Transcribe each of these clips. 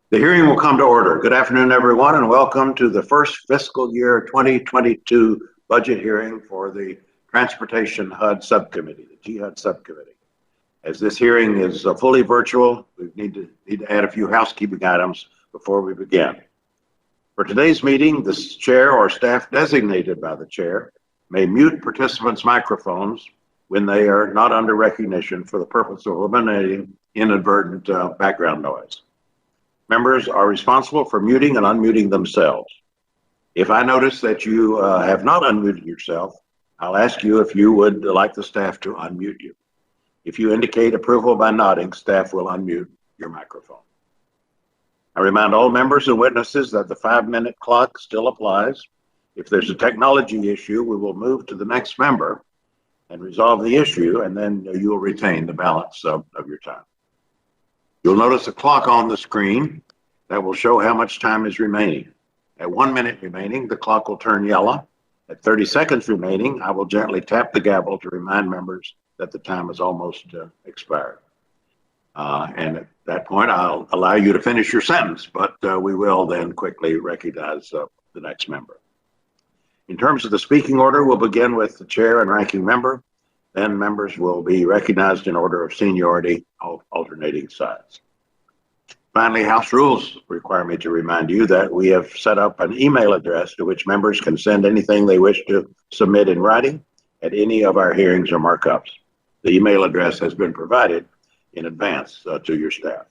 The hearing will come to order. Good afternoon, everyone, and welcome to the first fiscal year 2022 budget hearing for the Transportation HUD Subcommittee, the THUD Subcommittee. As this hearing is fully virtual, we need to add a few housekeeping items before we begin. For today's meeting, the chair or staff designated by the chair may mute participants' microphones when they are not under recognition for the purpose of eliminating inadvertent background noise. Members are responsible for muting and unmuting themselves. If I notice that you have not unmuted yourself, I'll ask you if you would like the staff to unmute you. If you indicate approval by nodding, staff will unmute your microphone. I remind all members and witnesses that the 5-minute clock still applies. If there's a technology issue, we will move to the next member and resolve the issue, and then you will retain the balance of your time. You'll notice a clock on the screen that will show how much time is remaining. At 1 minute remaining, the clock will turn yellow. At 30 seconds remaining, I will gently tap the gavel to remind members that the time is almost expired. And at that point, I'll allow you to finish your sentence, but we will then quickly recognize the next member. In terms of the speaking order, we'll begin with the chair and ranking member. Then members will be recognized in order of seniority, alternating sides. Finally, House rules require me to remind you that we have set up an email address to which members can send anything they wish to submit in writing at any of our hearings or markups. The email address has been provided in advance to your staff.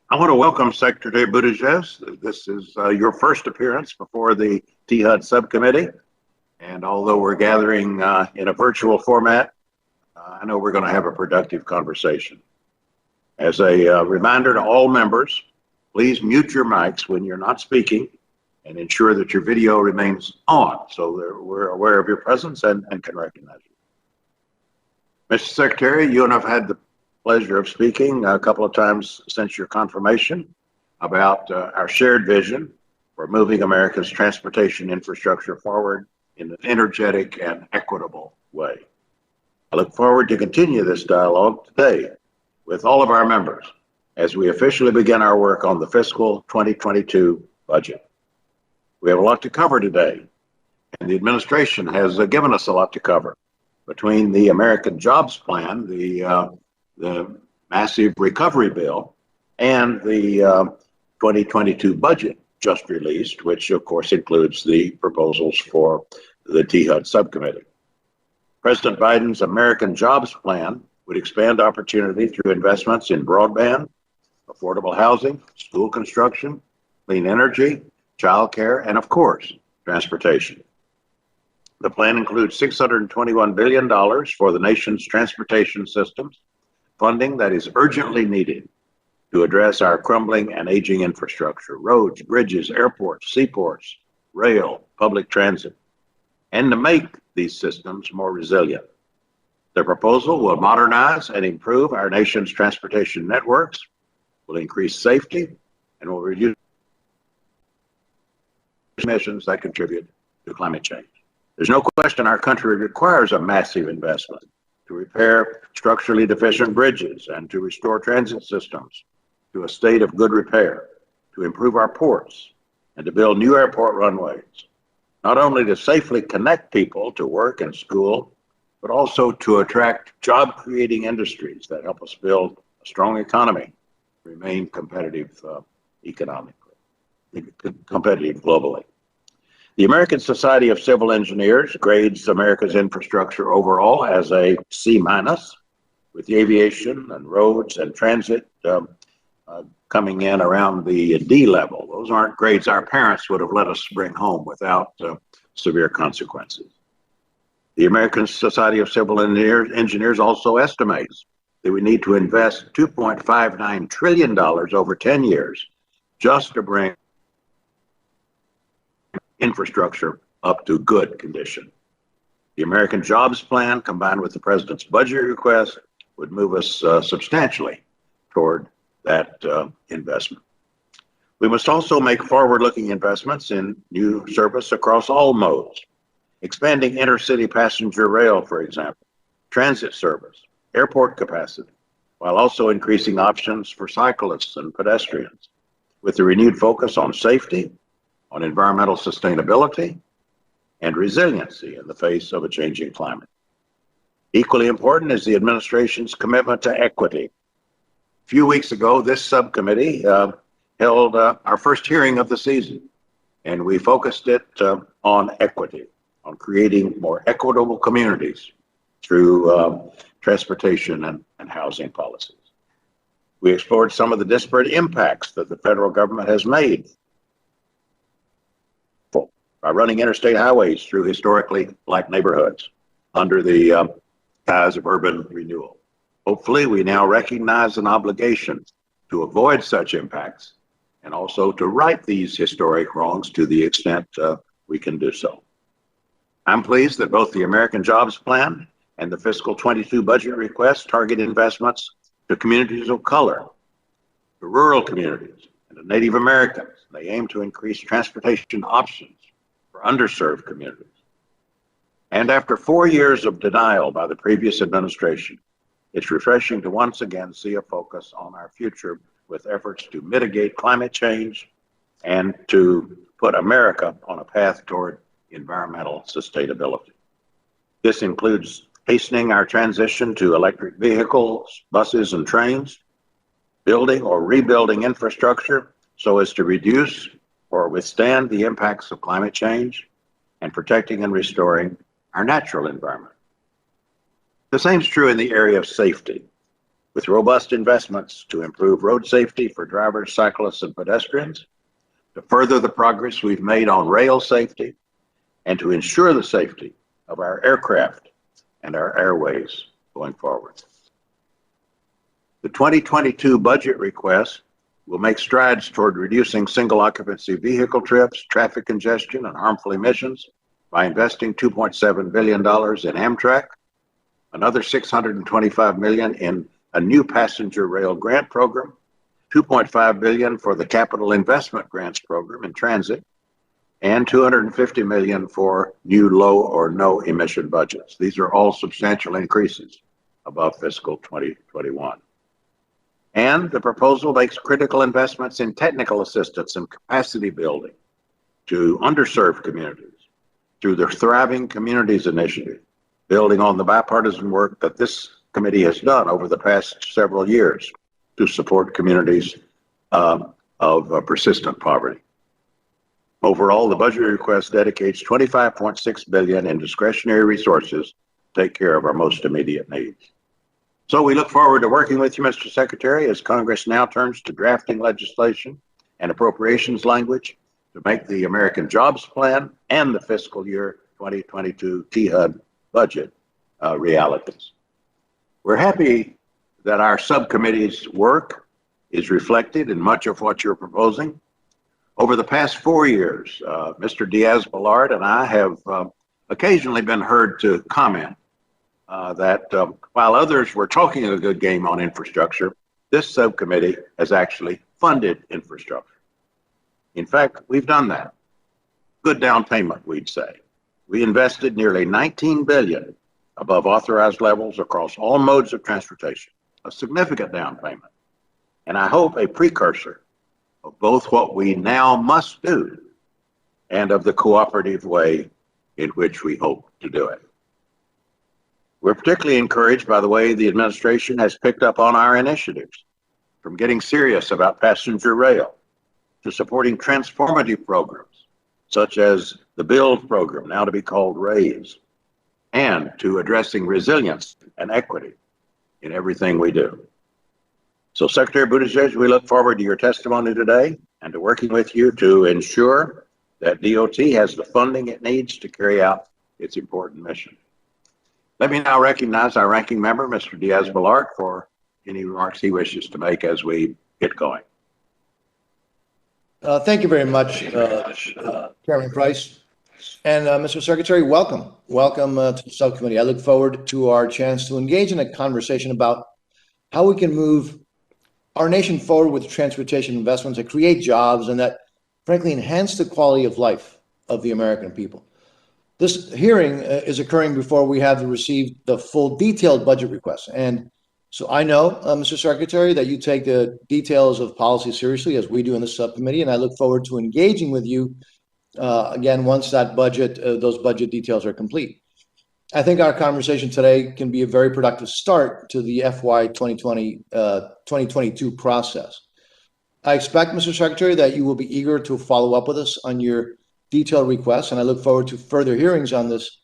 I want to welcome Secretary Buttigieg. This is your first appearance before the THUD subcommittee. And although we're gathering in a virtual format, I know we're going to have a productive conversation. As a reminder to all members, please mute your mics when you're not speaking and ensure that your video remains on so that we're aware of your presence and can recognize you. Mr. Secretary, you and I have had the pleasure of speaking a couple of times since your confirmation about our shared vision for moving America's transportation infrastructure forward in an energetic and equitable way. I look forward to continue this dialogue today with all of our members as we officially begin our work on the fiscal 2022 budget. We have a lot to cover today, and the administration has given us a lot to cover. Between the American Jobs Plan, the massive recovery bill, and the 2022 budget just released, which of course includes the proposals for the THUD subcommittee. President Biden's American Jobs Plan would expand opportunity through investments in broadband, affordable housing, school construction, clean energy, childcare, and of course, transportation. The plan includes $621 billion for the nation's transportation systems, funding that is urgently needed to address our crumbling and aging infrastructure, roads, bridges, airports, seaports, rail, public transit, and to make these systems more resilient. The proposal will modernize and improve our nation's transportation networks, will increase safety, and will reduce emissions that contribute to climate change. There's no question our country requires a massive investment to repair structurally deficient bridges and to restore transit systems to a state of good repair, to improve our ports, and to build new airport runways, not only to safely connect people to work and school, but also to attract job-creating industries that help us build a strong economy, remain competitive economically, competitive globally. The American Society of Civil Engineers grades America's infrastructure overall as a C-, with the aviation and roads and transit coming in around the D level. Those aren't grades our parents would have let us bring home without severe consequences. The American Society of Civil Engineers also estimates that we need to invest $2.59 trillion over 10 years just to bring infrastructure up to good condition. The American Jobs Plan, combined with the President's budget request, would move us substantially toward that investment. We must also make forward-looking investments in new service across all modes, expanding intercity passenger rail, for example, transit service, airport capacity, while also increasing options for cyclists and pedestrians, with a renewed focus on safety, on environmental sustainability, and resiliency in the face of a changing climate. Equally important is the administration's commitment to equity. A few weeks ago, this subcommittee held our first hearing of the season, and we focused it on equity, on creating more equitable communities through transportation and housing policies. We explored some of the disparate impacts that the federal government has made by running interstate highways through historically black neighborhoods under the guise of urban renewal. Hopefully, we now recognize an obligation to avoid such impacts and also to right these historic wrongs to the extent we can do so. I'm pleased that both the American Jobs Plan and the fiscal 22 budget request target investments to communities of color, to rural communities, and to Native Americans. They aim to increase transportation options for underserved communities. And after 4 years of denial by the previous administration, it's refreshing to once again see a focus on our future with efforts to mitigate climate change and to put America on a path toward environmental sustainability. This includes hastening our transition to electric vehicles, buses, and trains, building or rebuilding infrastructure so as to reduce or withstand the impacts of climate change, and protecting and restoring our natural environment. The same is true in the area of safety, with robust investments to improve road safety for drivers, cyclists, and pedestrians, to further the progress we've made on rail safety, and to ensure the safety of our aircraft and our airways going forward. The 2022 budget request will make strides toward reducing single occupancy vehicle trips, traffic congestion, and harmful emissions by investing $2.7 billion in Amtrak, another $625 million in a new passenger rail grant program, $2.5 billion for the capital investment grants program in transit, and $250 million for new low or no emission budgets. These are all substantial increases above fiscal 2021. And the proposal makes critical investments in technical assistance and capacity building to underserved communities through the Thriving Communities Initiative, building on the bipartisan work that this committee has done over the past several years to support communities of persistent poverty. Overall, the budget request dedicates $25.6 billion in discretionary resources to take care of our most immediate needs. So we look forward to working with you, Mr. Secretary, as Congress now turns to drafting legislation and appropriations language to make the American Jobs Plan and the fiscal year 2022 THUD budget realities. We're happy that our subcommittee's work is reflected in much of what you're proposing. Over the past 4 years, Mr. Diaz-Balart and I have occasionally been heard to comment that while others were talking a good game on infrastructure, this subcommittee has actually funded infrastructure. In fact, we've done that. Good down payment, we'd say. We invested nearly $19 billion above authorized levels across all modes of transportation, a significant down payment, and I hope a precursor of both what we now must do and of the cooperative way in which we hope to do it. We're particularly encouraged by the way the administration has picked up on our initiatives, from getting serious about passenger rail to supporting transformative programs, such as the BUILD program, now to be called RAISE, and to addressing resilience and equity in everything we do. So, Secretary Buttigieg, we look forward to your testimony today and to working with you to ensure that DOT has the funding it needs to carry out its important mission. Let me now recognize our ranking member, Mr. Diaz-Balart, for any remarks he wishes to make as we get going. Thank you very much, Chairman Price. And Mr. Secretary, welcome. Welcome to the subcommittee. I look forward to our chance to engage in a conversation about how we can move our nation forward with transportation investments that create jobs and that, frankly, enhance the quality of life of the American people. This hearing is occurring before we have received the full detailed budget request. And So I know, Mr. Secretary, that you take the details of policy seriously, as we do in the subcommittee, and I look forward to engaging with you again once that budget, those budget details are complete. I think our conversation today can be a very productive start to the FY 2022 process. I expect, Mr. Secretary, that you will be eager to follow up with us on your detailed requests, and I look forward to further hearings on this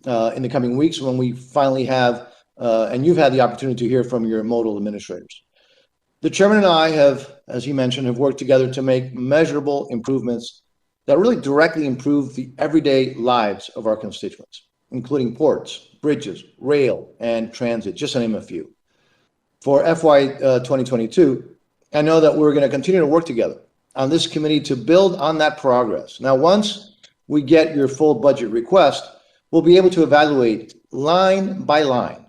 in the coming weeks when we finally have, and you've had the opportunity to hear from your modal administrators. The chairman and I have, as he mentioned, have worked together to make measurable improvements that really directly improve the everyday lives of our constituents, including ports, bridges, rail, and transit, just to name a few. For FY 2022, I know that we're going to continue to work together on this committee to build on that progress. Now, once we get your full budget request, we'll be able to evaluate line by line,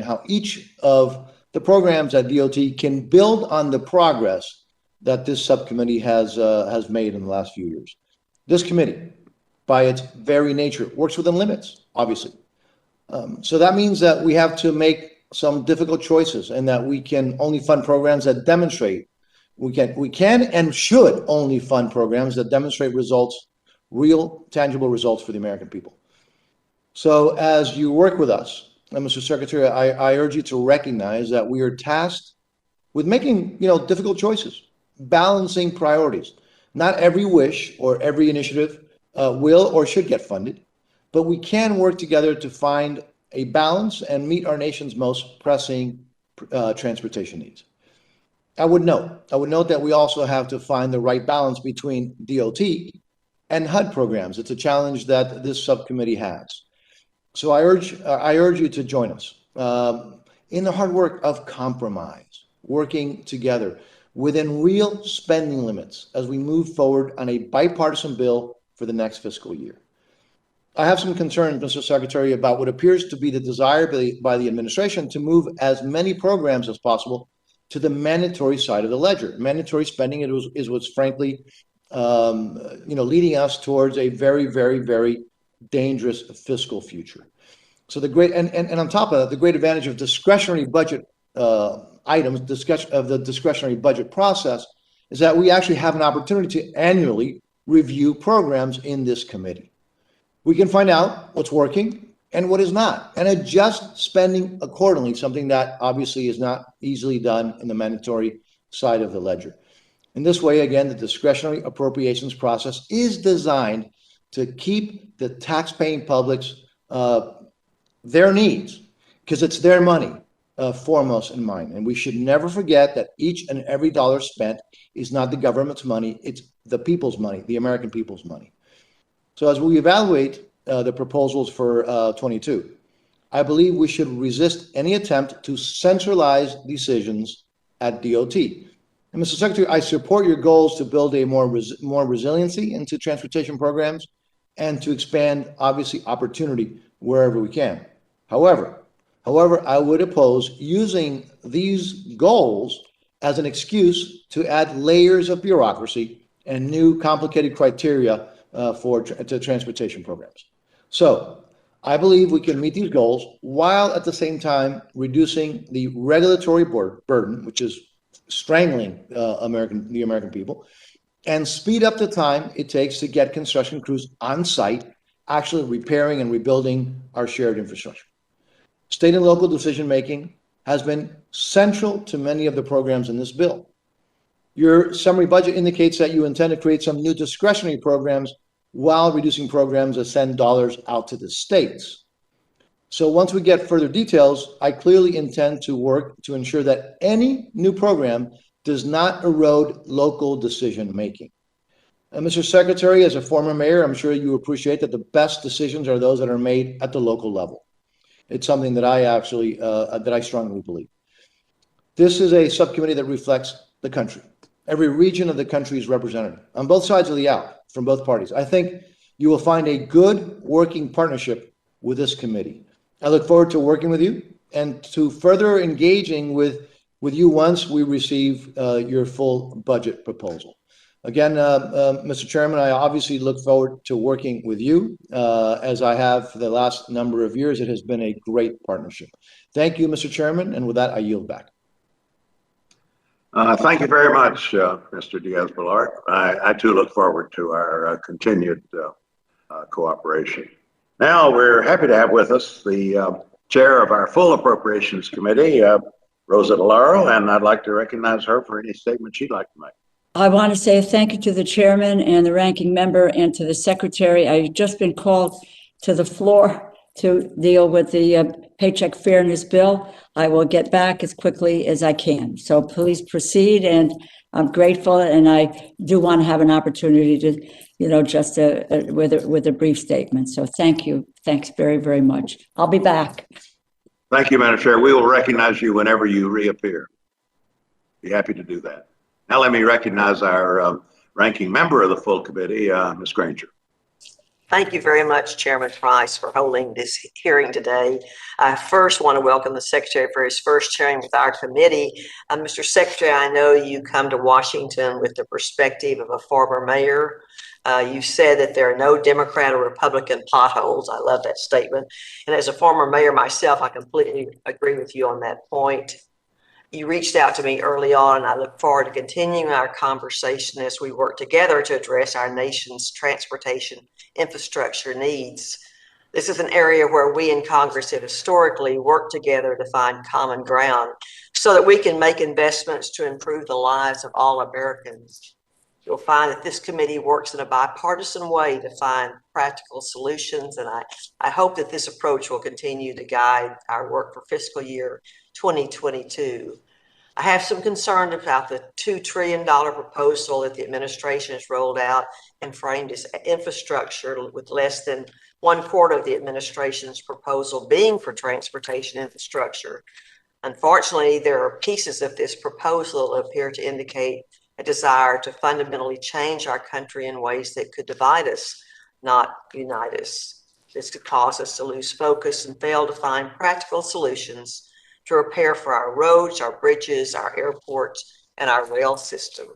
how each of the programs at DOT can build on the progress that this subcommittee has made in the last few years. This committee, by its very nature, works within limits, obviously. So that means that we have to make some difficult choices, and that we can only fund programs that demonstrate we can and should only fund programs that demonstrate results, real tangible results for the American people. So as you work with us, Mr. Secretary, I urge you to recognize that we are tasked with making difficult choices, balancing priorities. Not every wish or every initiative will or should get funded, but we can work together to find a balance and meet our nation's most pressing transportation needs. I would note that we also have to find the right balance between DOT and HUD programs. It's a challenge that this subcommittee has. So I urge you to join us in the hard work of compromise, working together within real spending limits as we move forward on a bipartisan bill for the next fiscal year. I have some concerns, Mr. Secretary, about what appears to be the desire by the administration to move as many programs as possible to the mandatory side of the ledger. Mandatory spending is what's frankly, leading us towards a very, very, very dangerous fiscal future. So the great and on top of that, the great advantage of discretionary budget of the discretionary budget process is that we actually have an opportunity to annually review programs in this committee. We can find out what's working and what is not, and adjust spending accordingly, something that obviously is not easily done in the mandatory side of the ledger. In this way, again, the discretionary appropriations process is designed to keep the taxpaying public's their needs, because it's their money, foremost in mind. And we should never forget that each and every dollar spent is not the government's money, it's the people's money, the American people's money. So as we evaluate the proposals for 22, I believe we should resist any attempt to centralize decisions at DOT. And Mr. Secretary, I support your goals to build a more resiliency into transportation programs and to expand, obviously, opportunity wherever we can. However, I would oppose using these goals as an excuse to add layers of bureaucracy and new complicated criteria to transportation programs. So I believe we can meet these goals while at the same time reducing the regulatory burden, which is strangling the American people, and speed up the time it takes to get construction crews on site, actually repairing and rebuilding our shared infrastructure. State and local decision-making has been central to many of the programs in this bill. Your summary budget indicates that you intend to create some new discretionary programs while reducing programs that send dollars out to the states. So once we get further details, I clearly intend to work to ensure that any new program does not erode local decision-making. Mr. Secretary, as a former mayor, I'm sure you appreciate that the best decisions are those that are made at the local level. It's something that I strongly believe. This is a subcommittee that reflects the country. Every region of the country is represented on both sides of the aisle from both parties. I think you will find a good working partnership with this committee. I look forward to working with you and to further engaging with you once we receive your full budget proposal. Again, Mr. Chairman, I obviously look forward to working with you as I have for the last number of years. It has been a great partnership. Thank you, Mr. Chairman. And with that, I yield back. Thank you very much, Mr. Diaz-Balart. I too look forward to our continued cooperation. Now we're happy to have with us the chair of our full appropriations committee, Rosa DeLauro, and I'd like to recognize her for any statement she'd like to make. I want to say thank you to the chairman and the ranking member and to the secretary. I've just been called to the floor to deal with the paycheck fairness bill. I will get back as quickly as I can. So please proceed, and I'm grateful, and I do want to have an opportunity to, just with a brief statement. So thank you. Thanks very, very much. I'll be back. Thank you, Madam Chair. We will recognize you whenever you reappear. Be happy to do that. Now let me recognize our ranking member of the full committee, Ms. Granger. Thank you very much, Chairman Price, for holding this hearing today. I first want to welcome the Secretary for his first hearing with our committee. Mr. Secretary, I know you come to Washington with the perspective of a former mayor. You said that there are no Democrat or Republican potholes. I love that statement. And as a former mayor myself, I completely agree with you on that point. You reached out to me early on, and I look forward to continuing our conversation as we work together to address our nation's transportation infrastructure needs. This is an area where we in Congress have historically worked together to find common ground so that we can make investments to improve the lives of all Americans. You'll find that this committee works in a bipartisan way to find practical solutions, and I hope that this approach will continue to guide our work for fiscal year 2022. I have some concern about the $2 trillion proposal that the administration has rolled out and framed as infrastructure, with less than 1/4 of the administration's proposal being for transportation infrastructure. Unfortunately, there are pieces of this proposal that appear to indicate a desire to fundamentally change our country in ways that could divide us, not unite us. This could cause us to lose focus and fail to find practical solutions to repair for our roads, our bridges, our airports, and our rail system.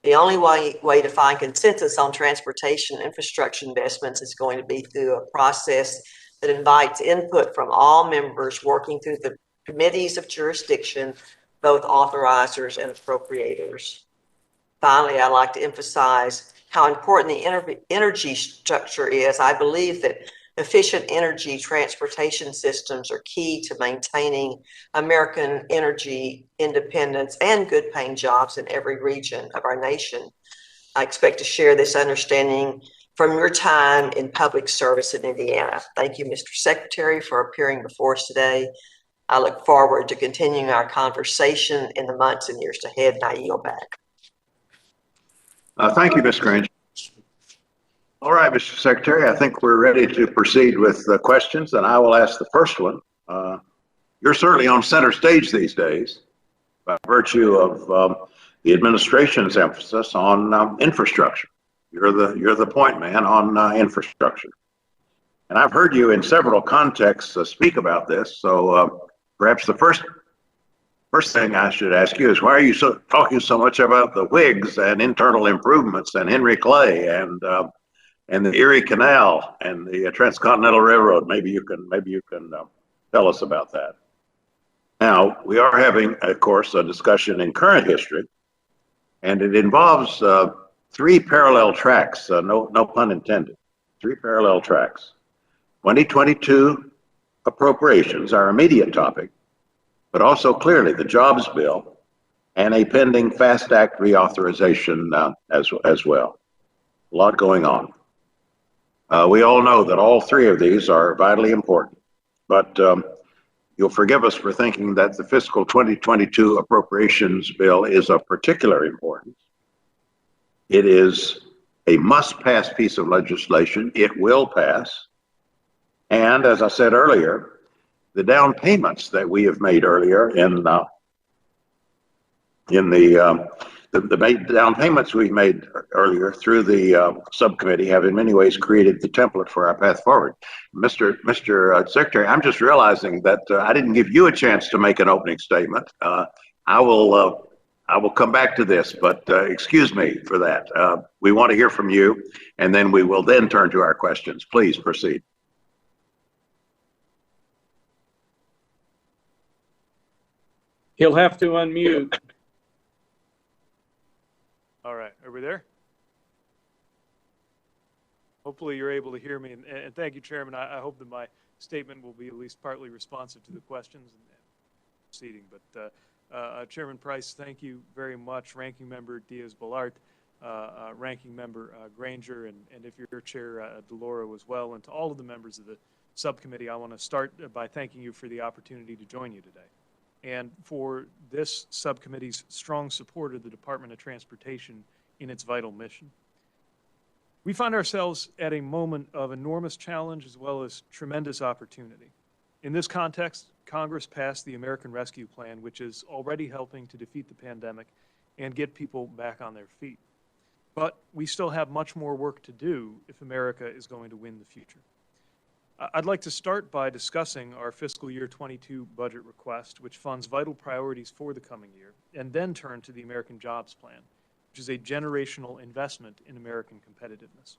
The only way to find consensus on transportation infrastructure investments is going to be through a process that invites input from all members working through the committees of jurisdiction, both authorizers and appropriators. Finally, I'd like to emphasize how important the energy structure is. I believe that efficient energy transportation systems are key to maintaining American energy independence and good paying jobs in every region of our nation. I expect to share this understanding from your time in public service in Indiana. Thank you, Mr. Secretary, for appearing before us today. I look forward to continuing our conversation in the months and years ahead, and I yield back. Thank you, Ms. Granger. All right, Mr. Secretary, I think we're ready to proceed with the questions, and I will ask the first one. You're certainly on center stage these days by virtue of the administration's emphasis on infrastructure. You're the point man on infrastructure. And I've heard you in several contexts speak about this, so perhaps the first thing I should ask you is, why are you talking so much about the Whigs and internal improvements and Henry Clay and the Erie Canal and the Transcontinental Railroad? Maybe you can tell us about that. Now, we are having, of course, a discussion in current history, and it involves 3 parallel tracks, no pun intended, 3 parallel tracks. 2022 appropriations, our immediate topic, but also clearly the jobs bill and a pending FAST Act reauthorization as well. A lot going on. We all know that all 3 of these are vitally important, but you'll forgive us for thinking that the fiscal 2022 appropriations bill is of particular importance. It is a must-pass piece of legislation. It will pass. And as I said earlier, the down payments that we have made earlier in the down payments we made earlier through the subcommittee have in many ways created the template for our path forward. Mr. Secretary, I'm just realizing that I didn't give you a chance to make an opening statement. I will I will come back to this, but excuse me for that. We want to hear from you, and then we will then turn to our questions. Please proceed. He'll have to unmute. All right, are we there? Hopefully you're able to hear me, and thank you, Chairman. I hope that my statement will be at least partly responsive to the questions and proceeding. But Chairman Price, thank you very much. Ranking Member Diaz-Balart, Ranking Member Granger, and if your Chair, DeLauro as well, and to all of the members of the subcommittee, I want to start by thanking you for the opportunity to join you today, and for this subcommittee's strong support of the Department of Transportation in its vital mission. We find ourselves at a moment of enormous challenge as well as tremendous opportunity. In this context, Congress passed the American Rescue Plan, which is already helping to defeat the pandemic and get people back on their feet. But we still have much more work to do if America is going to win the future. I'd like to start by discussing our fiscal year 22 budget request, which funds vital priorities for the coming year, and then turn to the American Jobs Plan, which is a generational investment in American competitiveness.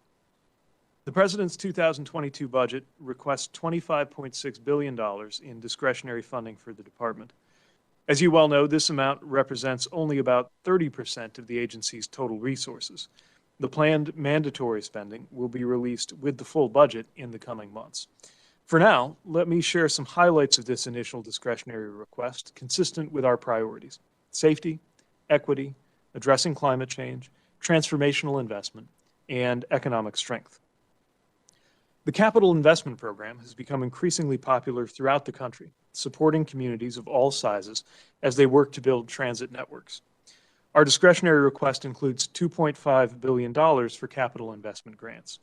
The President's 2022 budget requests $25.6 billion in discretionary funding for the department. As you well know, this amount represents only about 30% of the agency's total resources. The planned mandatory spending will be released with the full budget in the coming months. For now, let me share some highlights of this initial discretionary request consistent with our priorities: safety, equity, addressing climate change, transformational investment, and economic strength. The Capital Investment Program has become increasingly popular throughout the country, supporting communities of all sizes as they work to build transit networks. Our discretionary request includes $2.5 billion for capital investment grants.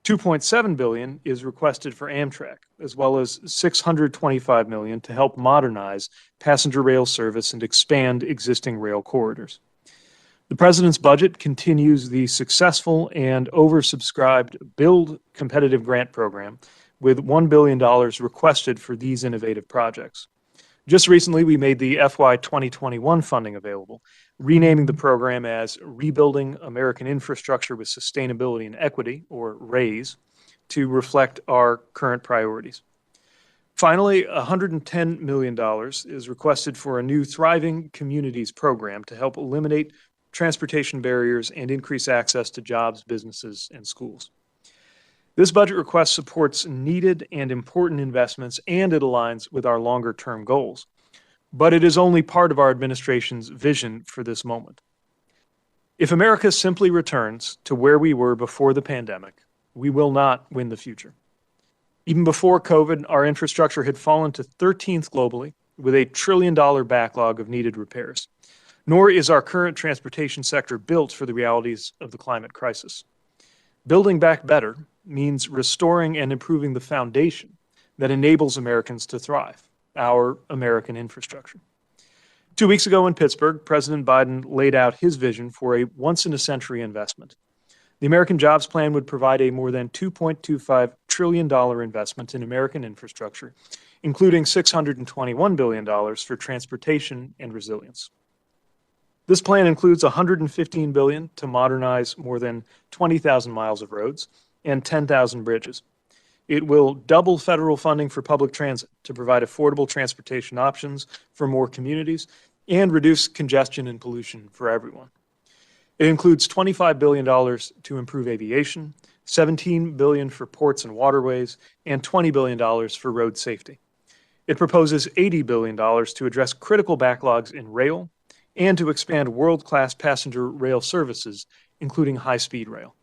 $2.7 billion is requested for Amtrak, as well as $625 million to help modernize passenger rail service and expand existing rail corridors. The President's budget continues the successful and oversubscribed Build Competitive Grant Program, with $1 billion requested for these innovative projects. Just recently, we made the FY 2021 funding available, renaming the program as Rebuilding American Infrastructure with Sustainability and Equity, or RAISE, to reflect our current priorities. Finally, $110 million is requested for a new Thriving Communities program to help eliminate transportation barriers and increase access to jobs, businesses, and schools. This budget request supports needed and important investments, and it aligns with our longer-term goals. But it is only part of our administration's vision for this moment. If America simply returns to where we were before the pandemic, we will not win the future. Even before COVID, our infrastructure had fallen to 13th globally, with a $1 trillion backlog of needed repairs. Nor is our current transportation sector built for the realities of the climate crisis. Building back better means restoring and improving the foundation that enables Americans to thrive, our American infrastructure. 2 weeks ago in Pittsburgh, President Biden laid out his vision for a once-in-a-century investment. The American Jobs Plan would provide a more than $2.25 trillion investment in American infrastructure, including $621 billion for transportation and resilience. This plan includes $115 billion to modernize more than 20,000 miles of roads and 10,000 bridges. It will double federal funding for public transit to provide affordable transportation options for more communities and reduce congestion and pollution for everyone. It includes $25 billion to improve aviation, $17 billion for ports and waterways, and $20 billion for road safety. It proposes $80 billion to address critical backlogs in rail and to expand world-class passenger rail services, including high-speed rail.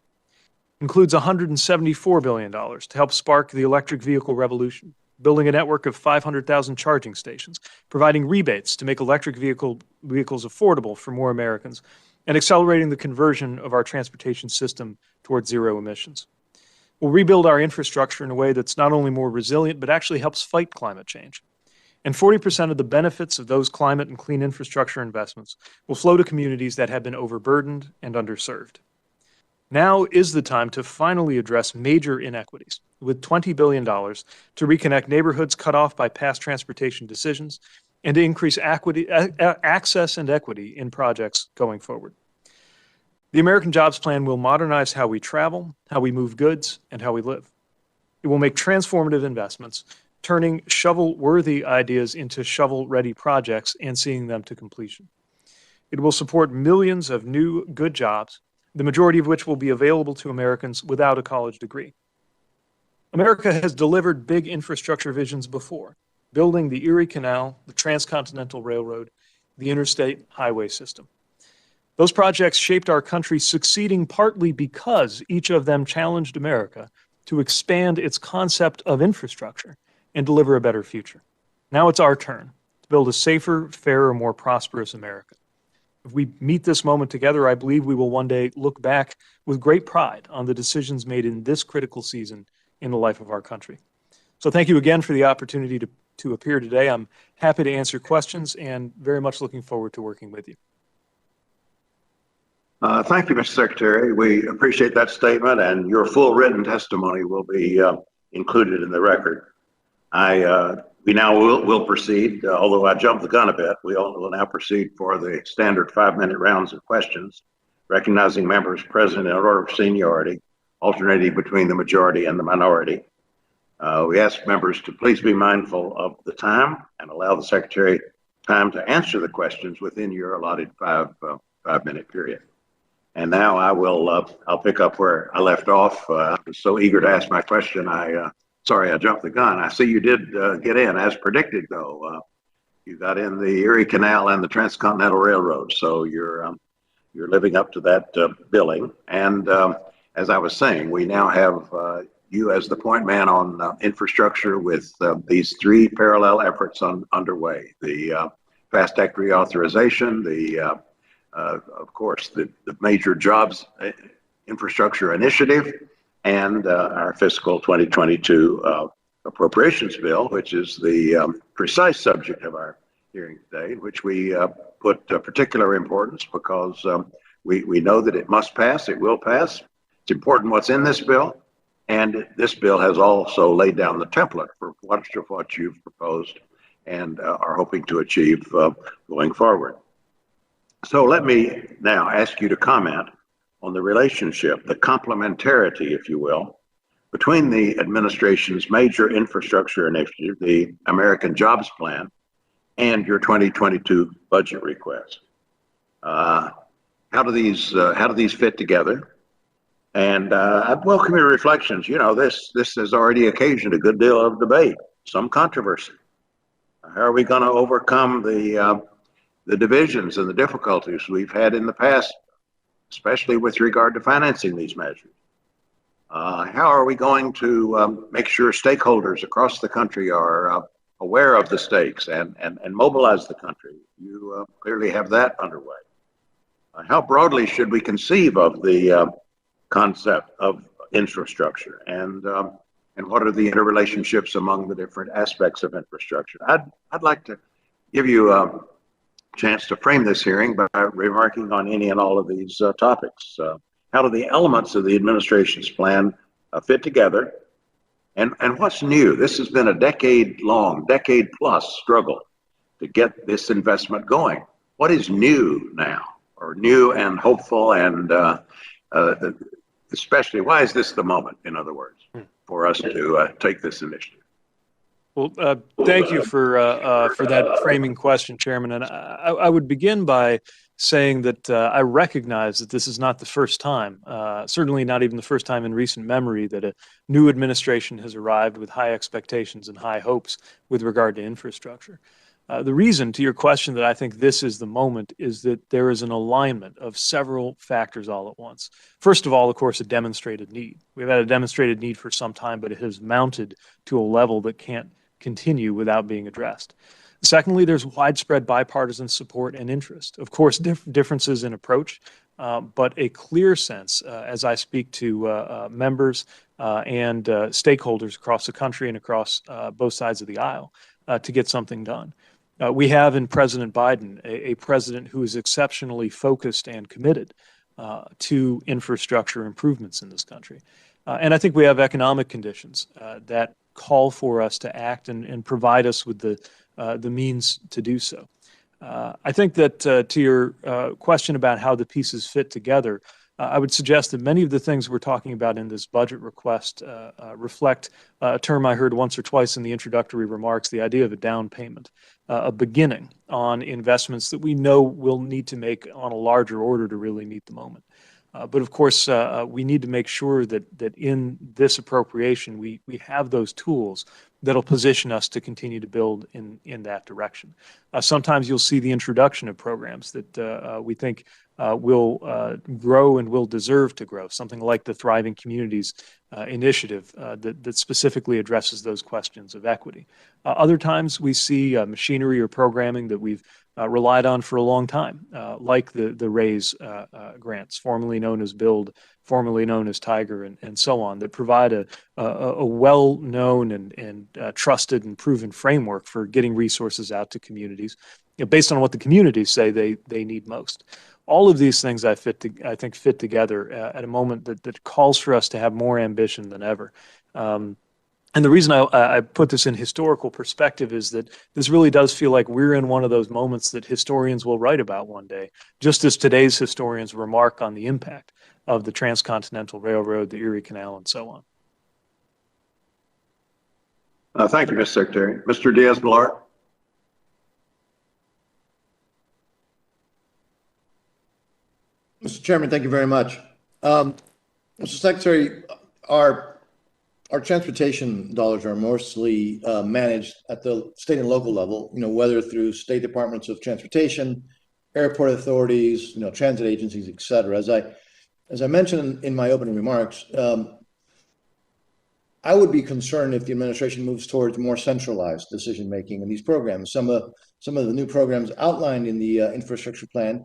Includes $174 billion to help spark the electric vehicle revolution, building a network of 500,000 charging stations, providing rebates to make electric vehicles affordable for more Americans, and accelerating the conversion of our transportation system towards zero emissions. We'll rebuild our infrastructure in a way that's not only more resilient, but actually helps fight climate change. And 40% of the benefits of those climate and clean infrastructure investments will flow to communities that have been overburdened and underserved. Now is the time to finally address major inequities with $20 billion to reconnect neighborhoods cut off by past transportation decisions and to increase access and equity in projects going forward. The American Jobs Plan will modernize how we travel, how we move goods, and how we live. It will make transformative investments, turning shovel-worthy ideas into shovel-ready projects and seeing them to completion. It will support millions of new, good jobs, the majority of which will be available to Americans without a college degree. America has delivered big infrastructure visions before, building the Erie Canal, the Transcontinental Railroad, the interstate highway system. Those projects shaped our country, succeeding partly because each of them challenged America to expand its concept of infrastructure and deliver a better future. Now it's our turn to build a safer, fairer, more prosperous America. If we meet this moment together, I believe we will one day look back with great pride on the decisions made in this critical season in the life of our country. So thank you again for the opportunity to appear today. I'm happy to answer questions and very much looking forward to working with you. Thank you, Mr. Secretary. We appreciate that statement, and your full written testimony will be included in the record. We now will proceed, although I jumped the gun a bit, we will now proceed for the standard 5-minute rounds of questions, recognizing members present in order of seniority, alternating between the majority and the minority. We ask members to please be mindful of the time and allow the Secretary time to answer the questions within your allotted 5-minute period. And now I'll pick up where I left off. I was so eager to ask my question, sorry, I jumped the gun. I see you did get in, as predicted, though. You got in the Erie Canal and the Transcontinental Railroad, so you're living up to that billing. And as I was saying, we now have you as the point man on infrastructure with these 3 parallel efforts underway: the FAST Act reauthorization, of course, the major jobs infrastructure initiative, and our fiscal 2022 appropriations bill, which is the precise subject of our hearing today, in which we put particular importance because we know that it must pass, it will pass. It's important what's in this bill, and this bill has also laid down the template for much of what you've proposed and are hoping to achieve going forward. So let me now ask you to comment on the relationship, the complementarity, if you will, between the administration's major infrastructure initiative, the American Jobs Plan, and your 2022 budget request. How do these fit together? And I'd welcome your reflections. You know, this has already occasioned a good deal of debate, some controversy. How are we going to overcome the divisions and the difficulties we've had in the past, especially with regard to financing these measures? How are we going to make sure stakeholders across the country are aware of the stakes and mobilize the country? You clearly have that underway. How broadly should we conceive of the concept of infrastructure, and what are the interrelationships among the different aspects of infrastructure? I'd like to give you a chance to frame this hearing by remarking on any and all of these topics. How do the elements of the administration's plan fit together? And what's new? This has been a decade plus struggle to get this investment going. What is new now, or new and hopeful, and especially, why is this the moment, in other words, for us to take this initiative? Well, thank you for that framing question, Chairman. And I would begin by saying that I recognize that this is not the first time, certainly not even the first time in recent memory, that a new administration has arrived with high expectations and high hopes with regard to infrastructure. The reason, to your question, that I think this is the moment is that there is an alignment of several factors all at once. First of all, of course, a demonstrated need. We've had a demonstrated need for some time, but it has mounted to a level that can't continue without being addressed. Secondly, there's widespread bipartisan support and interest. Of course, differences in approach, but a clear sense as I speak to members and stakeholders across the country and across both sides of the aisle to get something done. We have in President Biden a president who is exceptionally focused and committed to infrastructure improvements in this country. And I think we have economic conditions that call for us to act and provide us with the means to do so. I think that to your question about how the pieces fit together, I would suggest that many of the things we're talking about in this budget request reflect a term I heard once or twice in the introductory remarks, the idea of a down payment, a beginning on investments that we know we'll need to make on a larger order to really meet the moment. But of course, we need to make sure that in this appropriation, we have those tools that'll position us to continue to build in that direction. Sometimes you'll see the introduction of programs that we think will grow and will deserve to grow, something like the Thriving Communities initiative that specifically addresses those questions of equity. Other times we see machinery or programming that we've relied on for a long time, like the RAISE grants, formerly known as BUILD, formerly known as Tiger, and so on, that provide a well-known and trusted and proven framework for getting resources out to communities, based on what the communities say they need most. All of these things I think fit together at a moment that calls for us to have more ambition than ever. And the reason I put this in historical perspective is that this really does feel like we're in one of those moments that historians will write about one day, just as today's historians remark on the impact of the Transcontinental Railroad, the Erie Canal, and so on. Thank you, Mr. Secretary. Mr. Diaz-Balart. Mr. Chairman, thank you very much. Mr. Secretary, our transportation dollars are mostly managed at the state and local level, whether through state departments of transportation, airport authorities, transit agencies, et cetera. As I mentioned in my opening remarks, I would be concerned if the administration moves towards more centralized decision-making in these programs. Some of the new programs outlined in the infrastructure plan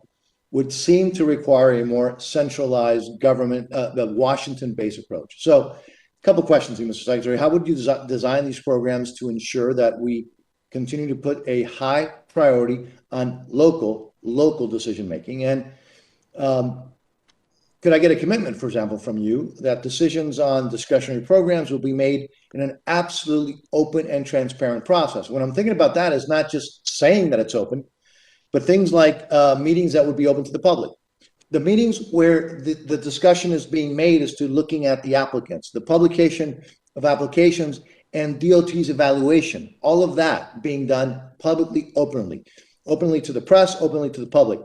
would seem to require a more centralized government, the Washington-based approach. So a couple of questions here, Mr. Secretary. How would you design these programs to ensure that we continue to put a high priority on local decision-making? And could I get a commitment, for example, from you that decisions on discretionary programs will be made in an absolutely open and transparent process? What I'm thinking about that is not just saying that it's open, but things like meetings that would be open to the public. The meetings where the discussion is being made as to looking at the applicants, the publication of applications, and DOT's evaluation, all of that being done publicly, openly to the press, openly to the public.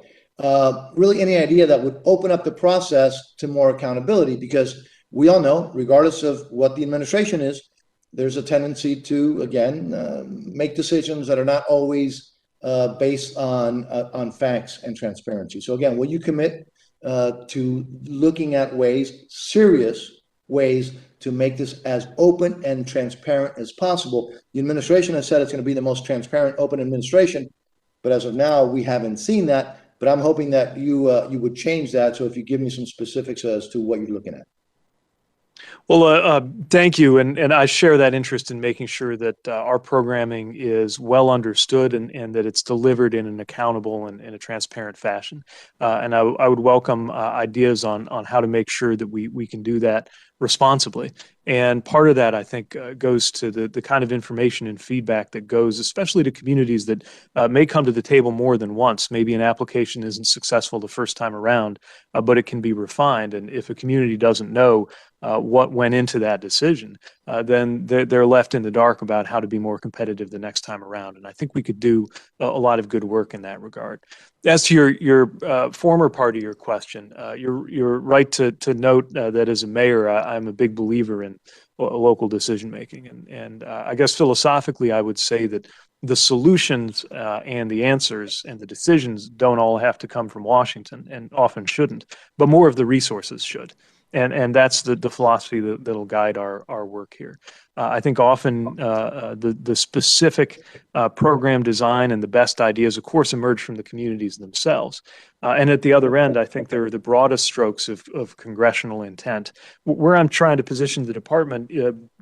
Really any idea that would open up the process to more accountability, because we all know, regardless of what the administration is, there's a tendency to, again, make decisions that are not always based on facts and transparency. So again, will you commit to looking at serious ways to make this as open and transparent as possible? The administration has said it's going to be the most transparent, open administration, but as of now, we haven't seen that. But I'm hoping that you would change that. So if you give me some specifics as to what you're looking at. Well, thank you. And I share that interest in making sure that our programming is well understood and that it's delivered in an accountable and in a transparent fashion. And I would welcome ideas on how to make sure that we can do that responsibly. And part of that, I think, goes to the kind of information and feedback that goes, especially to communities that may come to the table more than once. Maybe an application isn't successful the first time around, but it can be refined. And if a community doesn't know what went into that decision, then they're left in the dark about how to be more competitive the next time around. And I think we could do a lot of good work in that regard. As to your former part of your question, you're right to note that as a mayor, I'm a big believer in local decision making, and I guess philosophically, I would say that the solutions and the answers and the decisions don't all have to come from Washington, and often shouldn't, but more of the resources should. And that's the philosophy that'll guide our work here. I think often the specific program design and the best ideas, of course, emerge from the communities themselves. And at the other end, I think they're the broadest strokes of congressional intent. Where I'm trying to position the department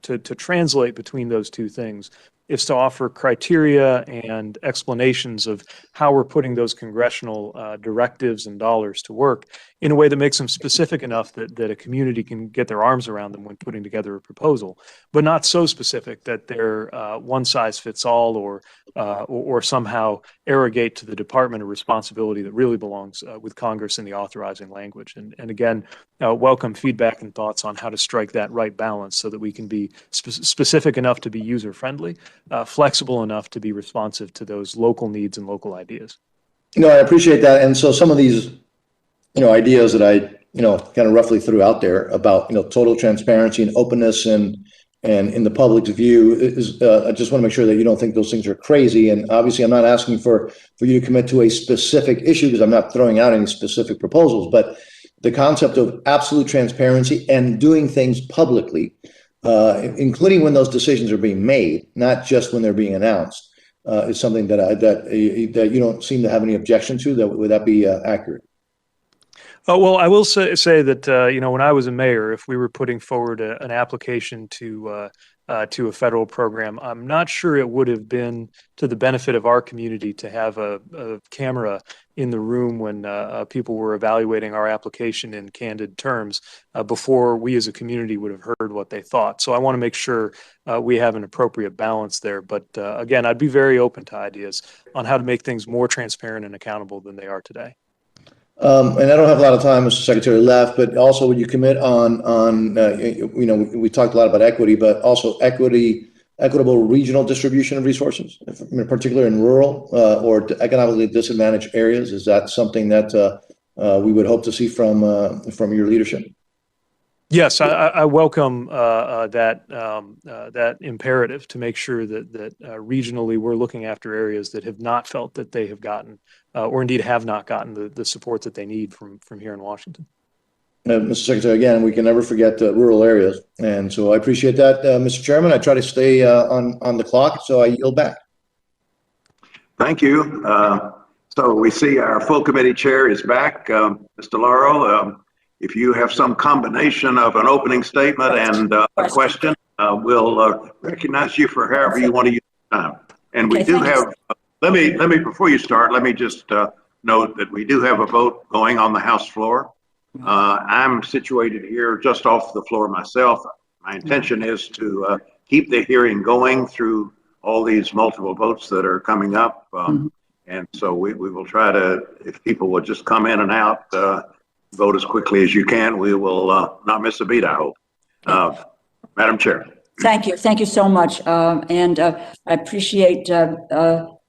to translate between those two things is to offer criteria and explanations of how we're putting those congressional directives and dollars to work in a way that makes them specific enough that a community can get their arms around them when putting together a proposal, but not not so specific that they're one size fits all or somehow arrogate to the department a responsibility that really belongs with Congress in the authorizing language. And again, welcome feedback and thoughts on how to strike that right balance so that we can be specific enough to be user-friendly, flexible enough to be responsive to those local needs and local ideas. I appreciate that. And so some of these, ideas that I, kind of roughly threw out there about, total transparency and openness and in the public's view is, I just want to make sure that you don't think those things are crazy. And obviously I'm not asking for you to commit to a specific issue because I'm not throwing out any specific proposals, but the concept of absolute transparency and doing things publicly, including when those decisions are being made, not just when they're being announced, is something that you don't seem to have any objection to. Would that be accurate? Well, I will say that when I was a mayor, if we were putting forward an application to a federal program, I'm not sure it would have been to the benefit of our community to have a camera in the room when people were evaluating our application in candid terms before we as a community would have heard what they thought. So I want to make sure we have an appropriate balance there. But again, I'd be very open to ideas on how to make things more transparent and accountable than they are today. And I don't have a lot of time, Mr. Secretary, left, but also would you commit on we talked a lot about equity, but also equitable regional distribution of resources, in particular in rural or economically disadvantaged areas? Is that something that we would hope to see from your leadership? Yes, I welcome that imperative to make sure that regionally we're looking after areas that have not felt that they have gotten or indeed have not gotten the support that they need from here in Washington. Mr. Secretary, again, we can never forget rural areas. And so I appreciate that, Mr. Chairman. I try to stay on the clock, so I yield back. Thank you. So we see our full committee chair is back. Mr. Lauro, if you have some combination of an opening statement and a question, we'll recognize you for however you want to use time. And we do have, let me, before you start, let me just note that we do have a vote going on the House floor. I'm situated here just off the floor myself. My intention is to keep the hearing going through all these multiple votes that are coming up. And so we will try to, if people will just come in and out, vote as quickly as you can. We will not miss a beat, I hope. Madam Chair. Thank you. Thank you so much. And I appreciate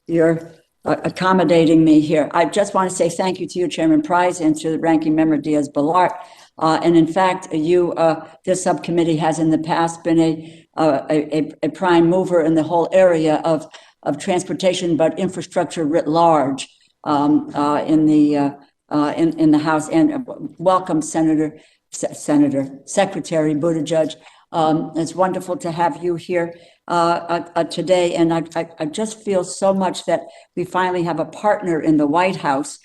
your accommodating me here. I just want to say thank you to you, Chairman Price, and to the Ranking Member Diaz-Balart. And in fact, this subcommittee has in the past been a prime mover in the whole area of transportation, but infrastructure writ large in the House. And welcome, Secretary Buttigieg. It's wonderful to have you here today. And I just feel so much that we finally have a partner in the White House.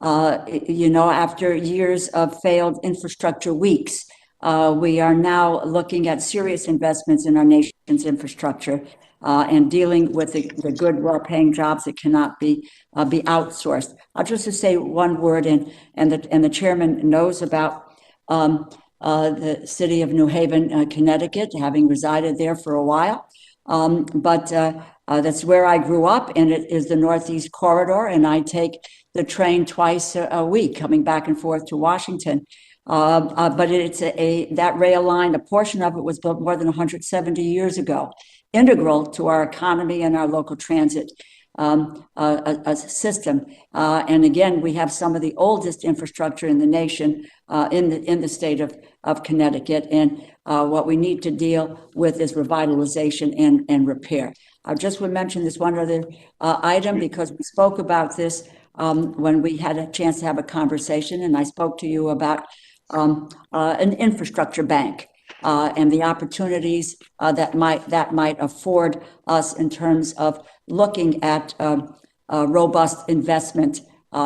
After years of failed infrastructure weeks, we are now looking at serious investments in our nation's infrastructure and dealing with the good, well-paying jobs that cannot be outsourced. I'll just say one word, and the chairman knows about the city of New Haven, Connecticut, having resided there for a while. But that's where I grew up, and it is the Northeast Corridor, and I take the train twice a week coming back and forth to Washington. But it's that rail line, a portion of it was built more than 170 years ago, integral to our economy and our local transit system. And again, we have some of the oldest infrastructure in the nation in the state of Connecticut. And what we need to deal with is revitalization and repair. I just would mention this one other item because we spoke about this when we had a chance to have a conversation, and I spoke to you about an infrastructure bank and the opportunities that might afford us in terms of looking at robust investment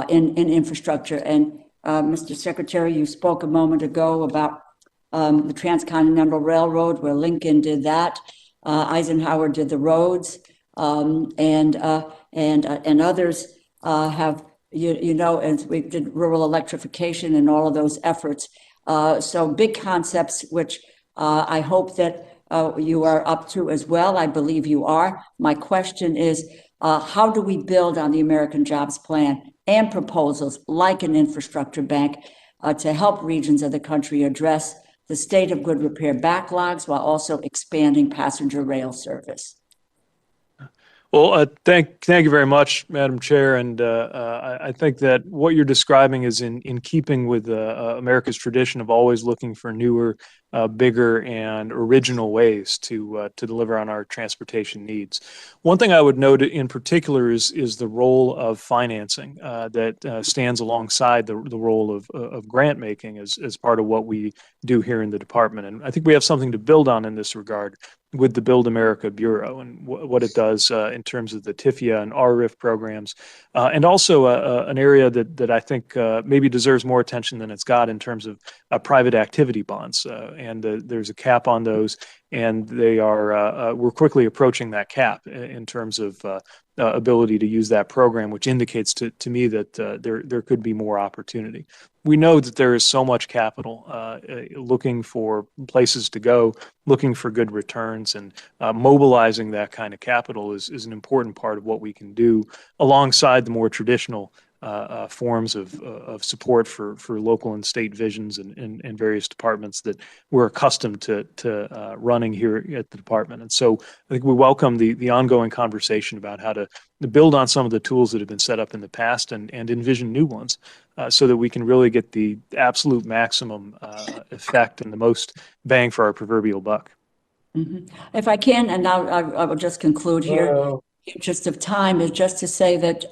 in infrastructure. And Mr. Secretary, you spoke a moment ago about the Transcontinental Railroad, where Lincoln did that. Eisenhower did the roads, and others have, and we did rural electrification and all of those efforts. So big concepts, which I hope that you are up to as well. I believe you are. My question is, how do we build on the American Jobs Plan and proposals like an infrastructure bank to help regions of the country address the state of good repair backlogs while also expanding passenger rail service? Well, thank you very much, Madam Chair. And I think that what you're describing is in keeping with America's tradition of always looking for newer, bigger, and original ways to deliver on our transportation needs. One thing I would note in particular is the role of financing that stands alongside the role of grant making as part of what we do here in the department. And I think we have something to build on in this regard with the Build America Bureau and what it does in terms of the TIFIA and RRIF programs, and also an area that I think maybe deserves more attention than it's got in terms of private activity bonds. And there's a cap on those, and they are we're quickly approaching that cap in terms of ability to use that program, which indicates to me that there could be more opportunity. We know that there is so much capital looking for places to go, looking for good returns, and mobilizing that kind of capital is an important part of what we can do alongside the more traditional forms of support for local and state visions and various departments that we're accustomed to running here at the department. And so I think we welcome the ongoing conversation about how to build on some of the tools that have been set up in the past and envision new ones so that we can really get the absolute maximum effect and the most bang for our proverbial buck. Mm-hmm. If I can, and now I will just conclude here, in the interest of time, is just to say that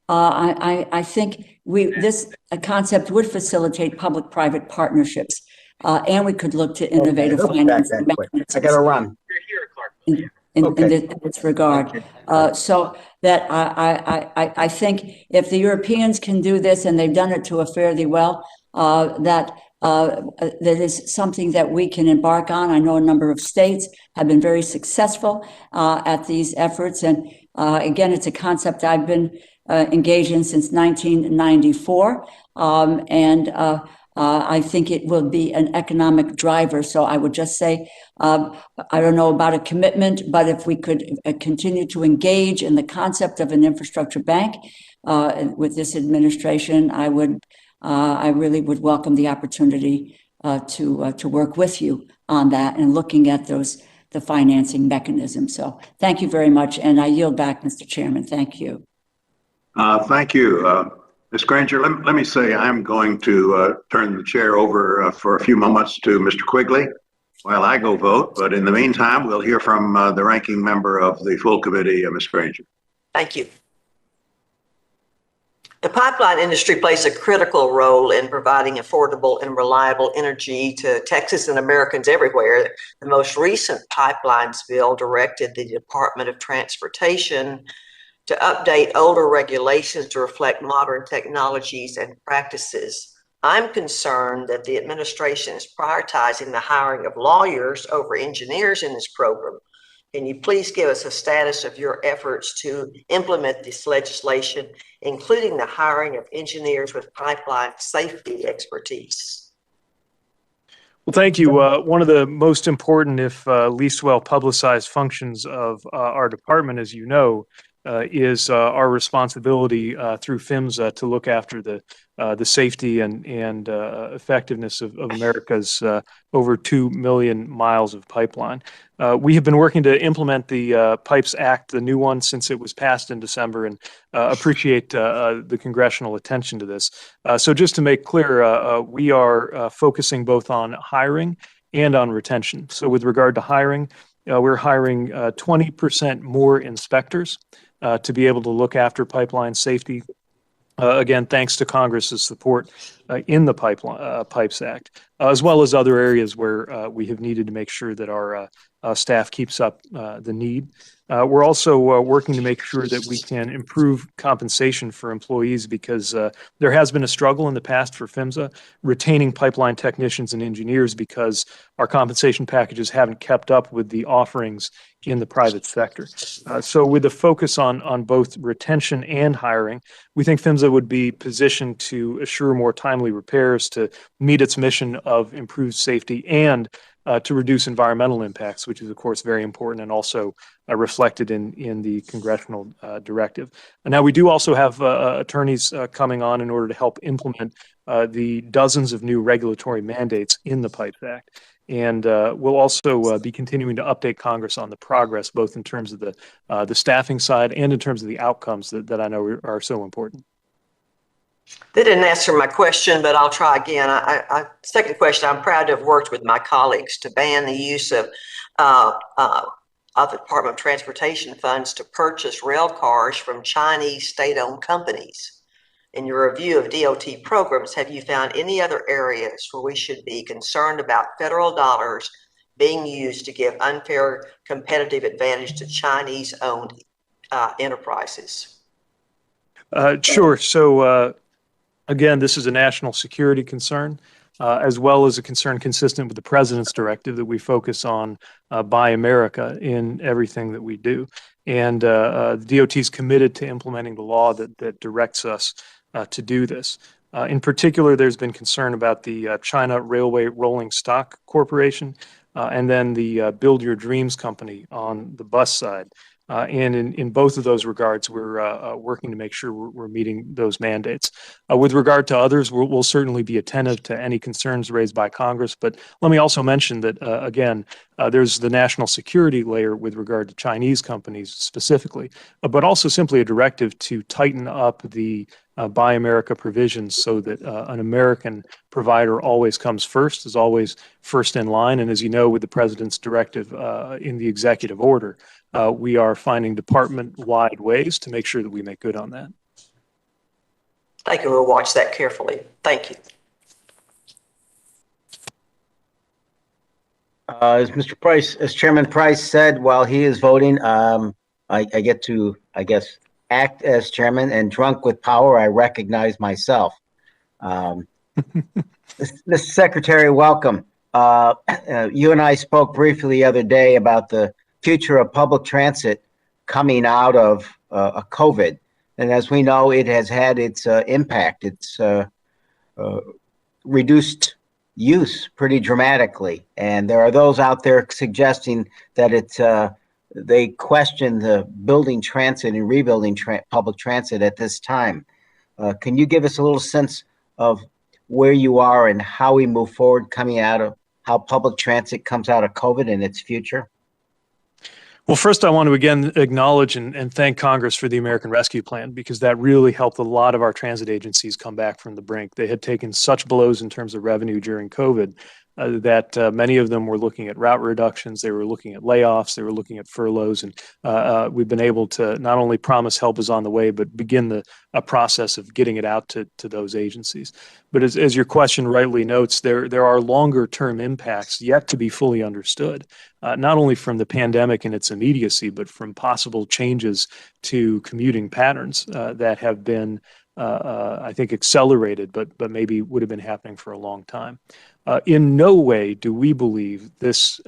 I think this concept would facilitate public-private partnerships, and we could look to innovative financing mechanisms. I gotta run. In this regard. So that I think if the Europeans can do this, and they've done it to a fairly well, that is something that we can embark on. I know a number of states have been very successful at these efforts. And again, it's a concept I've been engaged in since 1994. I think it will be an economic driver. So I would just say, I don't know about a commitment, but if we could continue to engage in the concept of an infrastructure bank with this administration, I really would welcome the opportunity to work with you on that and looking at the financing mechanism. So thank you very much. And I yield back, Mr. Chairman. Thank you. Thank you. Ms. Granger, let me say I'm going to turn the chair over for a few moments to Mr. Quigley while I go vote. But in the meantime, we'll hear from the ranking member of the full committee, Ms. Granger. Thank you. The pipeline industry plays a critical role in providing affordable and reliable energy to Texas and Americans everywhere. The most recent pipelines bill directed the Department of Transportation to update older regulations to reflect modern technologies and practices. I'm concerned that the administration is prioritizing the hiring of lawyers over engineers in this program. Can you please give us a status of your efforts to implement this legislation, including the hiring of engineers with pipeline safety expertise? Well, thank you. One of the most important, if least well publicized functions of our department, as you know, is our responsibility through PHMSA to look after the safety and effectiveness of America's over 2 million miles of pipeline. We have been working to implement the Pipes Act, the new one, since it was passed in December, and appreciate the congressional attention to this. So just to make clear, we are focusing both on hiring and on retention. So with regard to hiring, we're hiring 20% more inspectors to be able to look after pipeline safety. Again, thanks to Congress's support in the Pipes Act, as well as other areas where we have needed to make sure that our staff keeps up the need. We're also working to make sure that we can improve compensation for employees because there has been a struggle in the past for PHMSA retaining pipeline technicians and engineers because our compensation packages haven't kept up with the offerings in the private sector. So with the focus on both retention and hiring, we think PHMSA would be positioned to assure more timely repairs to meet its mission of improved safety and to reduce environmental impacts, which is, of course, very important and also reflected in the congressional directive. And now we do also have attorneys coming on in order to help implement the dozens of new regulatory mandates in the PIPES Act. And we'll also be continuing to update Congress on the progress, both in terms of the staffing side and in terms of the outcomes that I know are so important. They didn't answer my question, but I'll try again. Second question, I'm proud to have worked with my colleagues to ban the use of the Department of Transportation funds to purchase rail cars from Chinese state-owned companies. In your review of DOT programs, have you found any other areas where we should be concerned about federal dollars being used to give unfair competitive advantage to Chinese-owned enterprises? Sure. So, again, this is a national security concern, as well as a concern consistent with the president's directive that we focus on Buy America in everything that we do. And the DOT is committed to implementing the law that directs us to do this. In particular, there's been concern about the China Railway Rolling Stock Corporation and then the Build Your Dreams company on the bus side. And in both of those regards, we're working to make sure we're meeting those mandates. With regard to others, we'll certainly be attentive to any concerns raised by Congress. But let me also mention that, again, there's the national security layer with regard to Chinese companies specifically, but also simply a directive to tighten up the Buy America provisions so that an American provider always comes first, is always first in line. And as you know, with the president's directive in the executive order, we are finding department-wide ways to make sure that we make good on that. Thank you. We'll watch that carefully. Thank you. As Chairman Price said while he is voting, I get to, I guess, act as chairman, and drunk with power, I recognize myself. Mr. Secretary, welcome. You and I spoke briefly the other day about the future of public transit coming out of COVID. And as we know, it has had its impact. It's reduced use pretty dramatically. And there are those out there suggesting that it's they question the building transit and rebuilding public transit at this time. Can you give us a little sense of where you are and how we move forward coming out of how public transit comes out of COVID and its future? Well, first, I want to again acknowledge and thank Congress for the American Rescue Plan, because that really helped a lot of our transit agencies come back from the brink. They had taken such blows in terms of revenue during COVID that many of them were looking at route reductions, they were looking at layoffs, they were looking at furloughs, and we've been able to not only promise help is on the way, but begin a process of getting it out to those agencies. But as your question rightly notes, there are longer term impacts yet to be fully understood, not only from the pandemic and its immediacy, but from possible changes to commuting patterns that have been, I think, accelerated, but maybe would have been happening for a long time. In no way do we believe this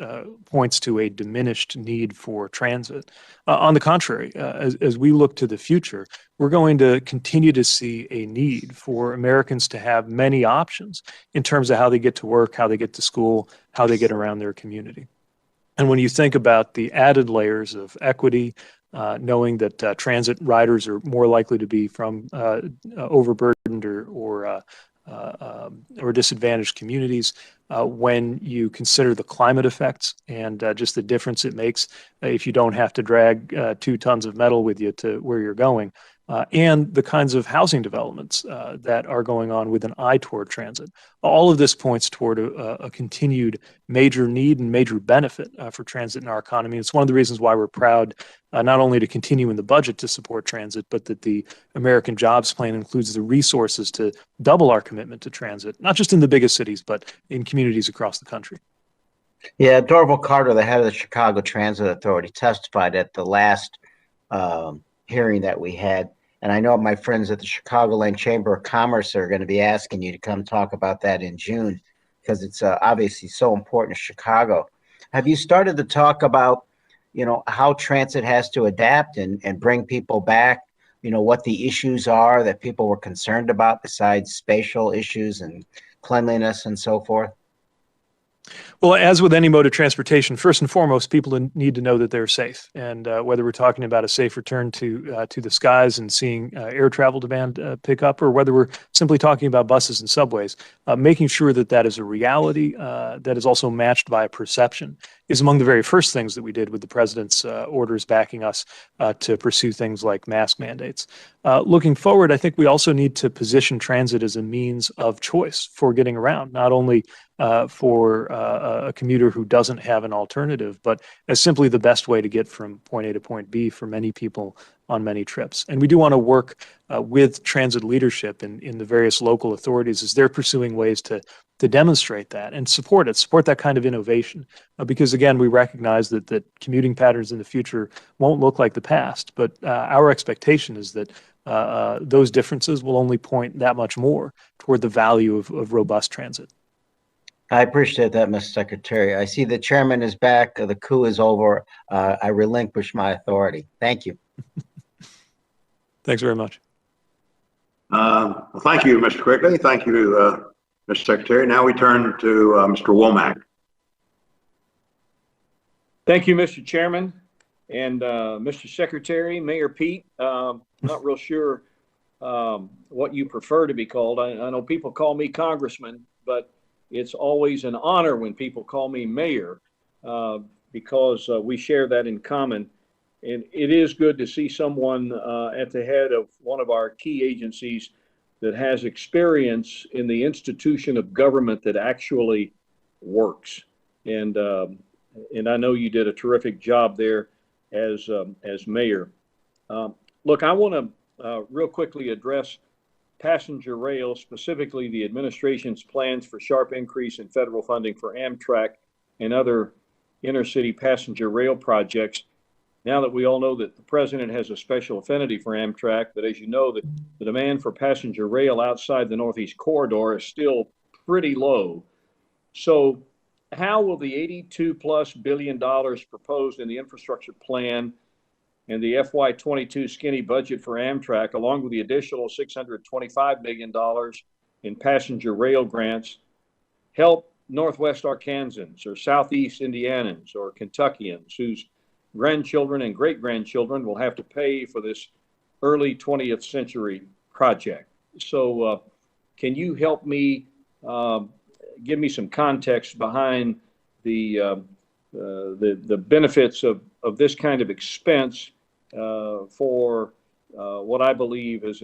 points to a diminished need for transit. On the contrary, as we look to the future, we're going to continue to see a need for Americans to have many options in terms of how they get to work, how they get to school, how they get around their community. And when you think about the added layers of equity, knowing that transit riders are more likely to be from overburdened or disadvantaged communities, when you consider the climate effects and just the difference it makes if you don't have to drag 2 tons of metal with you to where you're going, and the kinds of housing developments that are going on with an eye toward transit. All of this points toward a continued major need and major benefit for transit in our economy. It's one of the reasons why we're proud not only to continue in the budget to support transit, but that the American Jobs Plan includes the resources to double our commitment to transit, not just in the biggest cities, but in communities across the country. Yeah, Dorval Carter, the head of the Chicago Transit Authority, testified at the last hearing that we had. And I know my friends at the Chicagoland Chamber of Commerce are going to be asking you to come talk about that in June, because it's obviously so important to Chicago. Have you started to talk about, how transit has to adapt and bring people back, what the issues are that people were concerned about besides spatial issues and cleanliness and so forth? Well, as with any mode of transportation, first and foremost, people need to know that they're safe. And whether we're talking about a safe return to the skies and seeing air travel demand pick up, or whether we're simply talking about buses and subways, making sure that that is a reality that is also matched by a perception is among the very first things that we did with the president's orders backing us to pursue things like mask mandates. Looking forward, I think we also need to position transit as a means of choice for getting around, not only for a commuter who doesn't have an alternative, but as simply the best way to get from point A to point B for many people on many trips. And we do want to work with transit leadership in the various local authorities as they're pursuing ways to demonstrate that and support that kind of innovation. Because again, we recognize that commuting patterns in the future won't look like the past, but our expectation is that those differences will only point that much more toward the value of robust transit. I appreciate that, Mr. Secretary. I see the chairman is back. The coup is over. I relinquish my authority. Thank you. Thanks very much. Well, thank you, Mr. Quigley. Thank you, Mr. Secretary. Now we turn to Mr. Womack. Thank you, Mr. Chairman and Mr. Secretary, Mayor Pete. Not real sure what you prefer to be called. I know people call me Congressman, but it's always an honor when people call me Mayor because we share that in common. And it is good to see someone at the head of one of our key agencies that has experience in the institution of government that actually works. And I know you did a terrific job there as mayor. Look, I want to real quickly address passenger rail, specifically the administration's plans for sharp increase in federal funding for Amtrak and other intercity passenger rail projects. Now that we all know that the president has a special affinity for Amtrak, but as you know, the demand for passenger rail outside the Northeast Corridor is still pretty low. So how will the $82+ billion proposed in the infrastructure plan and the FY22 skinny budget for Amtrak, along with the additional $625 million in passenger rail grants, help Northwest Arkansans or Southeast Indianans or Kentuckians whose grandchildren and great-grandchildren will have to pay for this early 20th century project? So can you help me give me some context behind the benefits of this kind of expense for what I believe is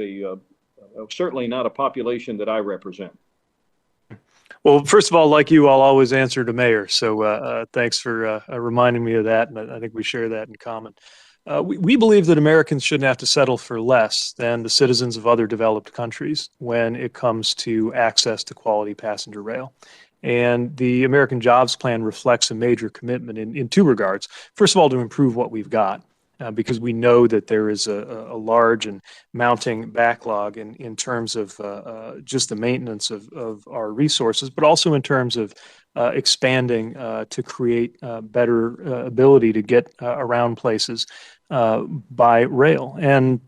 certainly not a population that I represent? Well, first of all, like you, I'll always answer to Mayor. So thanks for reminding me of that. And I think we share that in common. We believe that Americans shouldn't have to settle for less than the citizens of other developed countries when it comes to access to quality passenger rail. And the American Jobs Plan reflects a major commitment in two regards. First of all, to improve what we've got. Because we know that there is a large and mounting backlog in terms of just the maintenance of our resources, but also in terms of expanding to create better ability to get around places by rail. And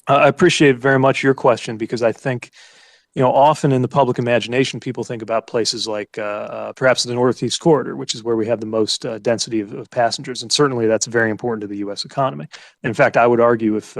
I appreciate very much your question because I think, often in the public imagination, people think about places like perhaps the Northeast Corridor, which is where we have the most density of passengers. And certainly that's very important to the U.S. economy. In fact, I would argue if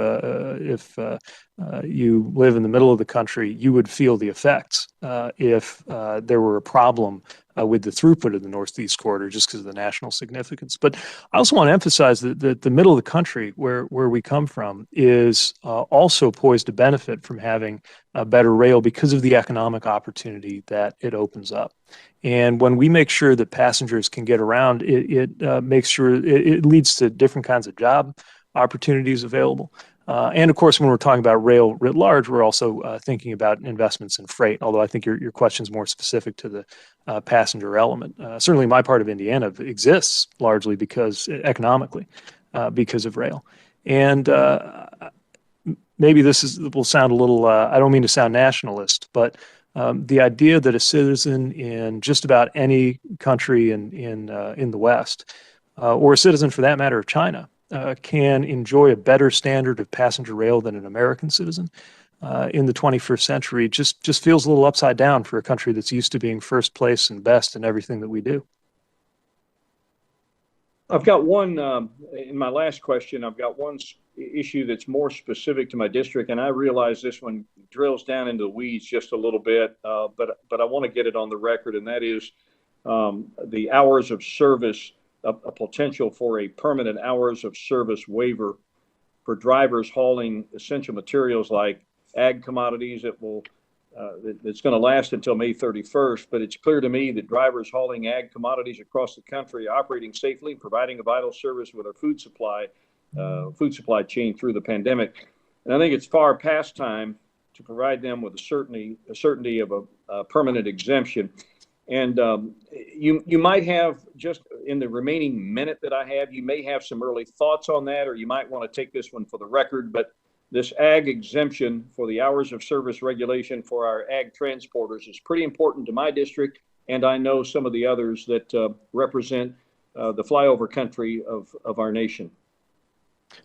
you live in the middle of the country, you would feel the effects if there were a problem with the throughput of the Northeast Corridor just because of the national significance. But I also want to emphasize that the middle of the country where we come from is also poised to benefit from having a better rail because of the economic opportunity that it opens up. And when we make sure that passengers can get around, it makes sure it leads to different kinds of job opportunities available. And of course, when we're talking about rail writ large, we're also thinking about investments in freight, although I think your question is more specific to the passenger element. Certainly my part of Indiana exists largely because economically, because of rail. And maybe will sound a little, I don't mean to sound nationalist, but the idea that a citizen in just about any country in the West, or a citizen for that matter of China, can enjoy a better standard of passenger rail than an American citizen in the 21st century just feels a little upside down for a country that's used to being first place and best in everything that we do. I've got one, in my last question, I've got one issue that's more specific to my district, and I realize this one drills down into the weeds just a little bit, but I want to get it on the record, and that is the hours of service, a potential for a permanent hours of service waiver for drivers hauling essential materials like ag commodities that's going to last until May 31st. But it's clear to me that drivers hauling ag commodities across the country are operating safely, providing a vital service with our food supply chain through the pandemic. And I think it's far past time to provide them with a certainty of a permanent exemption. And you might have, just in the remaining minute that I have, you may have some early thoughts on that, or you might want to take this one for the record. But this ag exemption for the hours of service regulation for our ag transporters is pretty important to my district, and I know some of the others that represent the flyover country of our nation.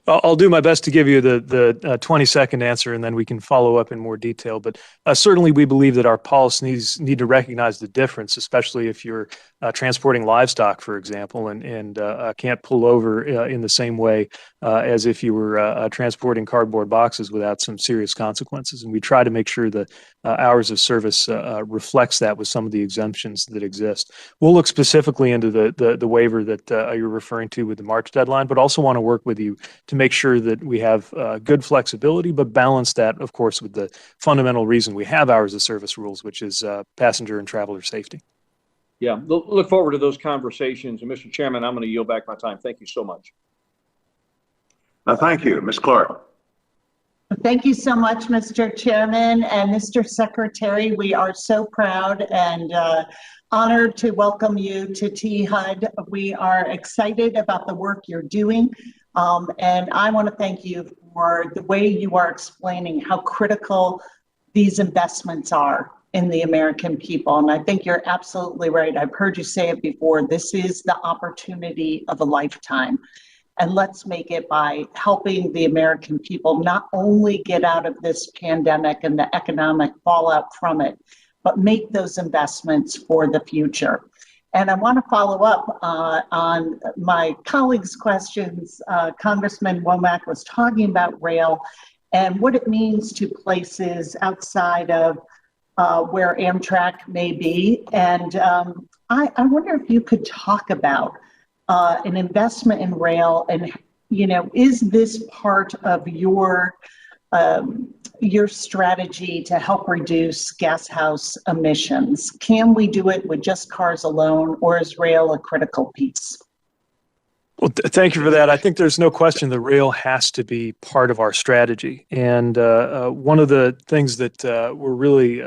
I'll do my best to give you the 20-second answer, and then we can follow up in more detail. But certainly we believe that our policies need to recognize the difference, especially if you're transporting livestock, for example, and can't pull over in the same way as if you were transporting cardboard boxes without some serious consequences. And we try to make sure the hours of service reflects that with some of the exemptions that exist. We'll look specifically into the waiver that you're referring to with the March deadline, but also want to work with you to make sure that we have good flexibility, but balance that, of course, with the fundamental reason we have hours of service rules, which is passenger and traveler safety. Yeah, look forward to those conversations. And Mr. Chairman, I'm going to yield back my time. Thank you so much. Thank you. Ms. Clark. Thank you so much, Mr. Chairman and Mr. Secretary. We are so proud and honored to welcome you to THUD. We are excited about the work you're doing. And I want to thank you for the way you are explaining how critical these investments are in the American people. And I think you're absolutely right. I've heard you say it before. This is the opportunity of a lifetime. And let's make it by helping the American people not only get out of this pandemic and the economic fallout from it, but make those investments for the future. And I want to follow up on my colleagues' questions. Congressman Womack was talking about rail and what it means to places outside of where Amtrak may be. And I wonder if you could talk about an investment in rail, and is this part of your strategy to help reduce gas house emissions? Can we do it with just cars alone, or is rail a critical piece? Well, thank you for that. I think there's no question that rail has to be part of our strategy. And one of the things that we're really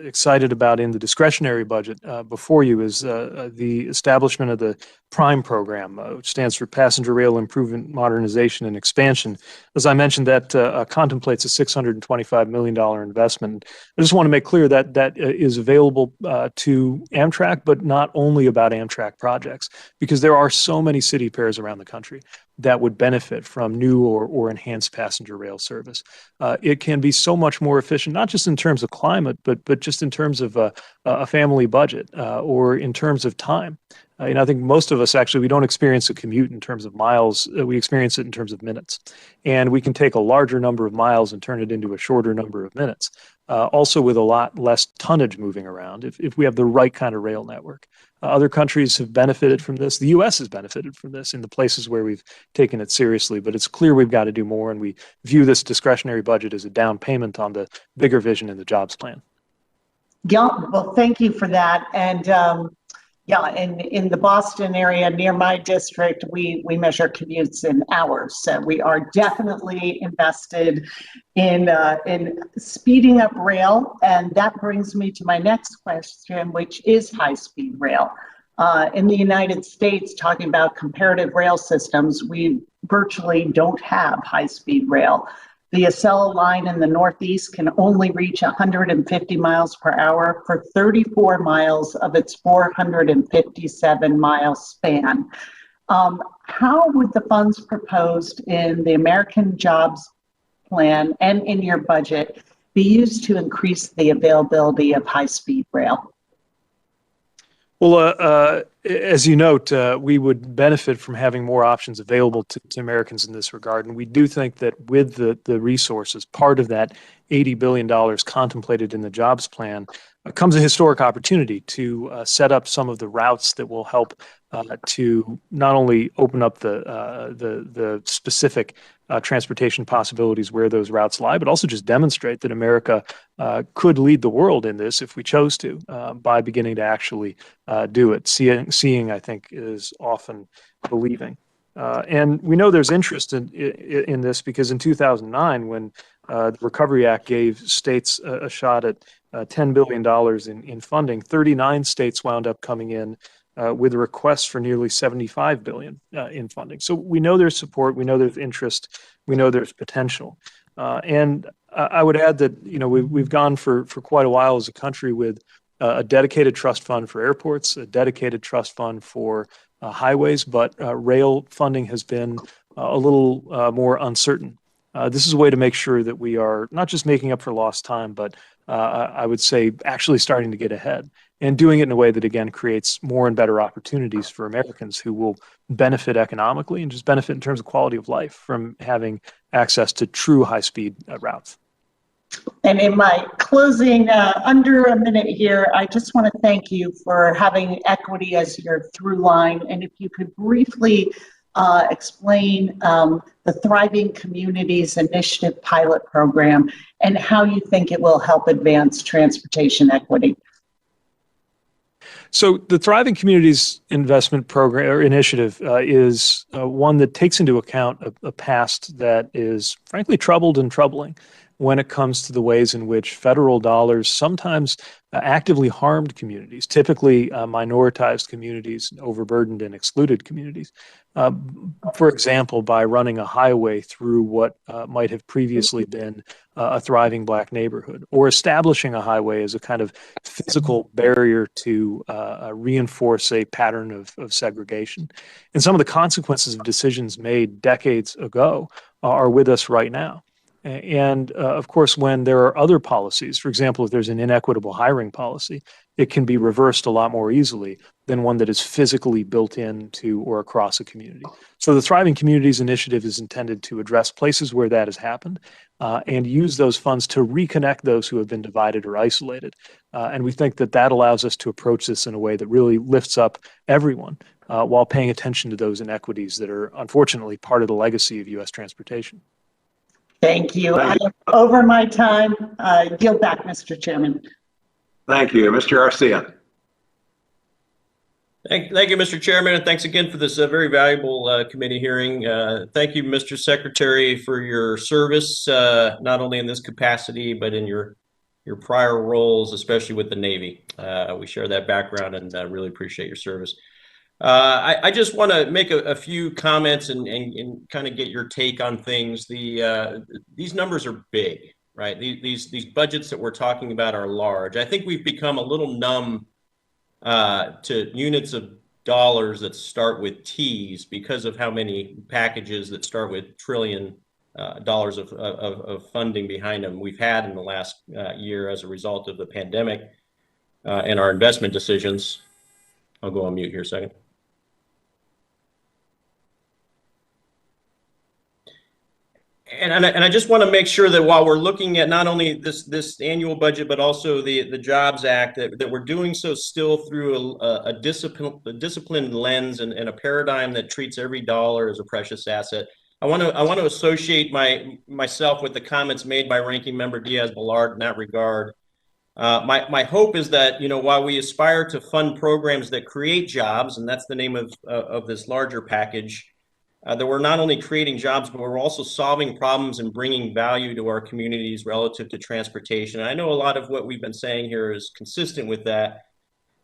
excited about in the discretionary budget before you is the establishment of the PRIME program, which stands for Passenger Rail Improvement, Modernization, and Expansion. As I mentioned, that contemplates a $625 million investment. I just want to make clear that that is available to Amtrak, but not only about Amtrak projects, because there are so many city pairs around the country that would benefit from new or enhanced passenger rail service. It can be so much more efficient, not just in terms of climate, but just in terms of a family budget or in terms of time. I think most of us actually, we don't experience a commute in terms of miles. We experience it in terms of minutes. And we can take a larger number of miles and turn it into a shorter number of minutes. Also with a lot less tonnage moving around if we have the right kind of rail network. Other countries have benefited from this. The U.S. has benefited from this in the places where we've taken it seriously, but it's clear we've got to do more, and we view this discretionary budget as a down payment on the bigger vision in the jobs plan. Yeah, well, thank you for that. And in the Boston area near my district, we measure commutes in hours. So we are definitely invested in speeding up rail. And that brings me to my next question, which is high-speed rail. In the United States, talking about comparative rail systems, we virtually don't have high-speed rail. The Acela line in the Northeast can only reach 150 miles per hour for 34 miles of its 457-mile span. How would the funds proposed in the American Jobs Plan and in your budget be used to increase the availability of high-speed rail? Well, as you note, we would benefit from having more options available to Americans in this regard. And we do think that with the resources, part of that $80 billion contemplated in the jobs plan, comes a historic opportunity to set up some of the routes that will help to not only open up the specific transportation possibilities where those routes lie, but also just demonstrate that America could lead the world in this if we chose to, by beginning to actually do it. Seeing, I think, is often believing. And we know there's interest in this because in 2009, when the Recovery Act gave states a shot at $10 billion in funding, 39 states wound up coming in with a request for nearly $75 billion in funding. So we know there's support, we know there's interest, we know there's potential. And I would add that, you know, we've gone for quite a while as a country with a dedicated trust fund for airports, a dedicated trust fund for highways, but rail funding has been a little more uncertain. This is a way to make sure that we are not just making up for lost time, but I would say actually starting to get ahead and doing it in a way that, again, creates more and better opportunities for Americans who will benefit economically and just benefit in terms of quality of life from having access to true high-speed routes. And in my closing, under a minute here, I just want to thank you for having equity as your through line. And if you could briefly explain the Thriving Communities Initiative pilot program and how you think it will help advance transportation equity. So the Thriving Communities Investment Program or Initiative is one that takes into account a past that is frankly troubled and troubling when it comes to the ways in which federal dollars sometimes actively harmed communities, typically minoritized communities, overburdened and excluded communities. For example, by running a highway through what might have previously been a thriving Black neighborhood, or establishing a highway as a kind of physical barrier to reinforce a pattern of segregation. And some of the consequences of decisions made decades ago are with us right now. And of course, when there are other policies, for example, if there's an inequitable hiring policy, it can be reversed a lot more easily than one that is physically built into or across a community. So the Thriving Communities Initiative is intended to address places where that has happened and use those funds to reconnect those who have been divided or isolated. And we think that that allows us to approach this in a way that really lifts up everyone while paying attention to those inequities that are unfortunately part of the legacy of U.S. transportation. Thank you. I am over my time. Yield back, Mr. Chairman. Thank you. Mr. Garcia. Thank you, Mr. Chairman, and thanks again for this very valuable committee hearing. Thank you, Mr. Secretary, for your service, not only in this capacity, but in your prior roles, especially with the Navy. We share that background and really appreciate your service. I just want to make a few comments and kind of get your take on things. These numbers are big, right? These budgets that we're talking about are large. I think we've become a little numb to units of dollars that start with T's because of how many packages that start with trillion dollars of funding behind them we've had in the last year as a result of the pandemic and our investment decisions. I'll go on mute here a second. And I just want to make sure that while we're looking at not only this annual budget, but also the Jobs Act, that we're doing so still through a disciplined lens and a paradigm that treats every dollar as a precious asset. I want to associate myself with the comments made by Ranking Member Diaz-Balart in that regard. My hope is that, you know, while we aspire to fund programs that create jobs, and that's the name of this larger package, that we're not only creating jobs, but we're also solving problems and bringing value to our communities relative to transportation. And I know a lot of what we've been saying here is consistent with that.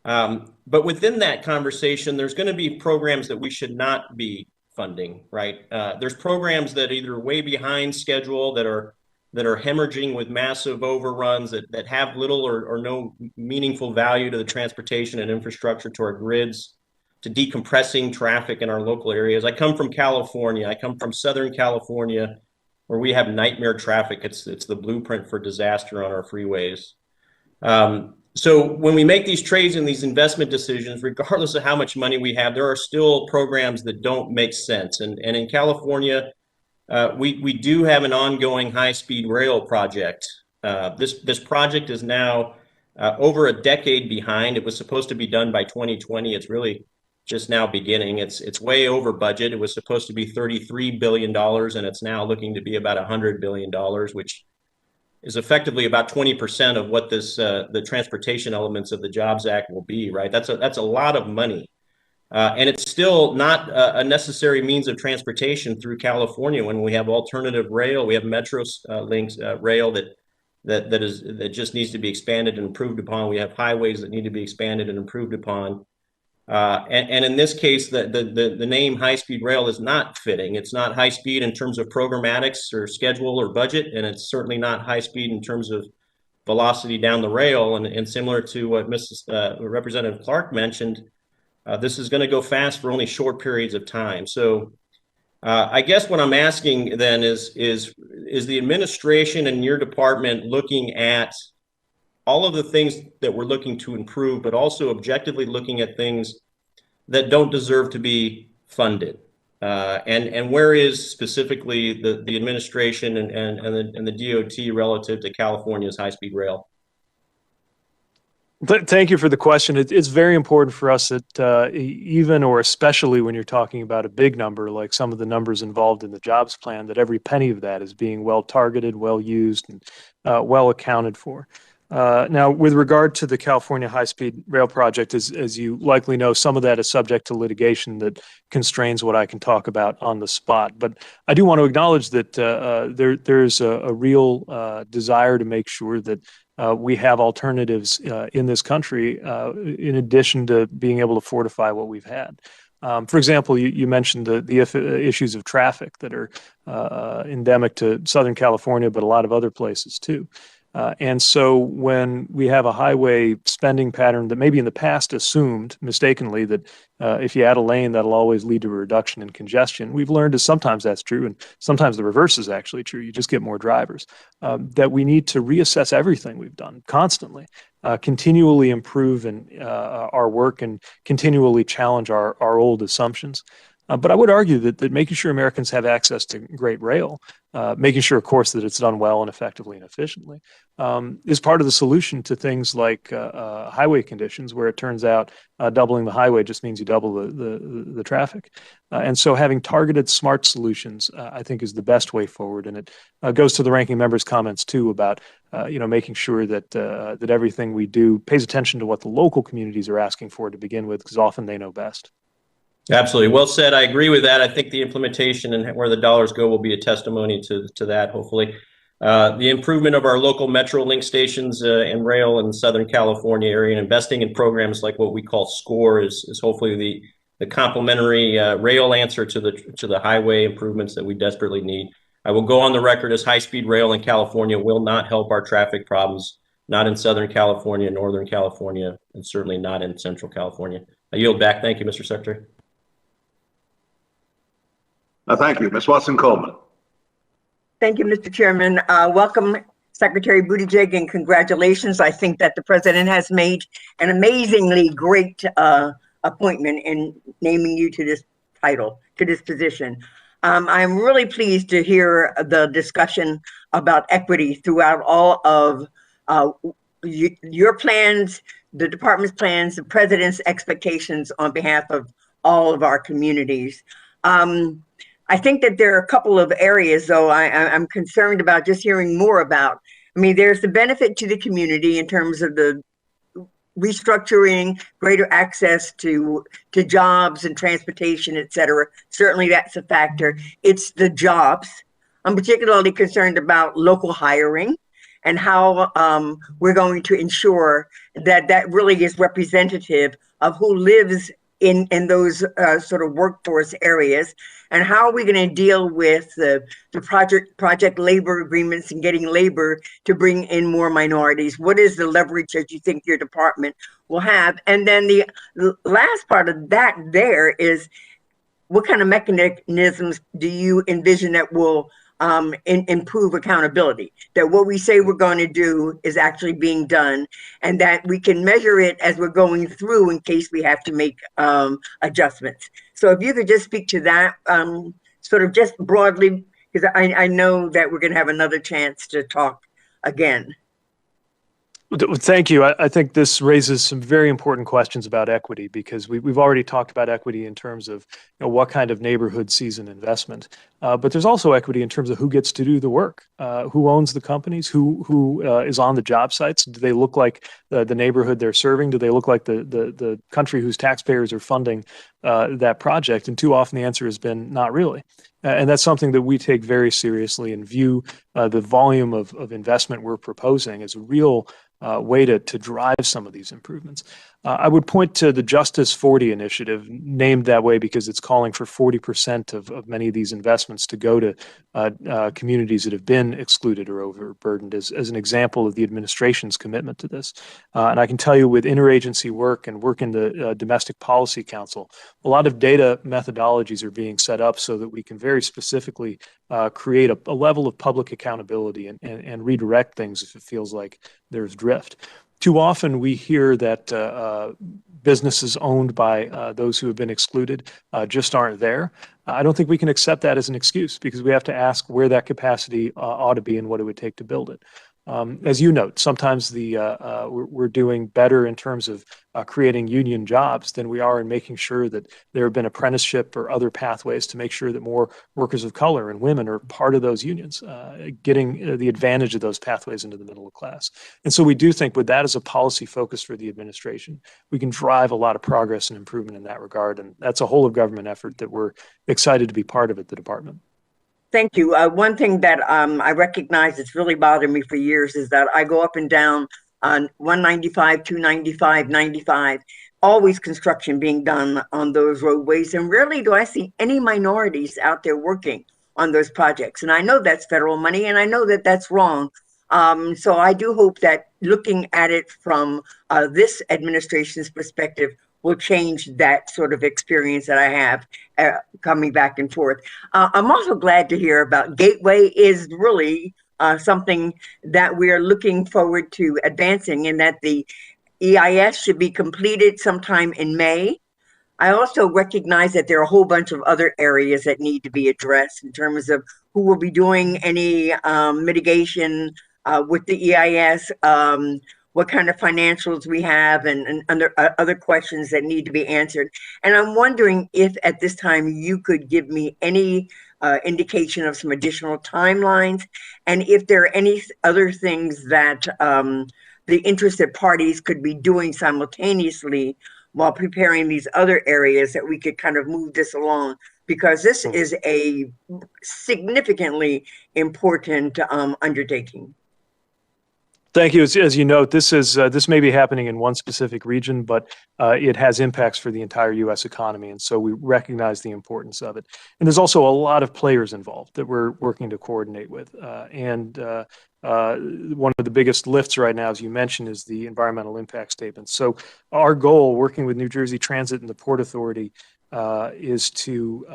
But within that conversation, there's going to be programs that we should not be funding, right? There's programs that either way behind schedule, that are hemorrhaging with massive overruns, that have little or no meaningful value to the transportation and infrastructure, to our grids, to decompressing traffic in our local areas. I come from California. I come from Southern California, where we have nightmare traffic. It's the blueprint for disaster on our freeways. So when we make these trades and these investment decisions, regardless of how much money we have, there are still programs that don't make sense. And in California, we do have an ongoing high-speed rail project. This project is now over a decade behind. It was supposed to be done by 2020. It's really just now beginning. It's way over budget. It was supposed to be $33 billion, and it's now looking to be about $100 billion, which is effectively about 20% of what the transportation elements of the Jobs Act will be, right? That's a lot of money. And it's still not a necessary means of transportation through California when we have alternative rail. We have Metro links rail that just needs to be expanded and improved upon. We have highways that need to be expanded and improved upon. And in this case, the name high-speed rail is not fitting. It's not high-speed in terms of programmatics or schedule or budget, and it's certainly not high-speed in terms of velocity down the rail. And similar to what Representative Clark mentioned, this is going to go fast for only short periods of time. So I guess what I'm asking then is the administration and your department looking at all of the things that we're looking to improve, but also objectively looking at things that don't deserve to be funded? And where is specifically the administration and the DOT relative to California's high-speed rail? Thank you for the question. It's very important for us that even or especially when you're talking about a big number, like some of the numbers involved in the jobs plan, that every penny of that is being well targeted, well used, and well accounted for. Now, with regard to the California high-speed rail project, as you likely know, some of that is subject to litigation that constrains what I can talk about on the spot. But I do want to acknowledge that there's a real desire to make sure that we have alternatives in this country in addition to being able to fortify what we've had. For example, you mentioned the issues of traffic that are endemic to Southern California, but a lot of other places too. And so when we have a highway spending pattern that maybe in the past assumed mistakenly that if you add a lane, that'll always lead to a reduction in congestion, we've learned that sometimes that's true, and sometimes the reverse is actually true. You just get more drivers. That we need to reassess everything we've done constantly, continually improve our work and continually challenge our old assumptions. But I would argue that making sure Americans have access to great rail, making sure, of course, that it's done well and effectively and efficiently, is part of the solution to things like highway conditions, where it turns out doubling the highway just means you double the traffic. And so having targeted smart solutions, I think, is the best way forward. And it goes to the ranking member's comments, too, about making sure that everything we do pays attention to what the local communities are asking for to begin with, because often they know best. Absolutely. Well said. I agree with that. I think the implementation and where the dollars go will be a testimony to that, hopefully. The improvement of our local Metro link stations and rail in Southern California area, and investing in programs like what we call SCORE is hopefully the complementary rail answer to the highway improvements that we desperately need. I will go on the record as high-speed rail in California will not help our traffic problems, not in Southern California, Northern California, and certainly not in Central California. I yield back. Thank you, Mr. Secretary. Thank you. Ms. Watson-Coleman. Thank you, Mr. Chairman. Welcome, Secretary Buttigieg, and congratulations. I think that the president has made an amazingly great appointment in naming you to this title, to this position. I'm really pleased to hear the discussion about equity throughout all of your plans, the department's plans, the president's expectations on behalf of all of our communities. I think that there are a couple of areas, though, I'm concerned about just hearing more about. I mean, there's the benefit to the community in terms of the restructuring, greater access to jobs and transportation, et cetera. Certainly that's a factor. It's the jobs. I'm particularly concerned about local hiring and how we're going to ensure that that really is representative of who lives in those sort of workforce areas, and how are we going to deal with the project labor agreements and getting labor to bring in more minorities? What is the leverage that you think your department will have? And then the last part of that there is, what kind of mechanisms do you envision that will improve accountability, that what we say we're going to do is actually being done, and that we can measure it as we're going through in case we have to make adjustments. So if you could just speak to that sort of just broadly, because I know that we're going to have another chance to talk again. Thank you. I think this raises some very important questions about equity, because we've already talked about equity in terms of what kind of neighborhood sees an investment. But there's also equity in terms of who gets to do the work, who owns the companies, who is on the job sites. Do they look like the neighborhood they're serving? Do they look like the country whose taxpayers are funding that project? And too often the answer has been not really. And that's something that we take very seriously and view the volume of investment we're proposing as a real way to drive some of these improvements. I would point to the Justice 40 initiative, named that way because it's calling for 40% of many of these investments to go to communities that have been excluded or overburdened, as an example of the administration's commitment to this. And I can tell you, with interagency work and work in the Domestic Policy Council, a lot of data methodologies are being set up so that we can very specifically create a level of public accountability and redirect things if it feels like there's drift. Too often we hear that businesses owned by those who have been excluded just aren't there. I don't think we can accept that as an excuse, because we have to ask where that capacity ought to be and what it would take to build it. As you note, sometimes we're doing better in terms of creating union jobs than we are in making sure that there have been apprenticeship or other pathways to make sure that more workers of color and women are part of those unions, getting the advantage of those pathways into the middle class. And so we do think, with that as a policy focus for the administration, we can drive a lot of progress and improvement in that regard. And that's a whole of government effort that we're excited to be part of at the department. Thank you. One thing that I recognize that's really bothered me for years is that I go up and down on 195, 295, 95, always construction being done on those roadways. And rarely do I see any minorities out there working on those projects. And I know that's federal money, and I know that that's wrong. So I do hope that looking at it from this administration's perspective will change that sort of experience that I have coming back and forth. I'm also glad to hear about Gateway is really something that we are looking forward to advancing, and that the EIS should be completed sometime in May. I also recognize that there are a whole bunch of other areas that need to be addressed in terms of who will be doing any mitigation with the EIS, what kind of financials we have, and other questions that need to be answered. And I'm wondering if at this time you could give me any indication of some additional timelines, and if there are any other things that the interested parties could be doing simultaneously while preparing these other areas, that we could kind of move this along, because this is a significantly important undertaking. Thank you. As you note, this may be happening in one specific region, but it has impacts for the entire U.S. economy, and so we recognize the importance of it. And there's also a lot of players involved that we're working to coordinate with. And one of the biggest lifts right now, as you mentioned, is the environmental impact statement. So our goal, working with New Jersey Transit and the Port Authority, is to,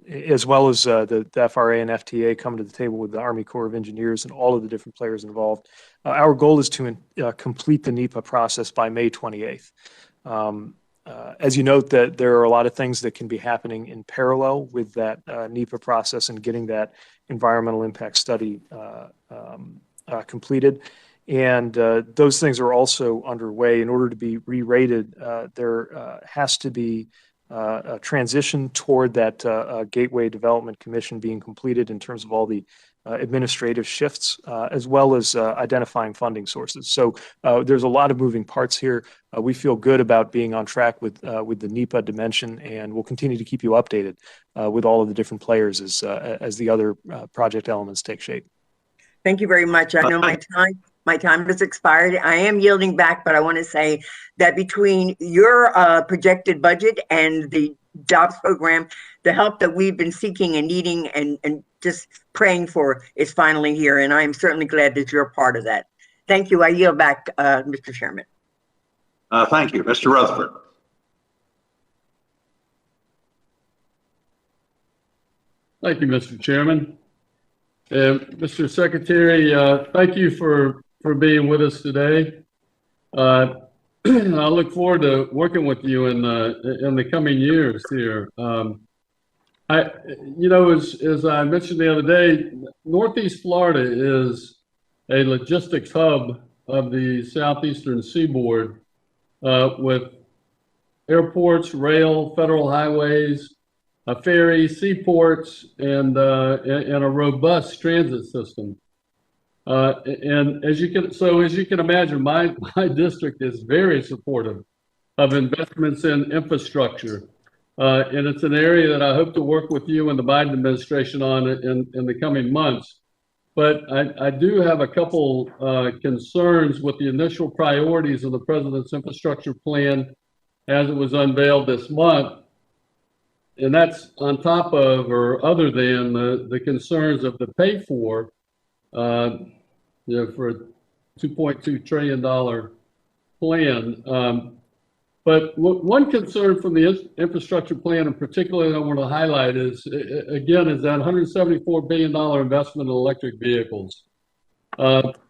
as well as the FRA and FTA, come to the table with the Army Corps of Engineers and all of the different players involved. Our goal is to complete the NEPA process by May 28th. As you note, that there are a lot of things that can be happening in parallel with that NEPA process and getting that environmental impact study completed. And those things are also underway. In order to be re-rated, there has to be a transition toward that Gateway Development Commission being completed in terms of all the administrative shifts, as well as identifying funding sources. So there's a lot of moving parts here. We feel good about being on track with the NEPA dimension, and we'll continue to keep you updated with all of the different players as the other project elements take shape. Thank you very much. I know my time has expired. I am yielding back, but I want to say that between your projected budget and the jobs program, the help that we've been seeking and needing and just praying for is finally here. And I'm certainly glad that you're a part of that. Thank you. I yield back, Mr. Chairman. Thank you. Mr. Rutherford. Thank you, Mr. Chairman. Mr. Secretary, thank you for being with us today. I look forward to working with you in the coming years here. As I mentioned the other day, Northeast Florida is a logistics hub of the southeastern seaboard with airports, rail, federal highways, a ferry, seaports, and a robust transit system. And as you can imagine, my district is very supportive of investments in infrastructure. And it's an area that I hope to work with you and the Biden administration on in the coming months. But I do have a couple concerns with the initial priorities of the president's infrastructure plan as it was unveiled this month. And that's on top of or other than the concerns of the pay for, for a $2.2 trillion plan. But one concern from the infrastructure plan in particular that I want to highlight is that $174 billion investment in electric vehicles.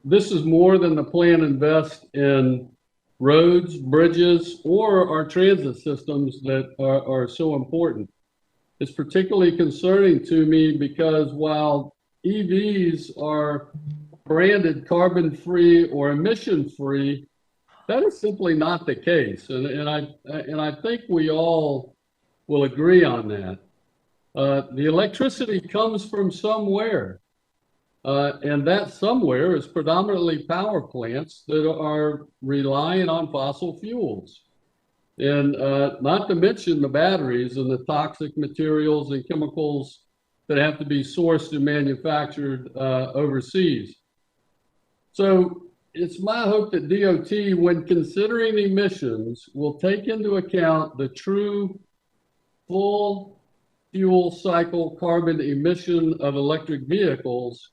This is more than the plan invests in roads, bridges, or our transit systems that are so important. It's particularly concerning to me because while EVs are branded carbon-free or emission-free, that is simply not the case, and I think we all will agree on that. The electricity comes from somewhere, and that somewhere is predominantly power plants that are relying on fossil fuels. And not to mention the batteries and the toxic materials and chemicals that have to be sourced and manufactured overseas. So it's my hope that DOT, when considering emissions, will take into account the true full fuel cycle carbon emission of electric vehicles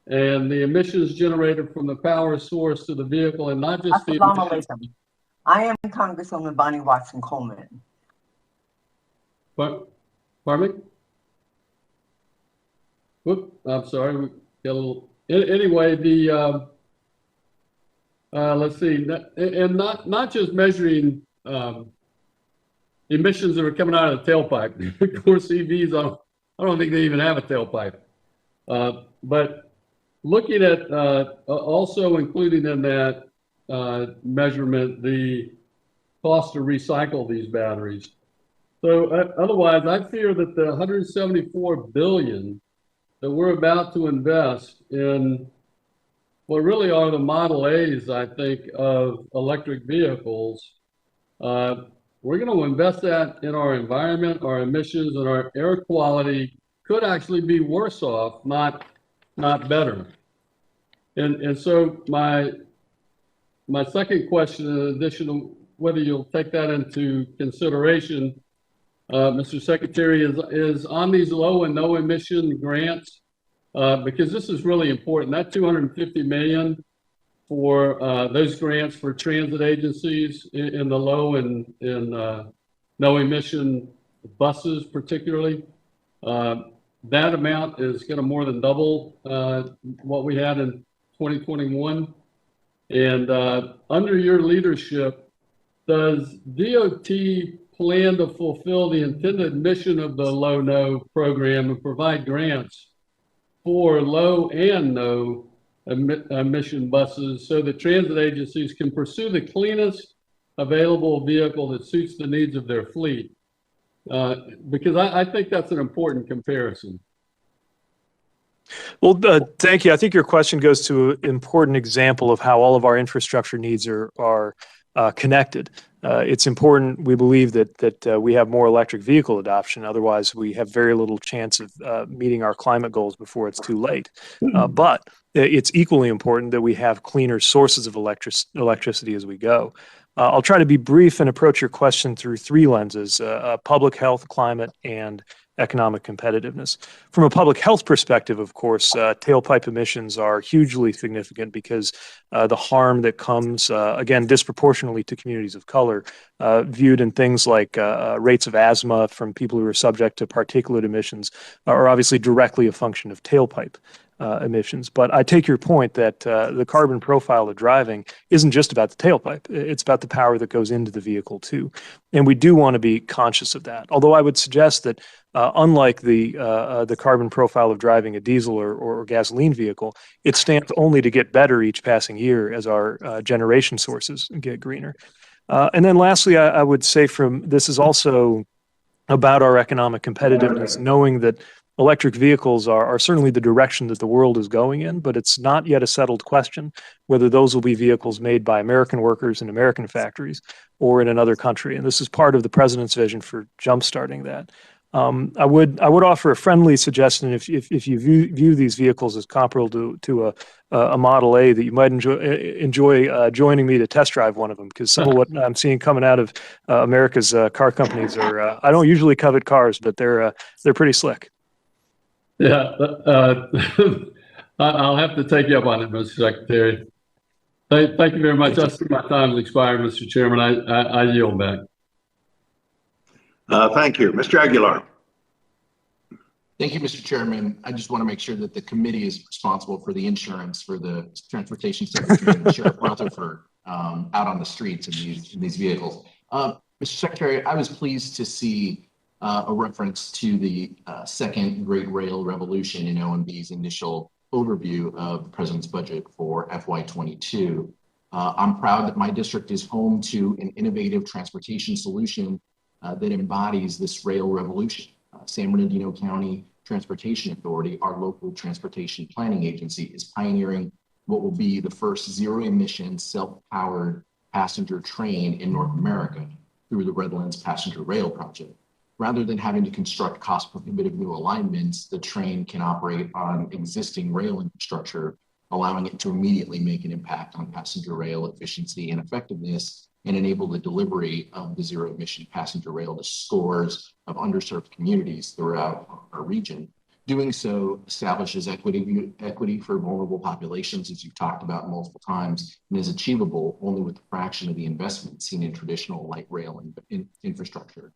and the emissions generated from the power source to the vehicle, and not just the emissions. I am Congresswoman Bonnie Watson Coleman. What? Pardon me? Whoop, I'm sorry. We got a little. Anyway, let's see, and not just measuring emissions that are coming out of the tailpipe. Of course, EVs, I don't think they even have a tailpipe. But looking at also including in that measurement the cost to recycle these batteries. So otherwise, I fear that the $174 billion that we're about to invest in what really are the Model A's, I think, of electric vehicles, we're going to invest that in our environment, our emissions, and our air quality could actually be worse off, not better. And so my second question, in addition to whether you'll take that into consideration, Mr. Secretary, is on these low and no emission grants, because this is really important. That $250 million for those grants for transit agencies in the low and no emission buses, particularly, that amount is going to more than double what we had in 2021. And under your leadership, does DOT plan to fulfill the intended mission of the low-no program and provide grants for low and no emission buses so that transit agencies can pursue the cleanest available vehicle that suits the needs of their fleet? Because I think that's an important comparison. Well, thank you. I think your question goes to an important example of how all of our infrastructure needs are connected. It's important, we believe, that we have more electric vehicle adoption. Otherwise, we have very little chance of meeting our climate goals before it's too late. But it's equally important that we have cleaner sources of electricity as we go. I'll try to be brief and approach your question through three lenses: public health, climate, and economic competitiveness. From a public health perspective, of course, tailpipe emissions are hugely significant because the harm that comes, again, disproportionately to communities of color, viewed in things like rates of asthma from people who are subject to particulate emissions, are obviously directly a function of tailpipe. emissions. But I take your point that the carbon profile of driving isn't just about the tailpipe. It's about the power that goes into the vehicle too. And we do want to be conscious of that. Although I would suggest that unlike the carbon profile of driving a diesel or gasoline vehicle, it stands only to get better each passing year as our generation sources get greener. And then lastly, I would say this is also about our economic competitiveness, knowing that electric vehicles are certainly the direction that the world is going in, but it's not yet a settled question whether those will be vehicles made by American workers in American factories or in another country. And this is part of the president's vision for jumpstarting that. I would offer a friendly suggestion if you view these vehicles as comparable to a Model A, that you might enjoy joining me to test drive one of them, because some of what I'm seeing coming out of America's car companies are I don't usually covet cars, but they're pretty slick. Yeah, I'll have to take you up on it, Mr. Secretary. Thank you very much. I see my time has expired, Mr. Chairman. I yield back. Thank you. Mr. Aguilar. Thank you, Mr. Chairman. I just want to make sure that the committee is responsible for the insurance for the Transportation Secretary and Sheriff Rutherford out on the streets in these vehicles. Mr. Secretary, I was pleased to see a reference to the second Great Rail Revolution in OMB's initial overview of the President's budget for FY22. I'm proud that my district is home to an innovative transportation solution that embodies this rail revolution. San Bernardino County Transportation Authority, our local transportation planning agency, is pioneering what will be the first zero-emission, self-powered passenger train in North America through the Redlands Passenger Rail Project. Rather than having to construct cost-prohibitive new alignments, the train can operate on existing rail infrastructure, allowing it to immediately make an impact on passenger rail efficiency and effectiveness, and enable the delivery of the zero-emission passenger rail to scores of underserved communities throughout our region. Doing so establishes equity for vulnerable populations, as you've talked about multiple times, and is achievable only with a fraction of the investment seen in traditional light rail infrastructure.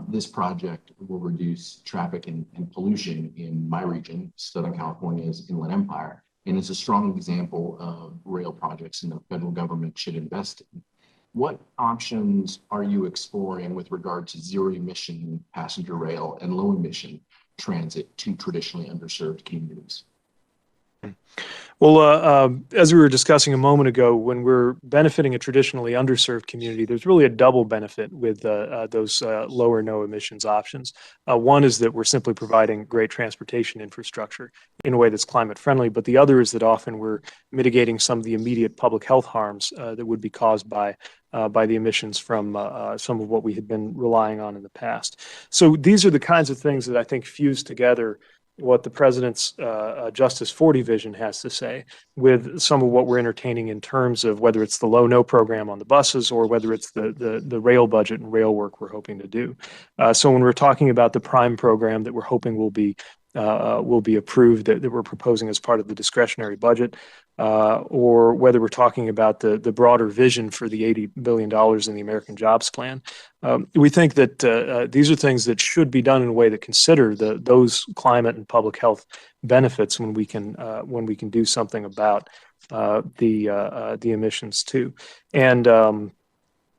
This project will reduce traffic and pollution in my region, Southern California's Inland Empire, and is a strong example of rail projects the federal government should invest in. What options are you exploring with regard to zero-emission passenger rail and low-emission transit to traditionally underserved communities? Well, as we were discussing a moment ago, when we're benefiting a traditionally underserved community, there's really a double benefit with those low or no emissions options. One is that we're simply providing great transportation infrastructure in a way that's climate friendly, but the other is that often we're mitigating some of the immediate public health harms that would be caused by the emissions from some of what we had been relying on in the past. So these are the kinds of things that I think fuse together what the president's Justice 40 vision has to say with some of what we're entertaining in terms of whether it's the low-no program on the buses or whether it's the rail budget and rail work we're hoping to do. So when we're talking about the Prime program that we're hoping will be approved, that we're proposing as part of the discretionary budget, or whether we're talking about the broader vision for the $80 billion in the American Jobs Plan. We think that these are things that should be done in a way that consider those climate and public health benefits when we can do something about the emissions too. And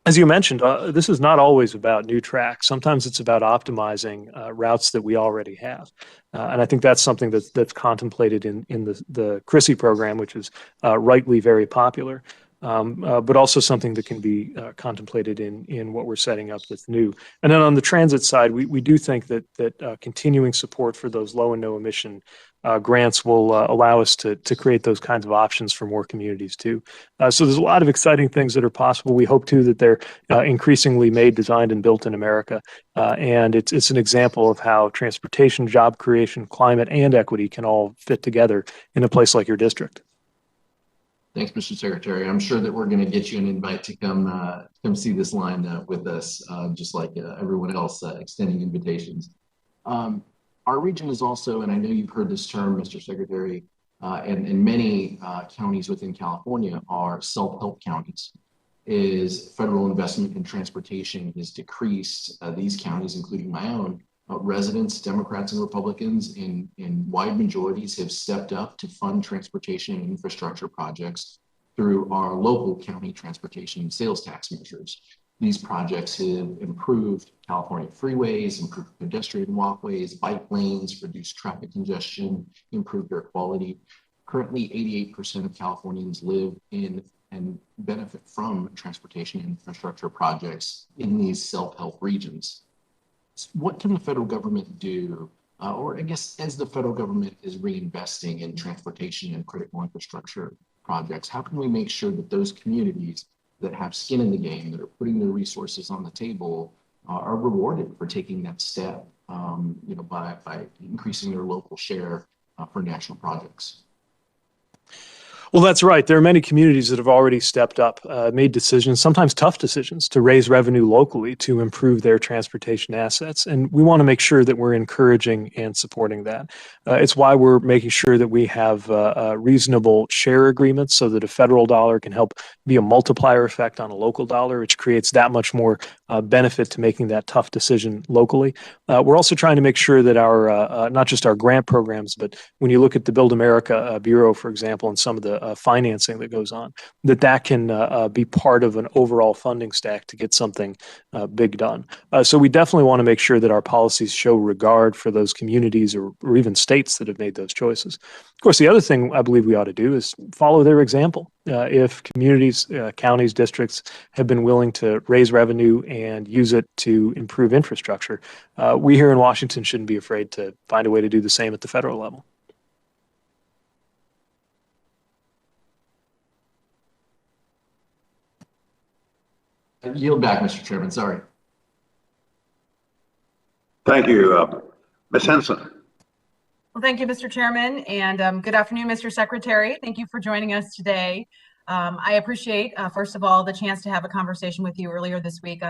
as you mentioned, this is not always about new tracks. Sometimes it's about optimizing routes that we already have. And I think that's something that's contemplated in the CRISI program, which is rightly very popular, but also something that can be contemplated in what we're setting up that's new. And then on the transit side, we do think that continuing support for those low and no emission grants will allow us to create those kinds of options for more communities too. So there's a lot of exciting things that are possible. We hope too that they're increasingly made, designed, and built in America. And it's an example of how transportation, job creation, climate, and equity can all fit together in a place like your district. Thanks, Mr. Secretary. I'm sure that we're going to get you an invite to come see this line with us, just like everyone else extending invitations. Our region is also, and I know you've heard this term, Mr. Secretary, and many counties within California are self-help counties. As federal investment in transportation has decreased, these counties, including my own, residents, Democrats and Republicans in wide majorities have stepped up to fund transportation and infrastructure projects through our local county transportation and sales tax measures. These projects have improved California freeways, improved pedestrian walkways, bike lanes, reduced traffic congestion, improved air quality. Currently, 88% of Californians live in and benefit from transportation and infrastructure projects in these self-help regions. So what can the federal government do, or I guess as the federal government is reinvesting in transportation and critical infrastructure projects, how can we make sure that those communities that have skin in the game, that are putting their resources on the table, are rewarded for taking that step, by increasing their local share for national projects? Well, that's right. There are many communities that have already stepped up, made decisions, sometimes tough decisions, to raise revenue locally to improve their transportation assets. And we want to make sure that we're encouraging and supporting that. It's why we're making sure that we have reasonable share agreements so that a federal dollar can help be a multiplier effect on a local dollar, which creates that much more benefit to making that tough decision locally. We're also trying to make sure that our, not just our grant programs, but when you look at the Build America Bureau, for example, and some of the financing that goes on, that can be part of an overall funding stack to get something big done. So we definitely want to make sure that our policies show regard for those communities or even states that have made those choices. Of course, the other thing I believe we ought to do is follow their example. If communities, counties, districts have been willing to raise revenue and use it to improve infrastructure, we here in Washington shouldn't be afraid to find a way to do the same at the federal level. I yield back, Mr. Chairman. Sorry. Thank you. Ms. Henson. Well, thank you, Mr. Chairman, and good afternoon, Mr. Secretary. Thank you for joining us today. I appreciate, first of all, the chance to have a conversation with you earlier this week.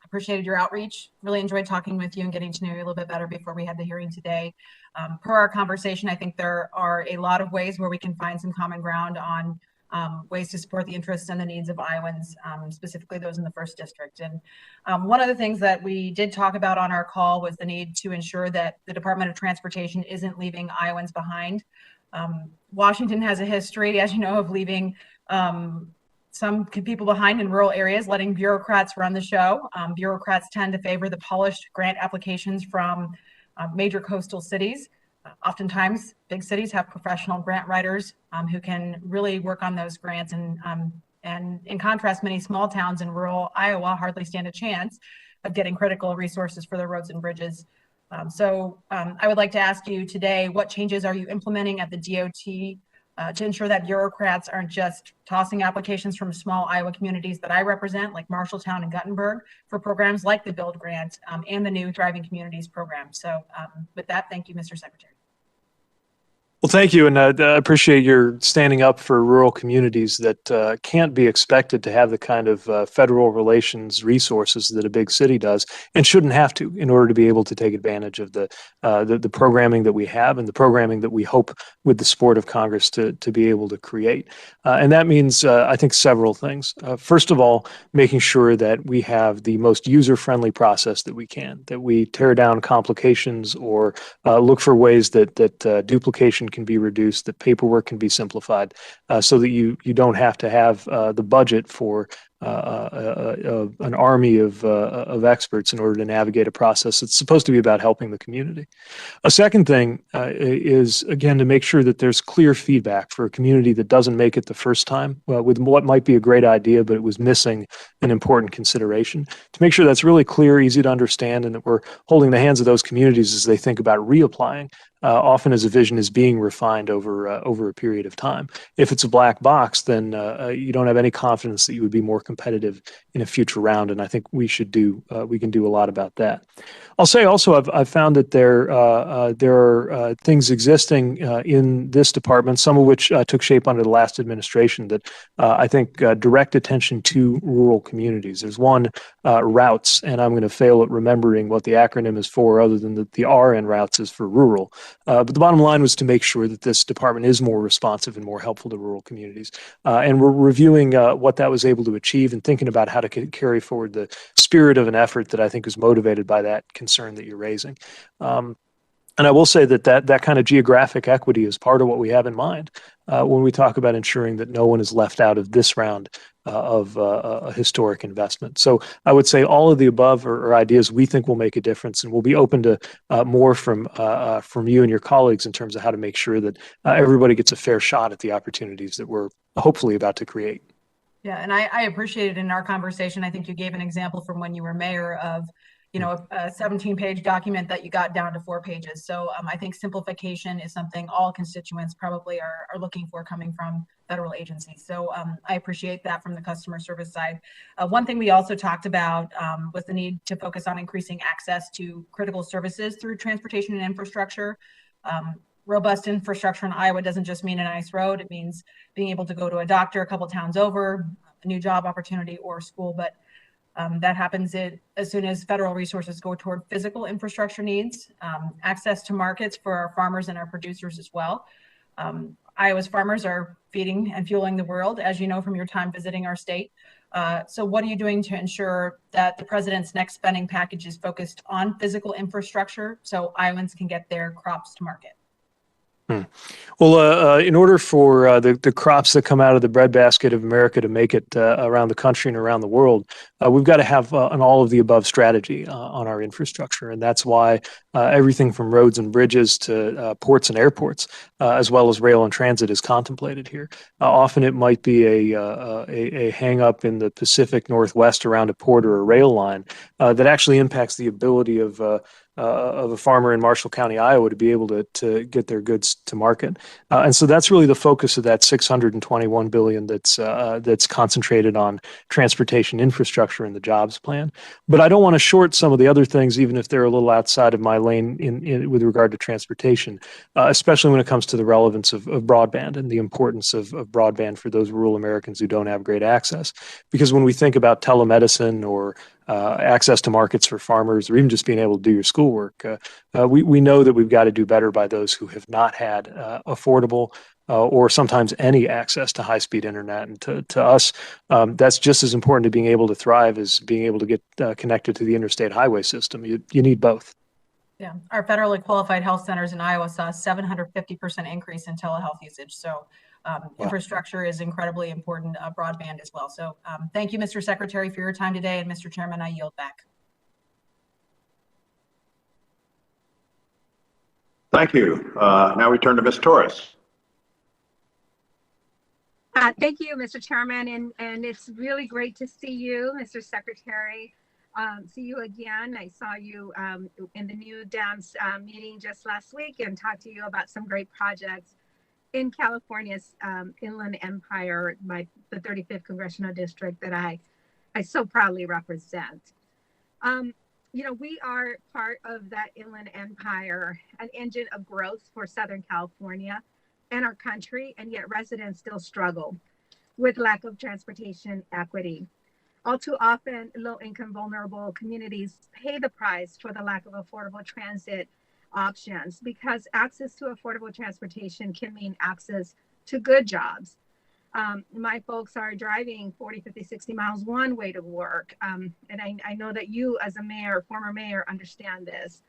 Appreciated your outreach. Really enjoyed talking with you and getting to know you a little bit better before we had the hearing today. Per our conversation, I think there are a lot of ways where we can find some common ground on ways to support the interests and the needs of Iowans, specifically those in the first district. And one of the things that we did talk about on our call was the need to ensure that the Department of Transportation isn't leaving Iowans behind. Washington has a history, as you know, of leaving some people behind in rural areas, letting bureaucrats run the show. Bureaucrats tend to favor the polished grant applications from major coastal cities. Oftentimes, big cities have professional grant writers who can really work on those grants. And in contrast, many small towns in rural Iowa hardly stand a chance of getting critical resources for their roads and bridges. So I would like to ask you today, what changes are you implementing at the DOT to ensure that bureaucrats aren't just tossing applications from small Iowa communities that I represent, like Marshalltown and Guttenberg, for programs like the Build Grant and the new Thriving Communities program. So with that, thank you, Mr. Secretary. Well, thank you, and I appreciate your standing up for rural communities that can't be expected to have the kind of federal relations resources that a big city does, and shouldn't have to in order to be able to take advantage of the programming that we have and the programming that we hope, with the support of Congress, to be able to create. And that means, I think, several things. First of all, making sure that we have the most user-friendly process that we can, that we tear down complications or look for ways that duplication can be reduced, that paperwork can be simplified, so that you don't have to have the budget for an army of experts in order to navigate a process that's supposed to be about helping the community. A second thing is, again, to make sure that there's clear feedback for a community that doesn't make it the first time with what might be a great idea, but it was missing an important consideration. To make sure that's really clear, easy to understand, and that we're holding the hands of those communities as they think about reapplying, often as a vision is being refined over a period of time. If it's a black box, then you don't have any confidence that you would be more competitive in a future round, and I think we can do a lot about that. I'll say also, I've found that there are things existing in this department, some of which took shape under the last administration, that I think direct attention to rural communities. There's one, routes, and I'm going to fail at remembering what the acronym is for, other than that the R in routes is for rural. But the bottom line was to make sure that this department is more responsive and more helpful to rural communities. And we're reviewing what that was able to achieve achieve and thinking about how to carry forward the spirit of an effort that I think is motivated by that concern that you're raising. And I will say that kind of geographic equity is part of what we have in mind when we talk about ensuring that no one is left out of this round of a historic investment. So I would say all of the above are ideas we think will make a difference, and we'll be open to more from you and your colleagues in terms of how to make sure that everybody gets a fair shot at the opportunities that we're hopefully about to create. Yeah, and I appreciated in our conversation, I think you gave an example from when you were mayor of, you know, a 17-page document that you got down to 4 pages. So I think simplification is something all constituents probably are looking for coming from federal agencies. So I appreciate that from the customer service side. One thing we also talked about was the need to focus on increasing access to critical services through transportation and infrastructure. Robust infrastructure in Iowa doesn't just mean a nice road. It means being able to go to a doctor a couple towns over, a new job opportunity or school. But that happens as soon as federal resources go toward physical infrastructure needs, access to markets for our farmers and our producers as well. Iowa's farmers are feeding and fueling the world, as you know from your time visiting our state. So what are you doing to ensure that the president's next spending package is focused on physical infrastructure so Iowans can get their crops to market? Well, in order for the crops that come out of the breadbasket of America to make it around the country and around the world, we've got to have an all of the above strategy on our infrastructure. And that's why everything from roads and bridges to ports and airports, as well as rail and transit, is contemplated here. Often it might be a hang up in the Pacific Northwest around a port or a rail line that actually impacts the ability of a farmer in Marshall County, Iowa, to be able to get their goods to market. And so that's really the focus of that $621 billion that's concentrated on transportation infrastructure in the jobs plan. But I don't want to short some of the other things, even if they're a little outside of my lane with regard to transportation, especially when it comes to the relevance of broadband and the importance of broadband for those rural Americans who don't have great access. Because when we think about telemedicine or access to markets for farmers, or even just being able to do your schoolwork, we know that we've got to do better by those who have not had affordable or sometimes any access to high-speed internet. And to us, that's just as important to being able to thrive as being able to get connected to the interstate highway system. You need both. Yeah, our federally qualified health centers in Iowa saw a 750% increase in telehealth usage. So infrastructure is incredibly important, broadband as well. So thank you, Mr. Secretary, for your time today. And Mr. Chairman, I yield back. Thank you. Now we turn to Ms. Torres. Thank you, Mr. Chairman, and it's really great to see you, Mr. Secretary. See you again. I saw you in the new dance meeting just last week and talked to you about some great projects in California's Inland Empire, the 35th Congressional District that I so proudly represent. You know, we are part of that Inland Empire, an engine of growth for Southern California and our country, and yet residents still struggle with lack of transportation equity. All too often, low-income, vulnerable communities pay the price for the lack of affordable transit options, because access to affordable transportation can mean access to good jobs. My folks are driving 40, 50, 60 miles one way to work. And I know that you as a mayor, former mayor, understand this.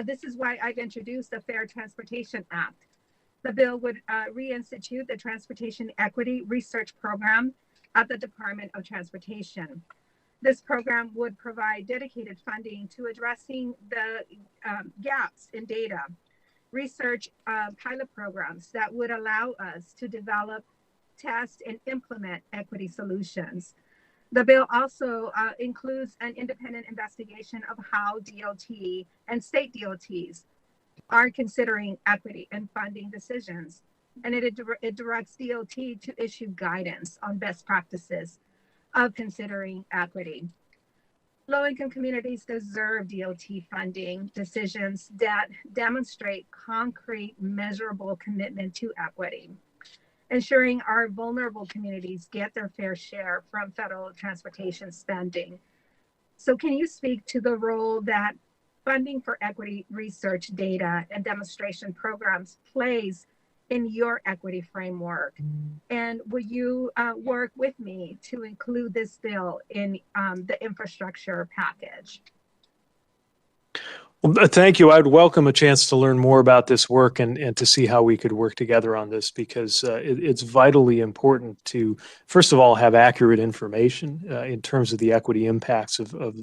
This is why I've introduced the Fair Transportation Act. The bill would reinstitute the Transportation Equity Research Program at the Department of Transportation. This program would provide dedicated funding to addressing the gaps in data, research pilot programs that would allow us to develop, test, and implement equity solutions. The bill also includes an independent investigation of how DOT and state DOTs are considering equity and funding decisions. And it directs DOT to issue guidance on best practices of considering equity. Low-income communities deserve DOT funding decisions that demonstrate concrete, measurable commitment to equity, ensuring our vulnerable communities get their fair share from federal transportation spending. So can you speak to the role that funding for equity research, data, and demonstration programs plays in your equity framework? And will you work with me to include this bill in the infrastructure package? Well, thank you. I'd welcome a chance to learn more about this work and to see how we could work together on this, because it's vitally important to, first of all, have accurate information in terms of the equity impacts of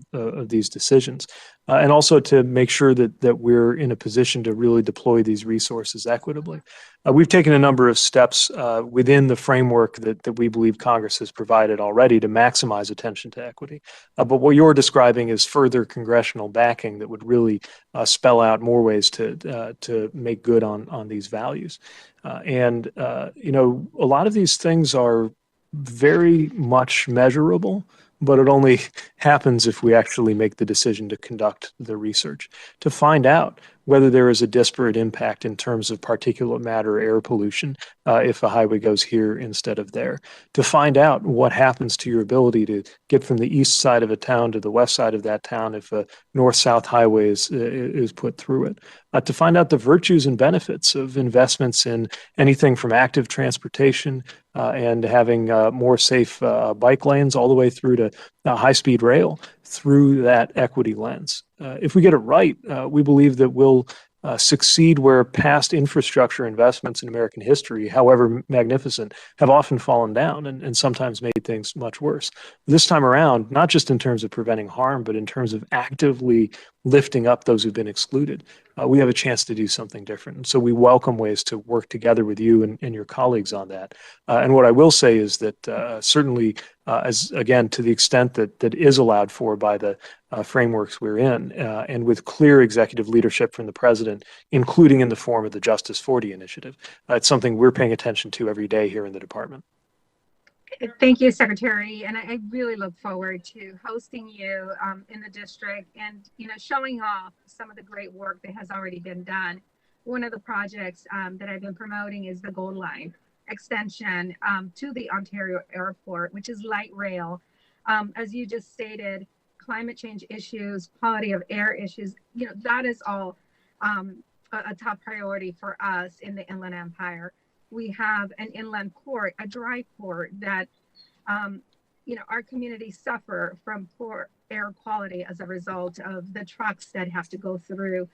these decisions, and also to make sure that we're in a position to really deploy these resources equitably. We've taken a number of steps within the framework that we believe Congress has provided already to maximize attention to equity. But what you're describing is further congressional backing that would really spell out more ways to make good on these values. And a lot of these things are very much measurable, but it only happens if we actually make the decision to conduct the research, to find out whether there is a disparate impact in terms of particulate matter air pollution if a highway goes here instead of there, to find out what happens to your ability to get from the east side of a town to the west side of that town if a north-south highway is put through it, to find out the virtues and benefits of investments in anything from active transportation and having more safe bike lanes all the way through to high-speed rail through that equity lens. If we get it right, we believe that we'll succeed where past infrastructure investments in American history, however magnificent, have often fallen down and sometimes made things much worse. This time around, not just in terms of preventing harm, but in terms of actively lifting up those who've been excluded, we have a chance to do something different. And so we welcome ways to work together with you and your colleagues on that. And what I will say is that certainly, as again, to the extent that is allowed for by the frameworks we're in, and with clear executive leadership from the president, including in the form of the Justice 40 initiative, it's something we're paying attention to every day here in the department. Thank you, Secretary. And I really look forward to hosting you in the district and, showing off some of the great work that has already been done. One of the projects that I've been promoting is the Gold Line extension to the Ontario Airport, which is light rail. As you just stated, climate change issues, quality of air issues, that is all a top priority for us in the Inland Empire. We have an inland port, a dry port that, our communities suffer from poor air quality as a result of the trucks that have to go through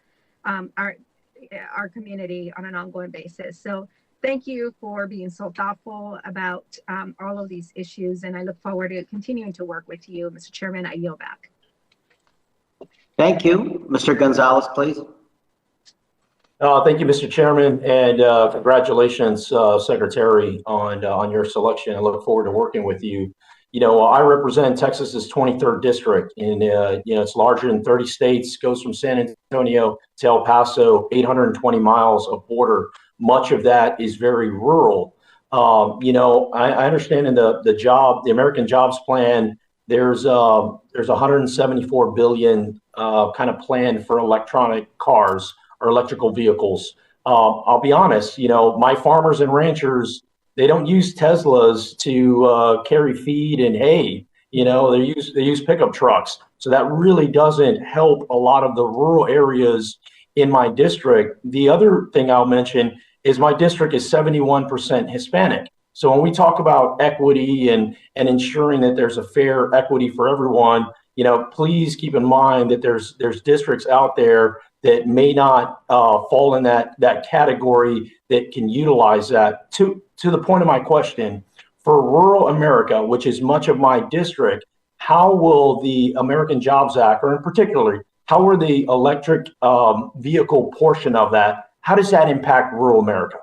our community on an ongoing basis. So thank you for being so thoughtful about all of these issues. And I look forward to continuing to work with you, Mr. Chairman. I yield back. Thank you. Mr. Gonzalez, please. Thank you, Mr. Chairman, and congratulations, Secretary, on your selection. I look forward to working with you. I represent Texas's 23rd district, and it's larger than 30 states. Goes from San Antonio to El Paso, 820 miles of border. Much of that is very rural. I understand in the American Jobs Plan, there's 174 billion kind of plan for electronic cars or electrical vehicles. I'll be honest, my farmers and ranchers, they don't use Teslas to carry feed and hay. They use pickup trucks. So that really doesn't help a lot of the rural areas in my district. The other thing I'll mention is my district is 71% Hispanic. So when we talk about equity and ensuring that there's a fair equity for everyone, please keep in mind that there's districts out there that may not fall in that category that can utilize that. To the point of my question, for rural America, which is much of my district, how will the American Jobs Act, or in particular, how will the electric vehicle portion of that, how does that impact rural America?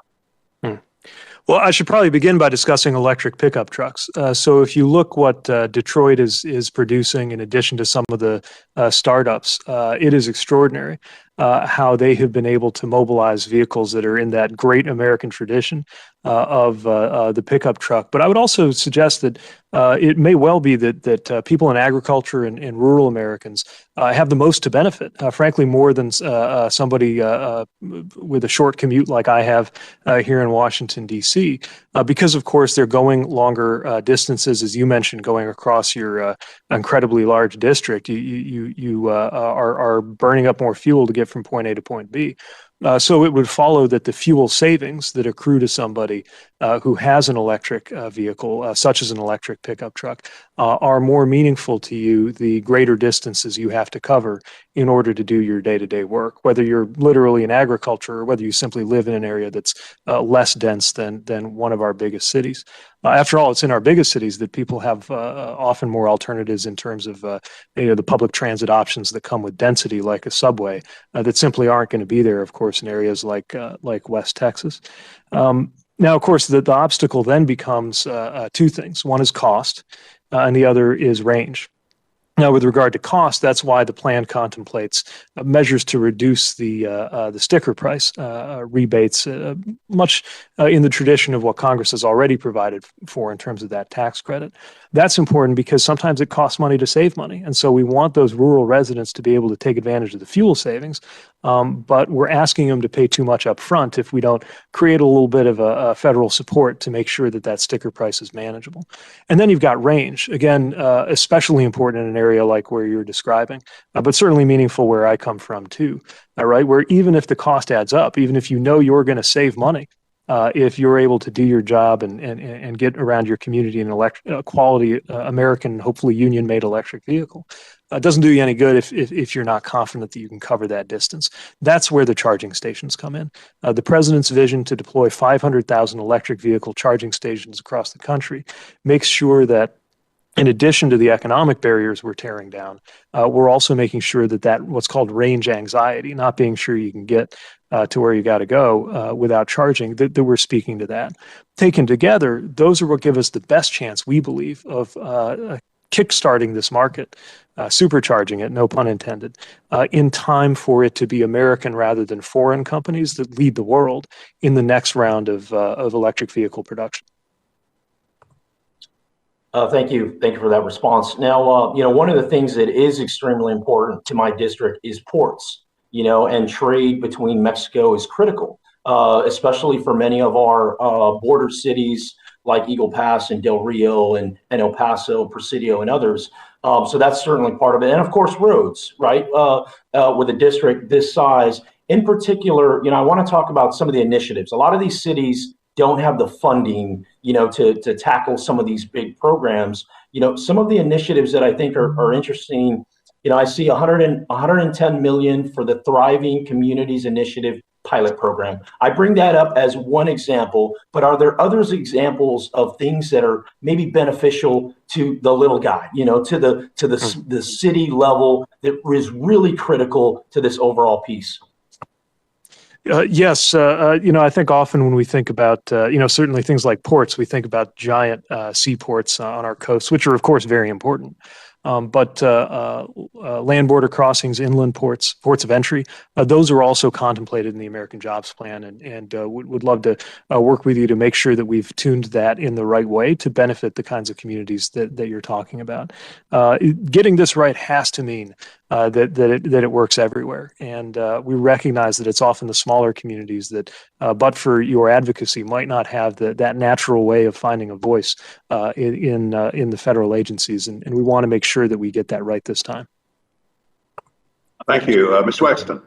Well, I should probably begin by discussing electric pickup trucks. So if you look what Detroit is producing, in addition to some of the startups, it is extraordinary how they have been able to mobilize vehicles that are in that great American tradition of the pickup truck. But I would also suggest that it may well be that people in agriculture and rural Americans have the most to benefit, frankly, more than somebody with a short commute like I have here in Washington, D.C., because, of course, they're going longer distances, as you mentioned, going across your incredibly large district. You are burning up more fuel to get from point A to point B. So it would follow that the fuel savings that accrue to somebody who has an electric vehicle, such as an electric pickup truck, are more meaningful to you the greater distances you have to cover in order to do your day-to-day work, whether you're literally in agriculture or whether you simply live in an area that's less dense than one of our biggest cities. After all, it's in our biggest cities that people have often more alternatives in terms of the public transit options that come with density, like a subway, that simply aren't going to be there, of course, in areas like West Texas. Now, of course, the obstacle then becomes two things. One is cost, and the other is range. Now, with regard to cost, that's why the plan contemplates measures to reduce the sticker price rebates, much in the tradition of what Congress has already provided for in terms of that tax credit. That's important because sometimes it costs money to save money, and so we want those rural residents to be able to take advantage of the fuel savings. But we're asking them to pay too much up front if we don't create a little bit of a federal support to make sure that that sticker price is manageable. And then you've got range, again, especially important in an area like where you're describing, but certainly meaningful where I come from too, right? Where even if the cost adds up, even if you know you're going to save money, if you're able to do your job and get around your community in a quality American, hopefully union-made electric vehicle, it doesn't do you any good if you're not confident that you can cover that distance. That's where the charging stations come in. The president's vision to deploy 500,000 electric vehicle charging stations across the country makes sure that in addition to the economic barriers we're tearing down, we're also making sure that what's called range anxiety, not being sure you can get to where you got to go without charging, that we're speaking to that. Taken together, those are what give us the best chance, we believe, of kickstarting this market, supercharging it, no pun intended, in time for it to be American rather than foreign companies that lead the world in the next round of electric vehicle production. Thank you. Thank you for that response. Now, one of the things that is extremely important to my district is ports, and trade between Mexico is critical, especially for many of our border cities like Eagle Pass and Del Rio and El Paso, Presidio, and others. So that's certainly part of it. And of course, roads, right? With a district this size. In particular, I want to talk about some of the initiatives. A lot of these cities don't have the funding, to tackle some of these big programs. Some of the initiatives that I think are interesting, I see 110 million for the Thriving Communities Initiative pilot program. I bring that up as one example, but are there other examples of things that are maybe beneficial to the little guy, to the city level that is really critical to this overall piece? Yes, I think often when we think about, certainly things like ports, we think about giant seaports on our coast, which are, of course, very important. But land border crossings, inland ports, ports of entry, those are also contemplated in the American Jobs Plan, and would love to work with you to make sure that we've tuned that in the right way to benefit the kinds of communities that you're talking about. Getting this right has to mean that it works everywhere, and we recognize that it's often the smaller communities that, but for your advocacy, might not have that natural way of finding a voice in the federal agencies, and we want to make sure that we get that right this time. Thank you, Ms. Wexton.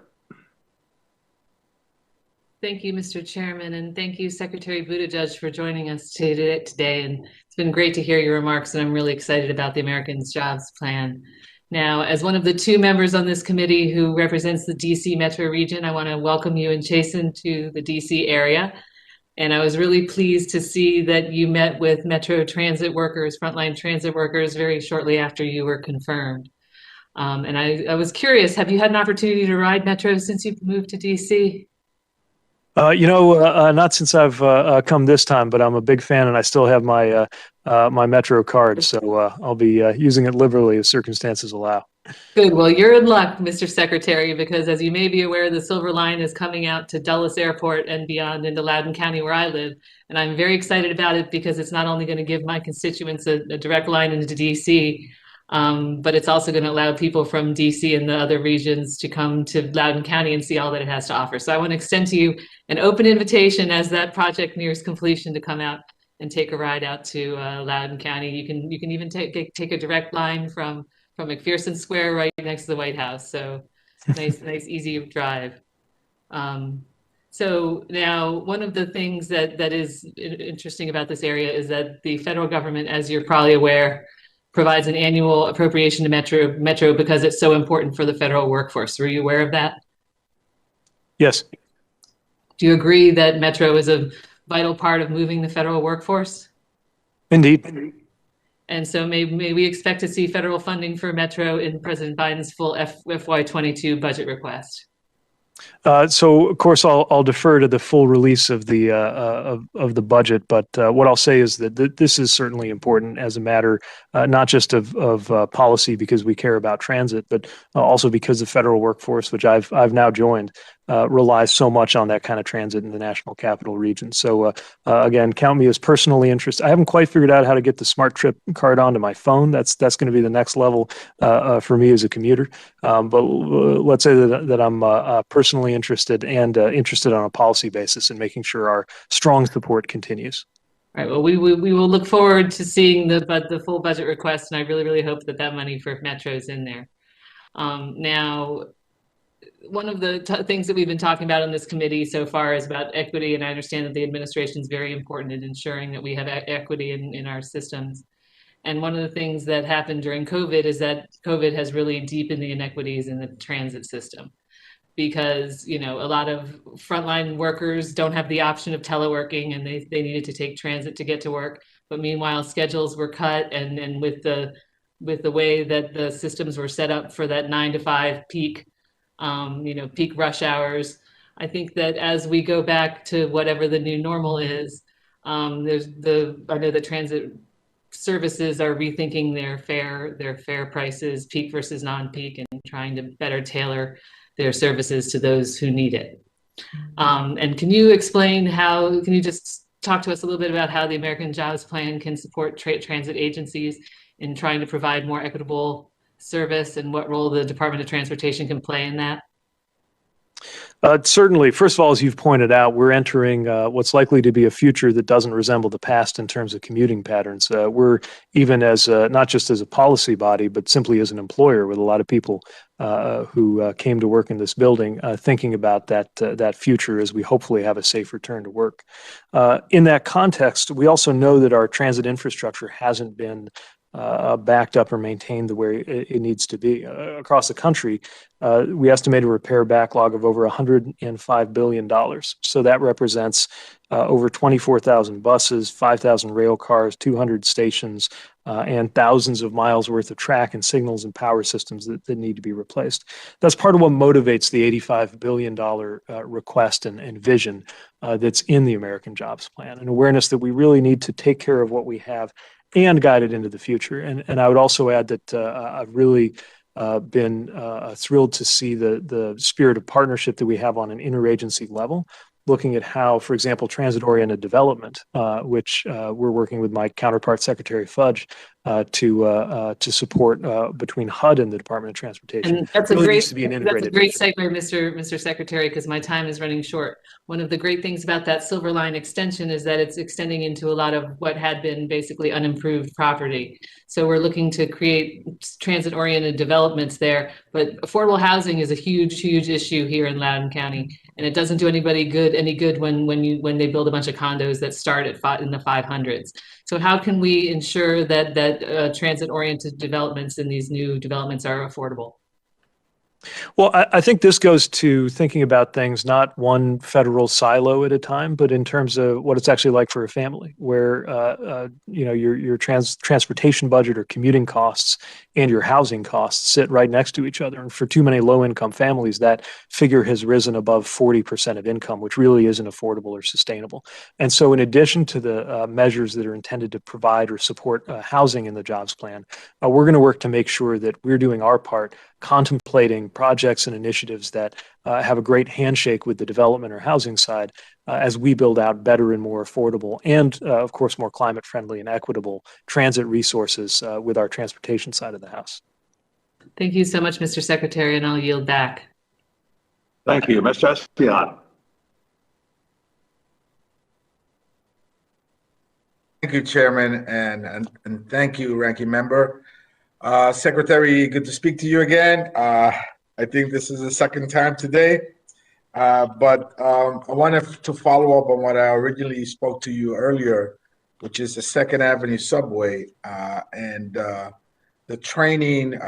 Thank you, Mr. Chairman, and thank you, Secretary Buttigieg, for joining us today. And it's been great to hear your remarks, and I'm really excited about the Americans Jobs Plan. Now, as one of the two members on this committee who represents the DC metro region, I want to welcome you and Jason to the DC area. And I was really pleased to see that you met with Metro transit workers, frontline transit workers, very shortly after you were confirmed. And I was curious, have you had an opportunity to ride Metro since you've moved to DC? Not since I've come this time, but I'm a big fan, and I still have my my Metro card, so I'll be using it liberally as circumstances allow. Good. Well, you're in luck, Mr. Secretary, because as you may be aware, the Silver Line is coming out to Dulles Airport and beyond into Loudoun County, where I live. And I'm very excited about it because it's not only going to give my constituents a direct line into DC, but it's also going to allow people from DC and the other regions to come to Loudoun County and see all that it has to offer. So I want to extend to you an open invitation as that project nears completion to come out and take a ride out to Loudoun County. You can even take a direct line from McPherson Square right next to the White House. So nice, easy drive. So now one of the things that is interesting about this area is that the federal government, as you're probably aware, provides an annual appropriation to Metro because it's so important for the federal workforce. Were you aware of that? Yes. Do you agree that Metro is a vital part of moving the federal workforce? Indeed. And so may we expect to see federal funding for Metro in President Biden's full FY22 budget request? So of course I'll defer to the full release of the budget, but what I'll say is that this is certainly important as a matter not just of policy because we care about transit, but also because the federal workforce, which I've now joined, relies so much on that kind of transit in the national capital region. So again, count me as personally interested. I haven't quite figured out how to get the Smart Trip card onto my phone. That's going to be the next level for me as a commuter. But let's say that I'm personally interested and interested on a policy basis in making sure our strong support continues. All right. Well, we will look forward to seeing the full budget request, and I really hope that money for Metro is in there. Now, one of the things that we've been talking about on this committee so far is about equity, and I understand that the administration is very important in ensuring that we have equity in our systems. And one of the things that happened during COVID is that COVID has really deepened the inequities in the transit system, because a lot of frontline workers don't have the option of teleworking, and they needed to take transit to get to work. But meanwhile, schedules were cut, and with the way that the systems were set up for that 9 to 5 peak, peak rush hours, I think that as we go back to whatever the new normal is, I know the transit services are rethinking their fare prices, peak versus non-peak, and trying to better tailor their services to those who need it. And can you just talk to us a little bit about how the American Jobs Plan can support transit agencies in trying to provide more equitable service, and what role the Department of Transportation can play in that? Certainly. First of all, as you've pointed out, we're entering what's likely to be a future that doesn't resemble the past in terms of commuting patterns. We're even as not just as a policy body, but simply as an employer with a lot of people who came to work in this building thinking about that future as we hopefully have a safe return to work. In that context, we also know that our transit infrastructure hasn't been backed up or maintained the way it needs to be. Across the country, we estimate a repair backlog of over $105 billion. So that represents over 24,000 buses, 5,000 rail cars, 200 stations, and thousands of miles worth of track and signals and power systems that need to be replaced. That's part of what motivates the $85 billion request and vision that's in the American Jobs Plan, an awareness that we really need to take care of what we have and guide it into the future. And I would also add that I've really been thrilled to see the spirit of partnership that we have on an interagency level, looking at how, for example, transit-oriented development, which we're working with my counterpart, Secretary Fudge, to support between HUD and the Department of Transportation. And that's really a great, needs to be an integrated that's a great segue, Mr. Secretary, because my time is running short. One of the great things about that Silver Line extension is that it's extending into a lot of what had been basically unimproved property. So we're looking to create transit-oriented developments there, but affordable housing is a huge issue here in Loudoun County, and it doesn't do any good when they build a bunch of condos that start in the 500s. So how can we ensure that transit-oriented developments in these new developments are affordable? Well, I think this goes to thinking about things not one federal silo at a time, but in terms of what it's actually like for a family, where your transportation budget or commuting costs and your housing costs sit right next to each other. And for too many low-income families, that figure has risen above 40% of income, which really isn't affordable or sustainable. And so, in addition to the measures that are intended to provide or support housing in the jobs plan, we're going to work to make sure that we're doing our part, contemplating projects and initiatives that have a great handshake with the development or housing side as we build out better and more affordable and, of course, more climate friendly and equitable transit resources with our transportation side of the house. Thank you so much, Mr. Secretary, and I'll yield back. Thank you. Mr. Espeon. Thank you, Chairman, and thank you, Ranking Member. Secretary, good to speak to you again. I think this is the second time today, But I wanted to follow up on what I originally spoke to you earlier, which is the Second Avenue subway and the training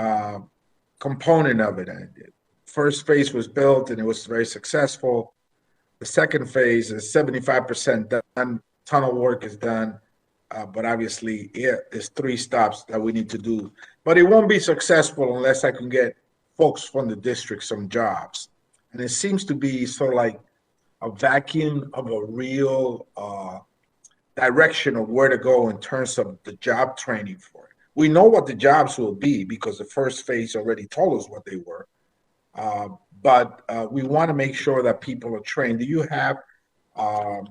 component of it. First phase was built and it was very successful. The second phase is 75% done. Tunnel work is done. But obviously, there's 3 stops that we need to do. But it won't be successful unless I can get folks from the district some jobs. And it seems to be sort of like a vacuum of a real direction of where to go in terms of the job training for it. We know what the jobs will be because the first phase already told us what they were. But we want to make sure that people are trained. Do you have, or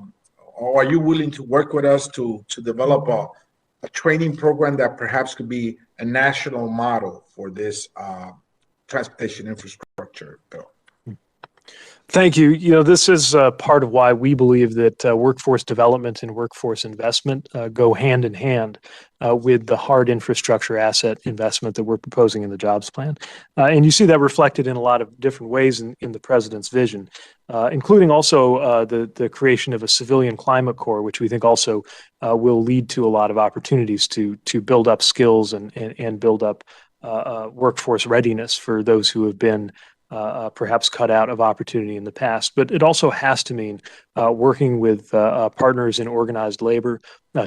are you willing to work with us to develop a training program that perhaps could be a national model for this transportation infrastructure bill? Thank you. You know, this is part of why we believe that workforce development and workforce investment go hand in hand with the hard infrastructure asset investment that we're proposing in the jobs plan. And you see that reflected in a lot of different ways in the president's vision, including also the creation of a civilian climate corps, which we think also will lead to a lot of opportunities to build up skills and build up workforce readiness for those who have been perhaps cut out of opportunity in the past. But it also has to mean working with partners in organized labor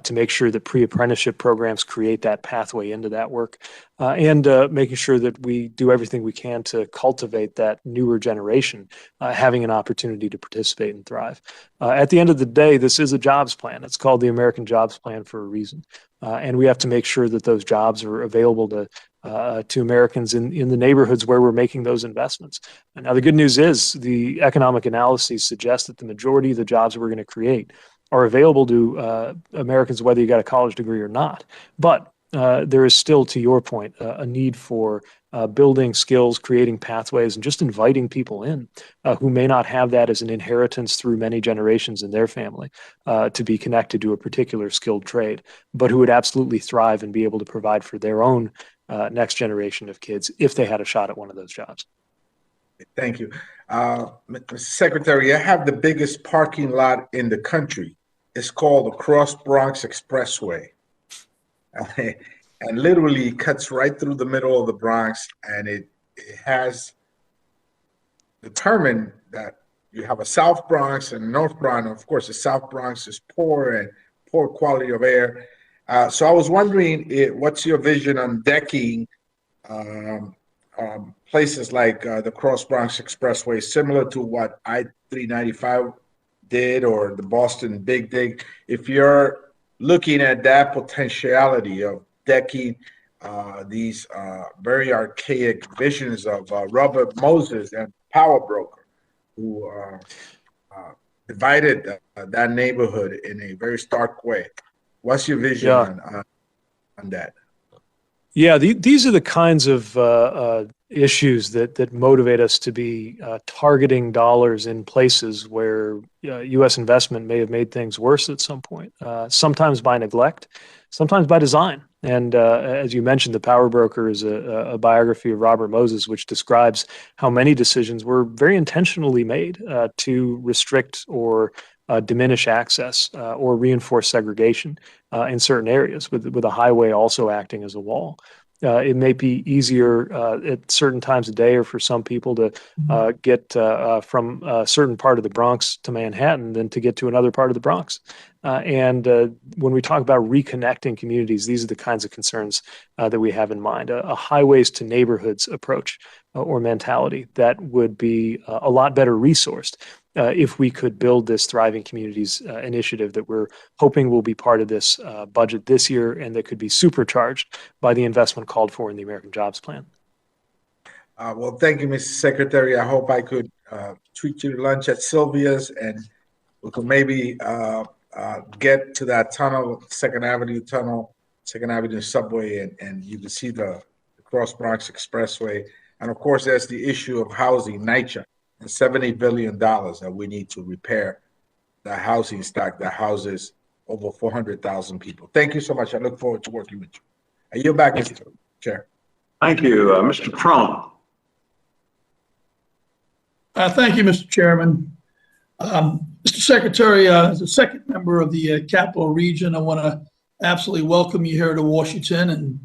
to make sure that pre-apprenticeship programs create that pathway into that work, and making sure that we do everything we can to cultivate that newer generation having an opportunity to participate and thrive. At the end of the day, this is a jobs plan. It's called the American Jobs Plan for a reason. And we have to make sure that those jobs are available to Americans in the neighborhoods where we're making those investments. And now the good news is the economic analyses suggest that the majority of the jobs we're going to create are available to Americans, whether you got a college degree or not. But there is still, to your point, a need for building skills, creating pathways, and just inviting people in who may not have that as an inheritance through many generations in their family to be connected to a particular skilled trade, but who would absolutely thrive and be able to provide for their own next generation of kids if they had a shot at one of those jobs. Thank you. Mr. Secretary, I have the biggest parking lot in the country. It's called the Cross Bronx Expressway. And literally cuts right through the middle of the Bronx, and it has determined that you have a South Bronx and North Bronx. Of course, the South Bronx is poor and poor quality of air. So I was wondering, what's your vision on decking places like the Cross Bronx Expressway, similar to what I-395 did or the Boston Big Dig? If you're looking at that potentiality of decking these very archaic visions of Robert Moses and Power Broker, who divided that neighborhood in a very stark way. What's your vision on that? Yeah, these are the kinds of issues that motivate us to be targeting dollars in places where U.S. investment may have made things worse at some point, sometimes by neglect, sometimes by design. And as you mentioned, The Power Broker is a biography of Robert Moses, which describes how many decisions were very intentionally made to restrict or diminish access or reinforce segregation in certain areas, with a highway also acting as a wall. It may be easier at certain times of day or for some people to get from a certain part of the Bronx to Manhattan than to get to another part of the Bronx. And when we talk about reconnecting communities, these are the kinds of concerns that we have in mind. A highways to neighborhoods approach or mentality that would be a lot better resourced if we could build this Thriving Communities initiative that we're hoping will be part of this budget this year and that could be supercharged by the investment called for in the American Jobs Plan. Well, thank you, Mr. Secretary. I hope I could treat you to lunch at Sylvia's and we could maybe get to that tunnel, Second Avenue tunnel, Second Avenue subway, and you can see the Cross Bronx Expressway. And of course, there's the issue of housing, NYCHA, and $70 billion that we need to repair the housing stock that houses over 400,000 people. Thank you so much. I look forward to working with you. I yield back, Mr. Chair. Thank you, Mr. Trump. Thank you, Mr. Chairman. Mr. Secretary, as a second member of the Capital Region, I want to absolutely welcome you here to Washington. And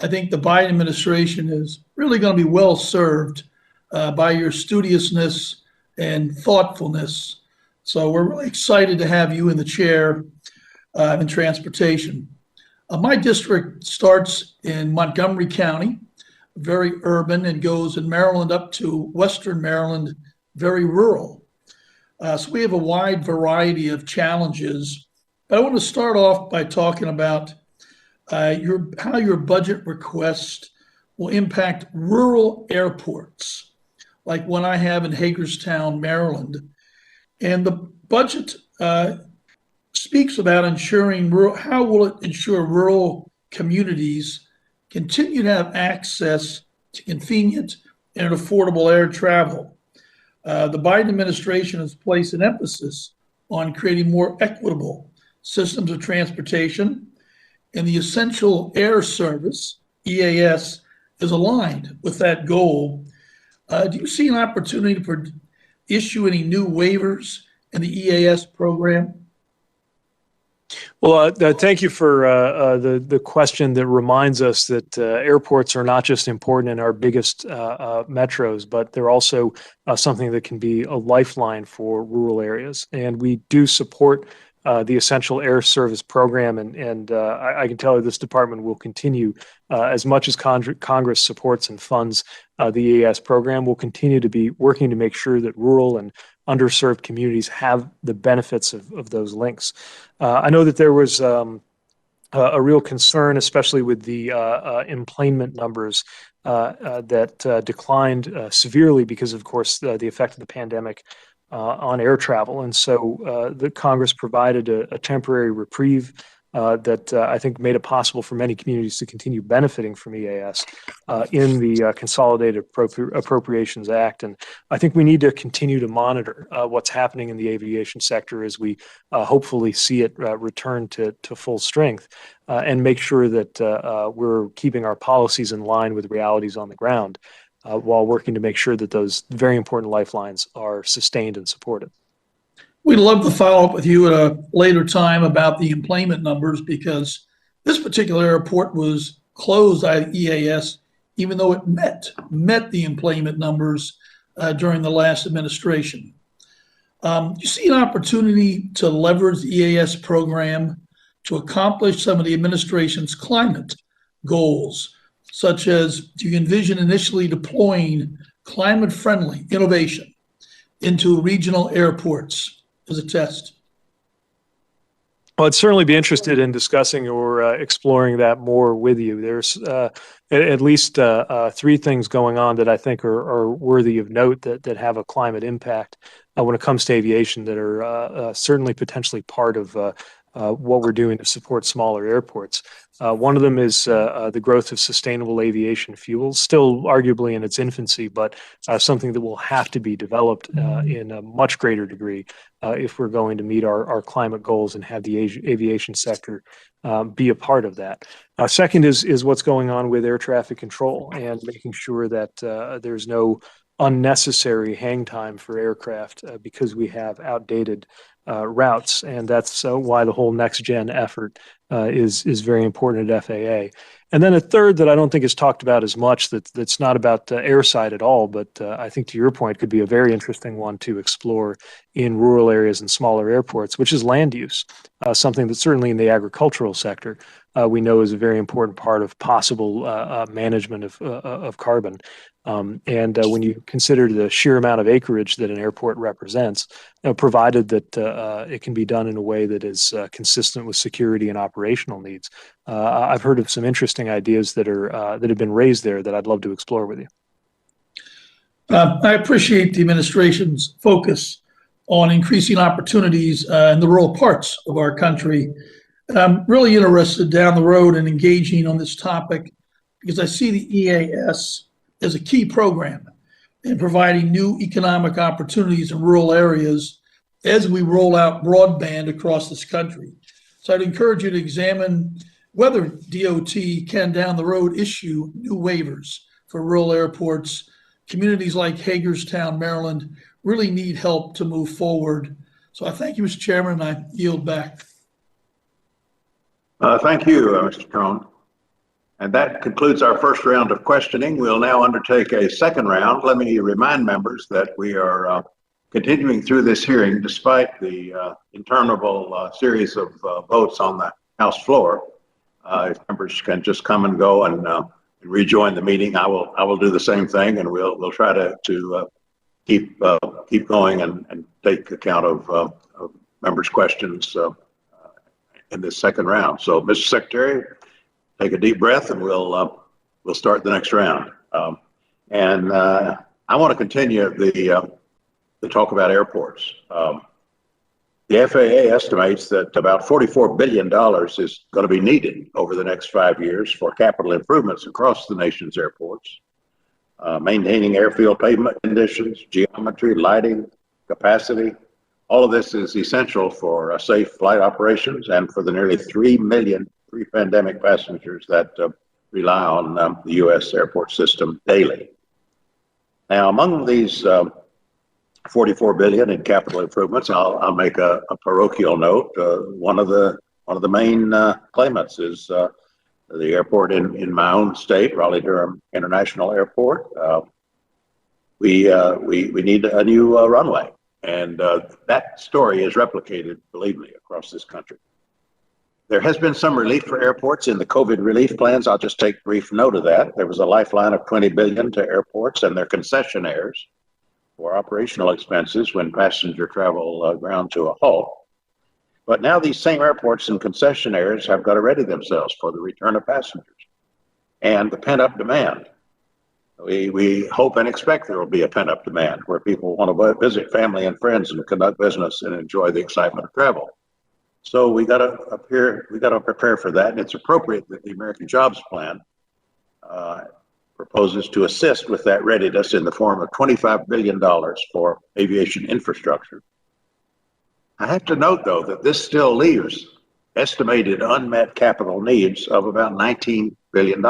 I think the Biden administration is really going to be well served by your studiousness and thoughtfulness. So we're really excited to have you in the chair in transportation. My district starts in Montgomery County, very urban, and goes in Maryland up to Western Maryland, very rural. So we have a wide variety of challenges. But I want to start off by talking about how your budget request will impact rural airports, like one I have in Hagerstown, Maryland. And the budget speaks about ensuring how will it ensure rural communities continue to have access to convenient and affordable air travel. The Biden administration has placed an emphasis on creating more equitable systems of transportation, and the Essential Air Service, EAS, is aligned with that goal. Do you see an opportunity to issue any new waivers in the EAS program? Well, thank you for the question that reminds us that airports are not just important in our biggest metros, but they're also something that can be a lifeline for rural areas. And we do support the Essential Air Service program, and I can tell you this department will continue, as much as Congress supports and funds the EAS program, will continue to be working to make sure that rural and underserved communities have the benefits of those links. I know that there was a real concern, especially with the employment numbers that declined severely because, of course, the effect of the pandemic on air travel. And so the Congress provided a temporary reprieve that I think made it possible for many communities to continue benefiting from EAS in the Consolidated Appropriations Act. And I think we need to continue to monitor what's happening in the aviation sector as we hopefully see it return to full strength and make sure that we're keeping our policies in line with realities on the ground while working to make sure that those very important lifelines are sustained and supported. We'd love to follow up with you at a later time about the employment numbers, because this particular airport was closed by EAS, even though it met the employment numbers during the last administration. You see an opportunity to leverage the EAS program to accomplish some of the administration's climate goals, such as, do you envision initially deploying climate-friendly innovation into regional airports as a test? Well, I'd certainly be interested in discussing or exploring that more with you. There's at least three things going on that I think are worthy of note that have a climate impact when it comes to aviation, that are certainly potentially part of what we're doing to support smaller airports. One of them is the growth of sustainable aviation fuels, still arguably in its infancy, but something that will have to be developed in a much greater degree if we're going to meet our climate goals and have the aviation sector be a part of that. Second is what's going on with air traffic control and making sure that there's no unnecessary hang time for aircraft because we have outdated routes, and that's why the whole next gen effort is very important at FAA. And then a third that I don't think is talked about as much, that's not about airside at all, but I think to your point could be a very interesting one to explore in rural areas and smaller airports, which is land use, something that certainly in the agricultural sector we know is a very important part of possible management of carbon. And when you consider the sheer amount of acreage that an airport represents, provided that it can be done in a way that is consistent with security and operational needs, I've heard of some interesting ideas that have been raised there that I'd love to explore with you. I appreciate the administration's focus on increasing opportunities in the rural parts of our country. And I'm really interested down the road in engaging on this topic because I see the EAS as a key program in providing new economic opportunities in rural areas as we roll out broadband across this country. So I'd encourage you to examine whether DOT can down the road issue new waivers for rural airports communities like Hagerstown, Maryland, really need help to move forward. So I thank you, Mr. Chairman, and I yield back. Thank you, Mr. Crone. And that concludes our first round of questioning. We'll now undertake a second round. Let me remind members that we are continuing through this hearing despite the interminable series of votes on the House floor. If members can just come and go and rejoin the meeting, I will do the same thing, and we'll try to keep going and take account of members' questions in this second round. So, Mr. Secretary, take a deep breath, and we'll start the next round. I want to continue the talk about airports. The FAA estimates that about $44 billion is going to be needed over the next 5 years for capital improvements across the nation's airports, maintaining airfield pavement conditions, geometry, lighting, capacity. All of this is essential for safe flight operations and for the nearly 3 million pre-pandemic passengers that rely on the U.S. airport system daily. Now, among these $44 billion in capital improvements, I'll make a parochial note. One of the main claimants is the airport in my own state, Raleigh-Durham International Airport. We need a new runway, and that story is replicated, believe me, across this country. There has been some relief for airports in the COVID relief plans. I'll just take brief note of that. There was a lifeline of $20 billion to airports and their concessionaires for operational expenses when passenger travel ground to a halt. But now these same airports and concessionaires have got to ready themselves for the return of passengers and the pent-up demand. We hope and expect there will be a pent-up demand where people want to visit family and friends and conduct business and enjoy the excitement of travel. So we got to prepare for that, and it's appropriate that the American Jobs Plan proposes to assist with that readiness in the form of $25 billion for aviation infrastructure. I have to note, though, that this still leaves estimated unmet capital needs of about $19 billion.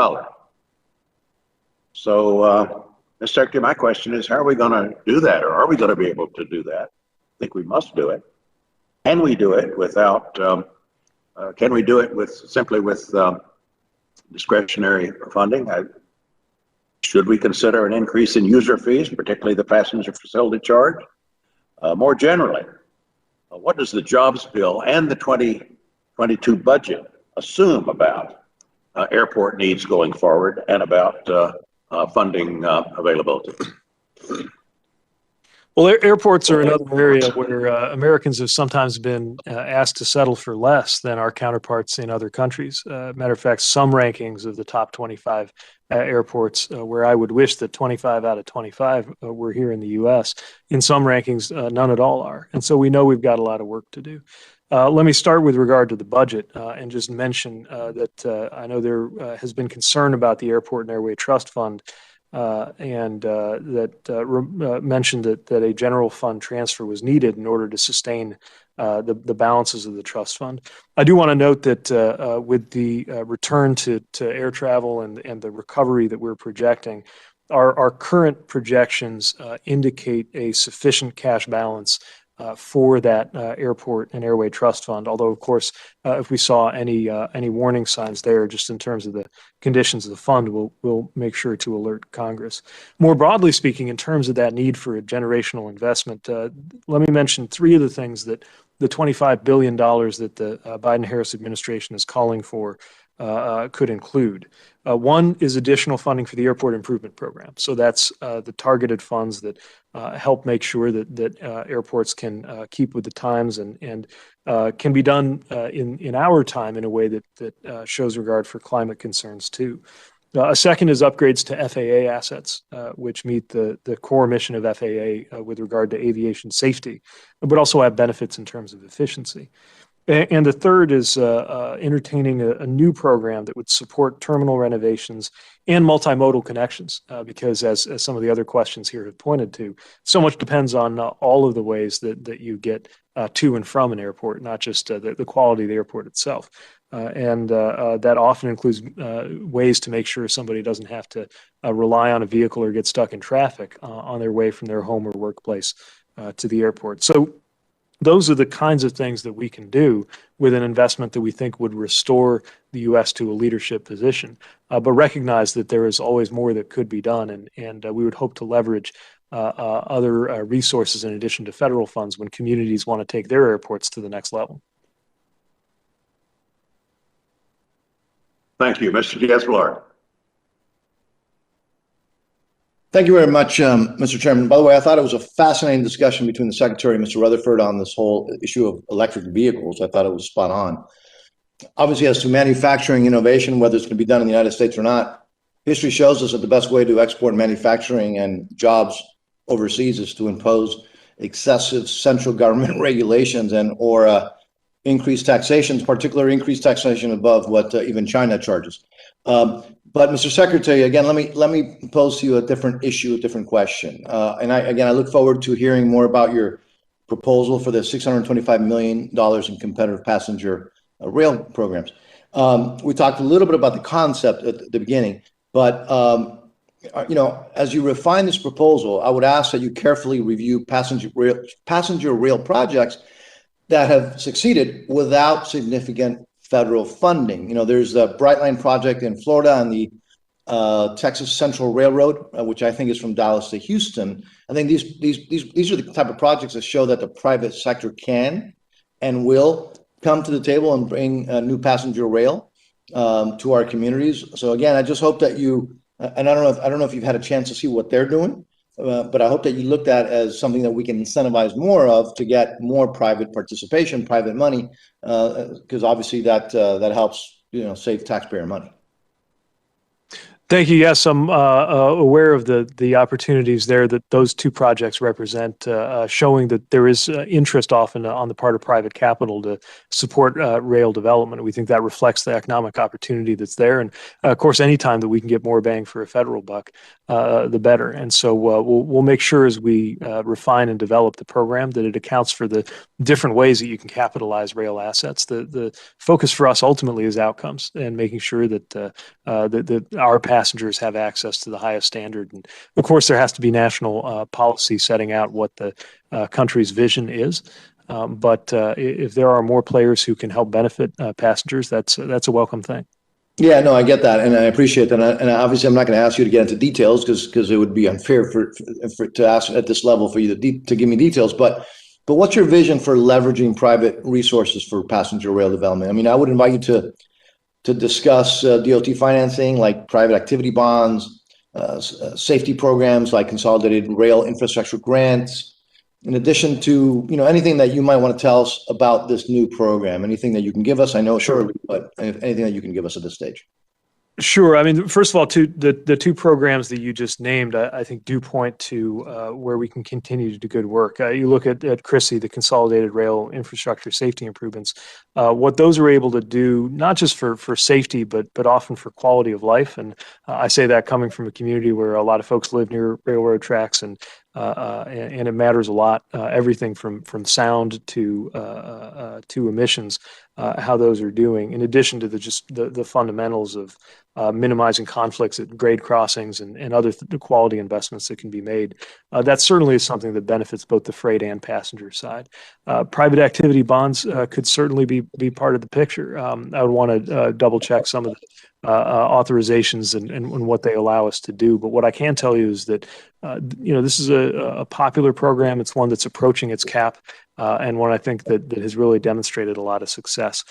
So, Mr. Secretary, my question is, how are we going to do that, or are we going to be able to do that? I think we must do it. Can we do it without, can we do it simply with discretionary funding? Should we consider an increase in user fees, particularly the passenger facility charge? More generally, what does the jobs bill and the 2022 budget assume about airport needs going forward and about funding availability? Well, airports are another area where Americans have sometimes been asked to settle for less than our counterparts in other countries. Matter of fact, some rankings of the top 25 airports, where I would wish that 25 out of 25 were here in the U.S., in some rankings, none at all are. And so we know we've got a lot of work to do. Let me start with regard to the budget and just mention that I know there has been concern about the Airport and Airway Trust Fund. Mentioned that a general fund transfer was needed in order to sustain the balances of the trust fund. I do want to note that with the return to air travel and the recovery that we're projecting, our current projections indicate a sufficient cash balance for that airport and airway trust fund. Although, of course, if we saw any warning signs there, just in terms of the conditions of the fund, we'll make sure to alert Congress. More broadly speaking, in terms of that need for a generational investment, let me mention three of the things that the $25 billion that the Biden-Harris administration is calling for could include. One is additional funding for the airport improvement program. So that's the targeted funds that help make sure that airports can keep with the times and can be done in our time in a way that shows regard for climate concerns too. A second is upgrades to FAA assets, which meet the core mission of FAA with regard to aviation safety, but also have benefits in terms of efficiency. And the third is entertaining a new program that would support terminal renovations and multimodal connections, because as some of the other questions here have pointed to, so much depends on all of the ways that you get to and from an airport, not just the quality of the airport itself. and that often includes ways to make sure somebody doesn't have to rely on a vehicle or get stuck in traffic on their way from their home or workplace to the airport. So those are the kinds of things that we can do with an investment that we think would restore the U.S. to a leadership position, but recognize that there is always more that could be done, and we would hope to leverage other resources in addition to federal funds when communities want to take their airports to the next level. Thank you. Mr. Diaz-Balart. Thank you very much, Mr. Chairman. By the way, I thought it was a fascinating discussion between the Secretary and Mr. Rutherford on this whole issue of electric vehicles. I thought it was spot on. Obviously, as to manufacturing innovation, whether it's going to be done in the United States or not, history shows us that the best way to export manufacturing and jobs overseas is to impose excessive central government regulations and or increased taxations, particularly increased taxation above what even China charges. But Mr. Secretary, again, let me pose to you a different issue, a different question. And I look forward to hearing more about your proposal for the $625 million in competitive passenger rail programs. We talked a little bit about the concept at the beginning, but as you refine this proposal, I would ask that you carefully review passenger rail projects that have succeeded without significant federal funding. There's the Brightline project in Florida and the Texas Central Railroad, which I think is from Dallas to Houston. I think these are the type of projects that show that the private sector can and will come to the table and bring new passenger rail to our communities. So again, I just hope that you, and I don't know if you've had a chance to see what they're doing, but I hope that you looked at as something that we can incentivize more of to get more private participation, private money, because obviously that helps save taxpayer money. Thank you. Yes, I'm aware of the opportunities there that those two projects represent, showing that there is interest often on the part of private capital to support rail development. We think that reflects the economic opportunity that's there. And of course, any time that we can get more bang for a federal buck, the better. And so we'll make sure as we refine and develop the program that it accounts for the different ways that you can capitalize rail assets. The focus for us ultimately is outcomes and making sure that that our passengers have access to the highest standard. And of course, there has to be national policy setting out what the country's vision is. But if there are more players who can help benefit passengers, that's a welcome thing. Yeah, no, I get that, and I appreciate that. And obviously, I'm not going to ask you to get into details because it would be unfair to ask at this level for you to give me details. But what's your vision for leveraging private resources for passenger rail development? I mean, I would invite you to discuss DOT financing like private activity bonds, safety programs like consolidated rail infrastructure grants, in addition to anything that you might want to tell us about this new program. Anything that you can give us, I know shortly, but anything that you can give us at this stage. Sure. I mean, first of all, the two programs that you just named, I think do point to where we can continue to do good work. You look at CRISI, the Consolidated Rail Infrastructure Safety Improvements, what those are able to do, not just for safety, but often for quality of life. And I say that coming from a community where a lot of folks live near railroad tracks, and it matters a lot. Everything from sound to emissions, how those are doing, in addition to the fundamentals of minimizing conflicts at grade crossings and other quality investments that can be made. That certainly is something that benefits both the freight and passenger side. Private activity bonds could certainly be part of the picture. I would want to double check some of the authorizations and what they allow us to do. But what I can tell you is that this is a popular program. It's one that's approaching its cap, and one I think that has really demonstrated a lot of success.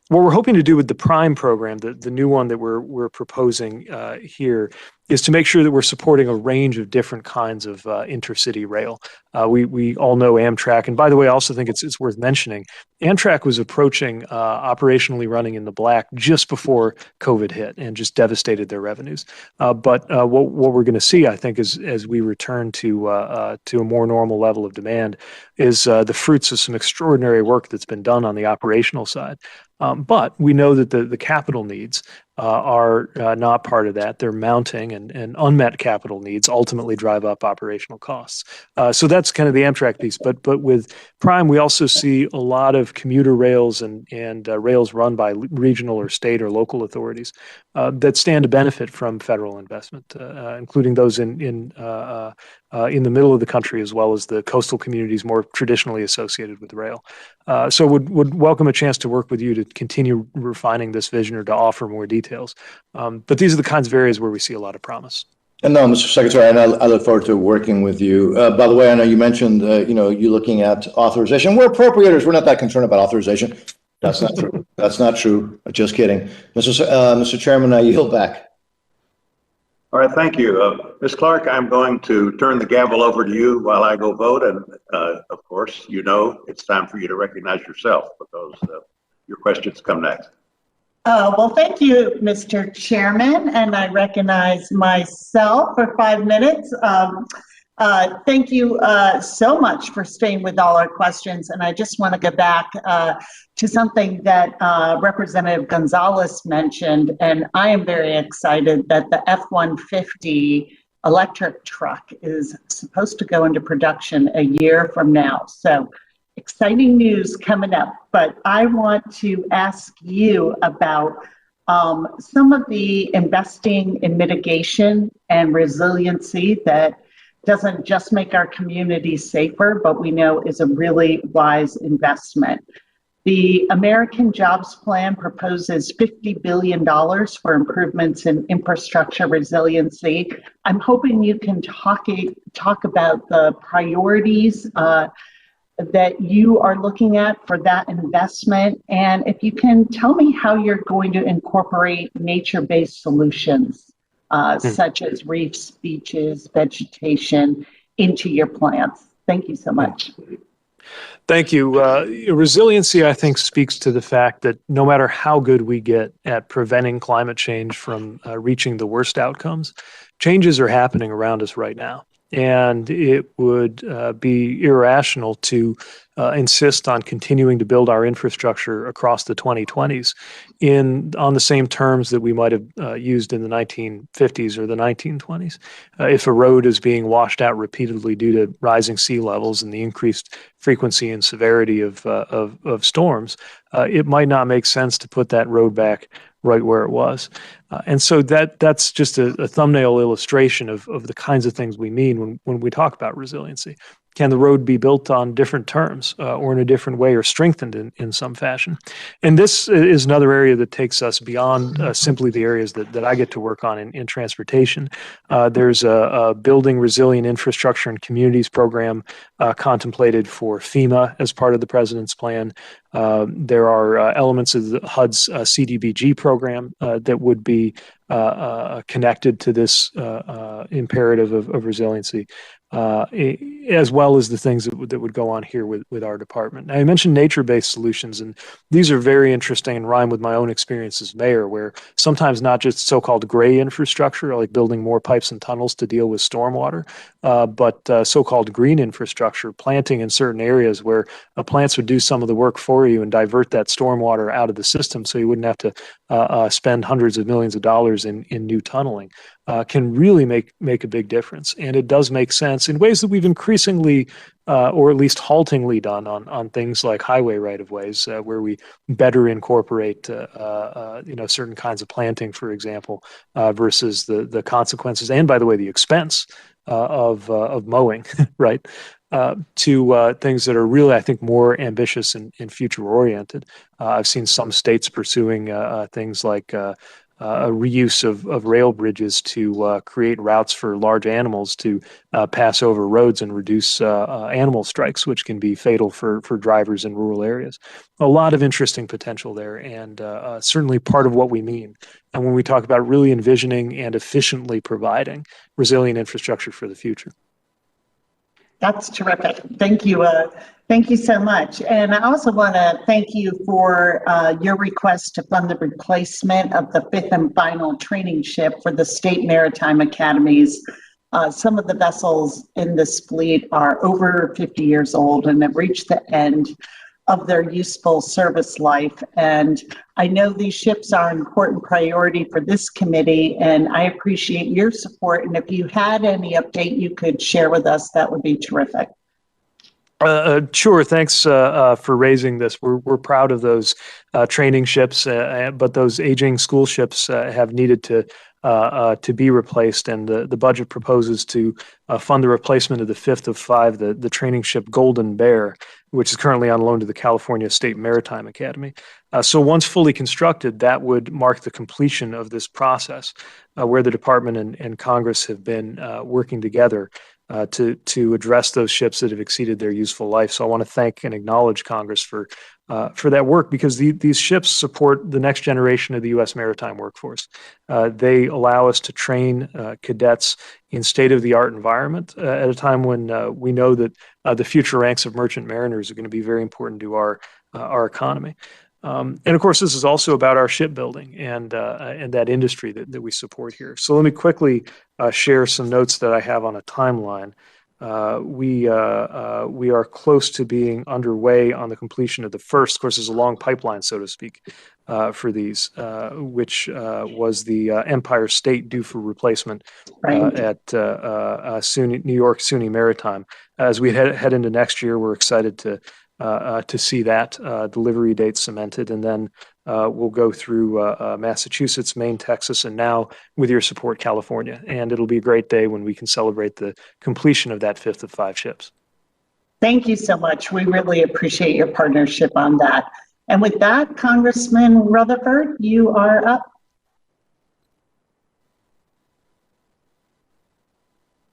What we're hoping to do with the Prime program, the new one that we're proposing here, is to make sure that we're supporting a range of different kinds of intercity rail. We all know Amtrak, and by the way, I also think it's worth mentioning, Amtrak was approaching operationally running in the black just before COVID hit and just devastated their revenues. But what we're going to see, I think, as we return to a more normal level of demand, is the fruits of some extraordinary work that's been done on the operational side. But we know that the capital needs are not part of that. They're mounting, and unmet capital needs ultimately drive up operational costs. So that's kind of the Amtrak piece. But with Prime, we also see a lot of commuter rails and rails run by regional or state or local authorities that stand to benefit from federal investment, including those in the middle of the country, as well as the coastal communities more traditionally associated with rail. So would welcome a chance to work with you to continue refining this vision or to offer more details. But these are the kinds of areas where we see a lot of promise. And no, Mr. Secretary, and I look forward to working with you. By the way, I know you mentioned, you looking at authorization. We're appropriators. We're not that concerned about authorization. That's not true. That's not true. Just kidding. Mr. Chairman, I yield back. All right, thank you. Ms. Clark, I'm going to turn the gavel over to you while I go vote. And of course, it's time for you to recognize yourself because your questions come next. Well, thank you, Mr. Chairman, and I recognize myself for 5 minutes. Thank you so much for staying with all our questions. And I just want to go back to something that Representative Gonzalez mentioned, and I am very excited that the F-150 electric truck is supposed to go into production a year from now. So exciting news coming up, but I want to ask you about some of the investing in mitigation and resiliency that doesn't just make our communities safer, but we know is a really wise investment. The American Jobs Plan proposes $50 billion for improvements in infrastructure resiliency. I'm hoping you can talk about the priorities that you are looking at for that investment. And if you can tell me how you're going to incorporate nature-based solutions, such as reefs, beaches, vegetation, into your plans. Thank you so much. Thank you. Resiliency, I think, speaks to the fact that no matter how good we get at preventing climate change from reaching the worst outcomes, changes are happening around us right now. And it would be irrational to insist on continuing to build our infrastructure across the 2020s on the same terms that we might have used in the 1950s or the 1920s. If a road is being washed out repeatedly due to rising sea levels and the increased frequency and severity of storms, it might not make sense to put that road back right where it was. And so that's just a thumbnail illustration of the kinds of things we mean when we talk about resiliency. Can the road be built on different terms or in a different way or strengthened in some fashion? And this is another area that takes us beyond simply the areas that I get to work on in transportation. There's a Building Resilient Infrastructure and Communities program contemplated for FEMA as part of the President's plan. There are elements of the HUD's CDBG program that would be connected to this imperative of resiliency. As well as the things that would go on here with our department. Now, I mentioned nature-based solutions, and these are very interesting and rhyme with my own experience as mayor, where sometimes not just so-called gray infrastructure, like building more pipes and tunnels to deal with stormwater, but so-called green infrastructure, planting in certain areas where plants would do some of the work for you and divert that stormwater out of the system so you wouldn't have to spend hundreds of millions of dollars in new tunneling. Can really make a big difference. And it does make sense in ways that we've increasingly, or at least haltingly done on things like highway right-of-ways, where we better incorporate, certain kinds of planting, for example, versus the consequences, and by the way, the expense of mowing, right? To things that are really, I think, more ambitious and future-oriented. I've seen some states pursuing things like a reuse of rail bridges to create routes for large animals to pass over roads and reduce animal strikes, which can be fatal for drivers in rural areas. A lot of interesting potential there, and certainly part of what we mean. And when we talk about really envisioning and efficiently providing resilient infrastructure for the future. That's terrific. Thank you. Thank you so much. And I also want to thank you for your request to fund the replacement of the 5th and final training ship for the state maritime academies. Some of the vessels in this fleet are over 50 years old and have reached the end of their useful service life. And I know these ships are an important priority for this committee, and I appreciate your support. And if you had any update you could share with us, that would be terrific. Sure. Thanks for raising this. We're proud of those training ships, but those aging school ships have needed to be replaced, and the budget proposes to fund the replacement of the fifth of five, the training ship Golden Bear, which is currently on loan to the California State Maritime Academy. So once fully constructed, that would mark the completion of this process, where the department and Congress have been working together to address those ships that have exceeded their useful life. So I want to thank and acknowledge Congress for that work, because these ships support the next generation of the U.S. maritime workforce. They allow us to train cadets in state-of-the-art environment at a time when we know that the future ranks of merchant mariners are going to be very important to our economy. And of course, this is also about our shipbuilding and that industry that we support here. So let me quickly share some notes that I have on a timeline. We are close to being underway on the completion of the first. Of course, there's a long pipeline, so to speak, for these, which was the Empire State due for replacement at New York SUNY Maritime. As we head into next year, we're excited to see that delivery date cemented, and then we'll go through Massachusetts, Maine, Texas, and now, with your support, California. And it'll be a great day when we can celebrate the completion of that fifth of five ships. Thank you so much. We really appreciate your partnership on that. And with that, Congressman Rutherford, you are up.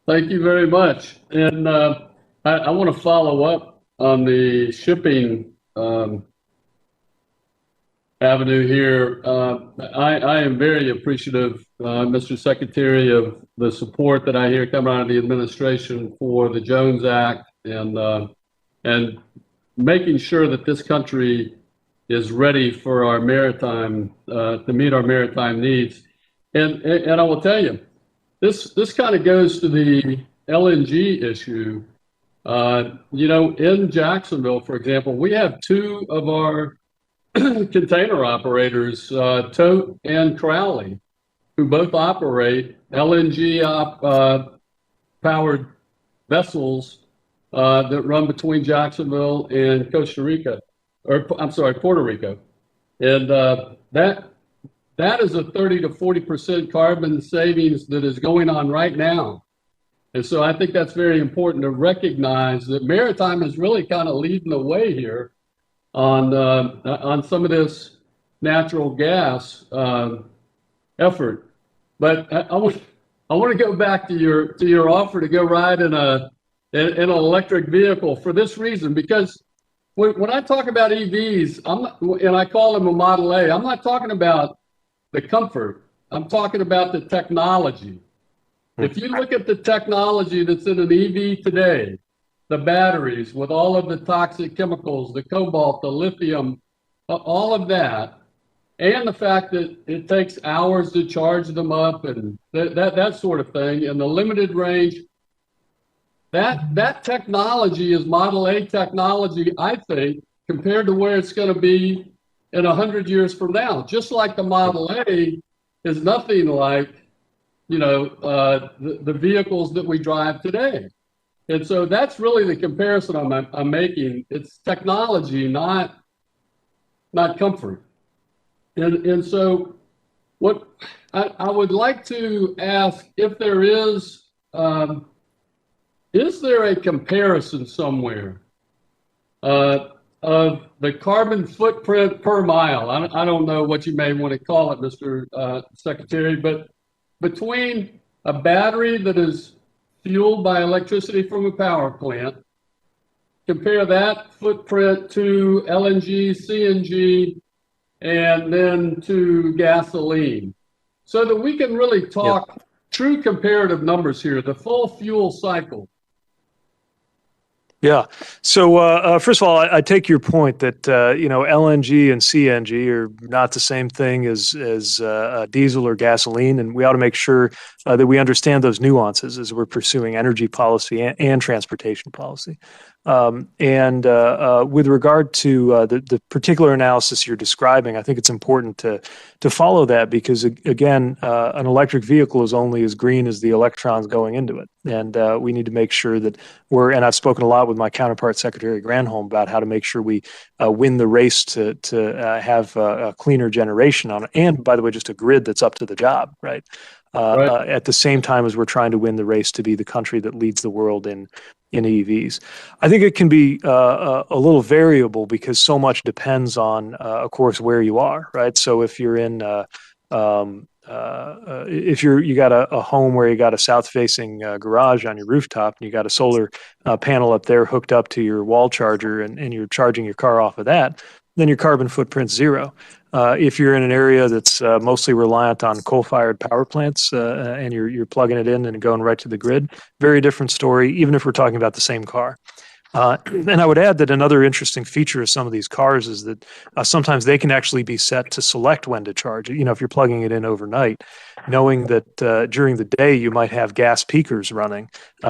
Thank you very much. And I want to follow up on the shipping avenue here. I am very appreciative, Mr. Secretary, of the support that I hear coming out of the administration for the Jones Act and making sure that this country is ready for our maritime, to meet our maritime needs. And I will tell you, this kind of goes to the LNG issue. You know, in Jacksonville, for example, we have two of our container operators, Tote and Crowley, who both operate LNG powered vessels that run between Jacksonville and Costa Rica, or I'm sorry, Puerto Rico. And that is a 30 to 40% carbon savings that is going on right now. And so I think that's very important to recognize that maritime is really kind of leading the way here on some of this natural gas effort. But I want to go back to your offer to go ride in an electric vehicle for this reason, because when I talk about EVs, and I call them a Model A, I'm not talking about the comfort. I'm talking about the technology. If you look at the technology that's in an EV today, the batteries with all of the toxic chemicals, the cobalt, the lithium, all of that, and the fact that it takes hours to charge them up and that sort of thing, and the limited range, that technology is Model A technology, I think, compared to where it's going to be in 100 years from now. Just like the Model A is nothing like, you know, the vehicles that we drive today. And so that's really the comparison I'm making. It's technology, not comfort. And so what I would like to ask, if there is there a comparison somewhere of the carbon footprint per mile? I don't know what you may want to call it, Mr. Secretary, but between a battery that is fueled by electricity from a power plant, compare that footprint to LNG, CNG, and then to gasoline, so that we can really talk true comparative numbers here, the full fuel cycle. Yeah. So first of all, I take your point that you know, LNG and CNG are not the same thing as diesel or gasoline, and we ought to make sure that we understand those nuances as we're pursuing energy policy and transportation policy. With regard to the particular analysis you're describing, I think it's important to follow that because, again, an electric vehicle is only as green as the electrons going into it. And we need to make sure that and I've spoken a lot with my counterpart, Secretary Granholm, about how to make sure we win the race to have a cleaner generation on it. And, by the way, just a grid that's up to the job, right? At the same time as we're trying to win the race to be the country that leads the world in EVs. I think it can be a little variable because so much depends on, of course, where you are, right? So if you're in, if you got a home where you got a south-facing garage on your rooftop and you got a solar panel up there hooked up to your wall charger and you're charging your car off of that, then your carbon footprint's zero. If you're in an area that's mostly reliant on coal-fired power plants and you're plugging it in and going right to the grid, very different story, even if we're talking about the same car. And I would add that another interesting feature of some of these cars is that sometimes they can actually be set to select when to charge it. You know, if you're plugging it in overnight, knowing that during the day you might have gas peakers running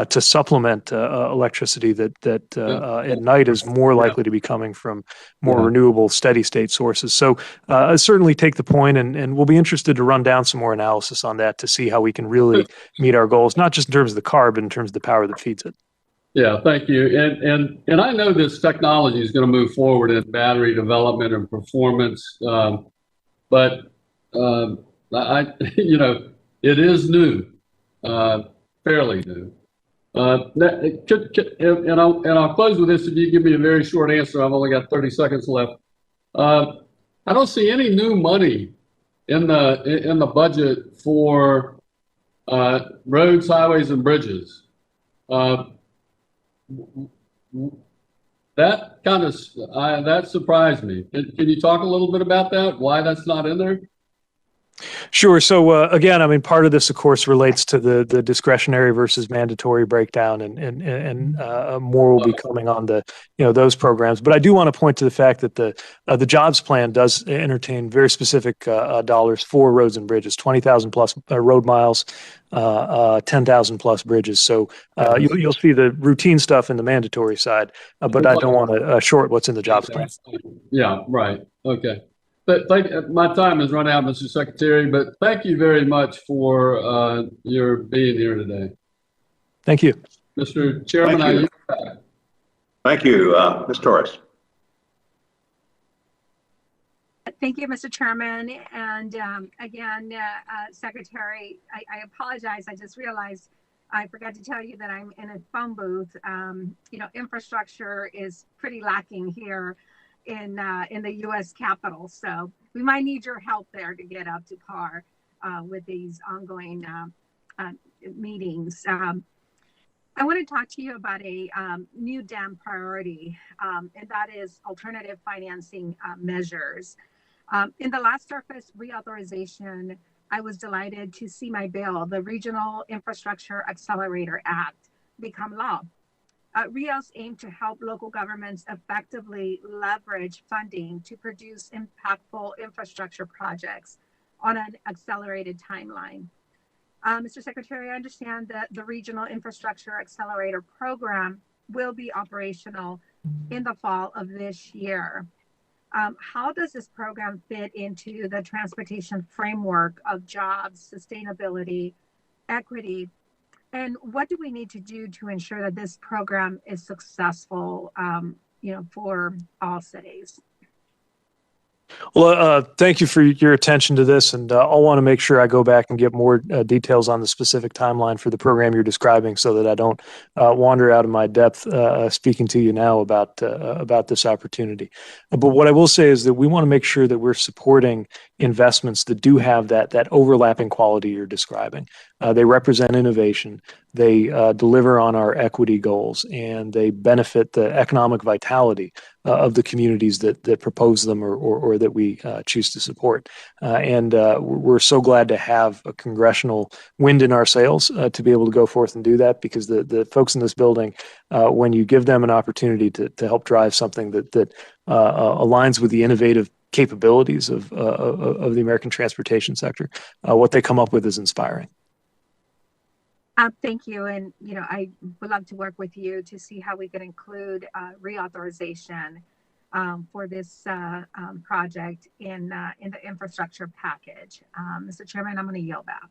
to supplement electricity that at night is more likely to be coming from more renewable steady state sources. So I certainly take the point, and we'll be interested to run down some more analysis on that to see how we can really meet our goals, not just in terms of the car, but in terms of the power that feeds it. Yeah, thank you. And I know this technology is going to move forward in battery development and performance, but it is new, fairly new. And I'll close with this if you give me a very short answer. I've only got 30 seconds left. I don't see any new money in the budget for roads, highways, and bridges. That kind of that surprised me. Can you talk a little bit about that? Why that's not in there? Sure. So again, I mean, part of this, of course, relates to the discretionary versus mandatory breakdown, and more will be coming on those programs. But I do want to point to the fact that the jobs plan does entertain very specific dollars for roads and bridges, 20,000 plus road miles, 10,000 plus bridges. So you'll see the routine stuff in the mandatory side, but I don't want to short what's in the jobs plan. Yeah. Right. Okay. But my time has run out, Mr. Secretary, but thank you very much for your being here today. Thank you. Mr. Chairman, Thank you. Ms. Torres. Thank you, Mr. Chairman. And again, Secretary, I apologize. I just realized I forgot to tell you that I'm in a phone booth. Infrastructure is pretty lacking here in the U.S. Capitol. So we might need your help there to get up to par with these ongoing meetings. I want to talk to you about a new dam priority, and that is alternative financing measures. In the last surface reauthorization, I was delighted to see my bill, the Regional Infrastructure Accelerator Act, become law. RIAs aim to help local governments effectively leverage funding to produce impactful infrastructure projects on an accelerated timeline. Mr. Secretary, I understand that the Regional Infrastructure Accelerator Program will be operational in the fall of this year. How does this program fit into the transportation framework of jobs, sustainability, equity, and what do we need to do to ensure that this program is successful, for all cities? Well, thank you for your attention to this, and I'll want to make sure I go back and get more details on the specific timeline for the program you're describing, so that I don't wander out of my depth speaking to you now about this opportunity. But what I will say is that we want to make sure that we're supporting investments that do have that overlapping quality you're describing. They represent innovation, they deliver on our equity goals, and they benefit the economic vitality of the communities that propose them or that we choose to support. And we're so glad to have a congressional wind in our sails to be able to go forth and do that, because the folks in this building, when you give them an opportunity to help drive something that aligns with the innovative capabilities of the American transportation sector, what they come up with is inspiring. Thank you. And, I would love to work with you to see how we can include reauthorization for this project in the infrastructure package. Mr. Chairman, I'm going to yield back.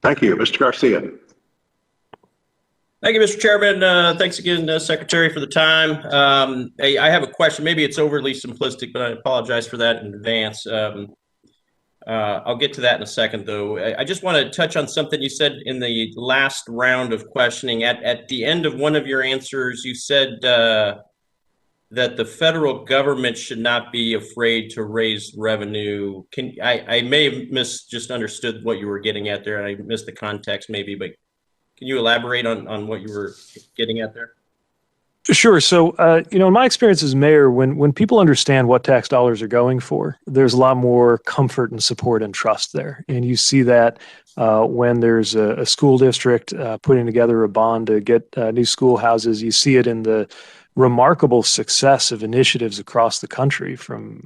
Thank you. Mr. Garcia. Thank you, Mr. Chairman. Thanks again, Secretary, for the time. I have a question. Maybe it's overly simplistic, but I apologize for that in advance. I'll get to that in a second, though. I just want to touch on something you said in the last round of questioning. At the end of one of your answers, you said that the federal government should not be afraid to raise revenue. I may have just understood what you were getting at there, and I missed the context maybe, but can you elaborate on what you were getting at there? Sure. So, in my experience as mayor, when people understand what tax dollars are going for, there's a lot more comfort and support and trust there. And you see that when there's a school district putting together a bond to get new schoolhouses. You see it in the remarkable success of initiatives across the country.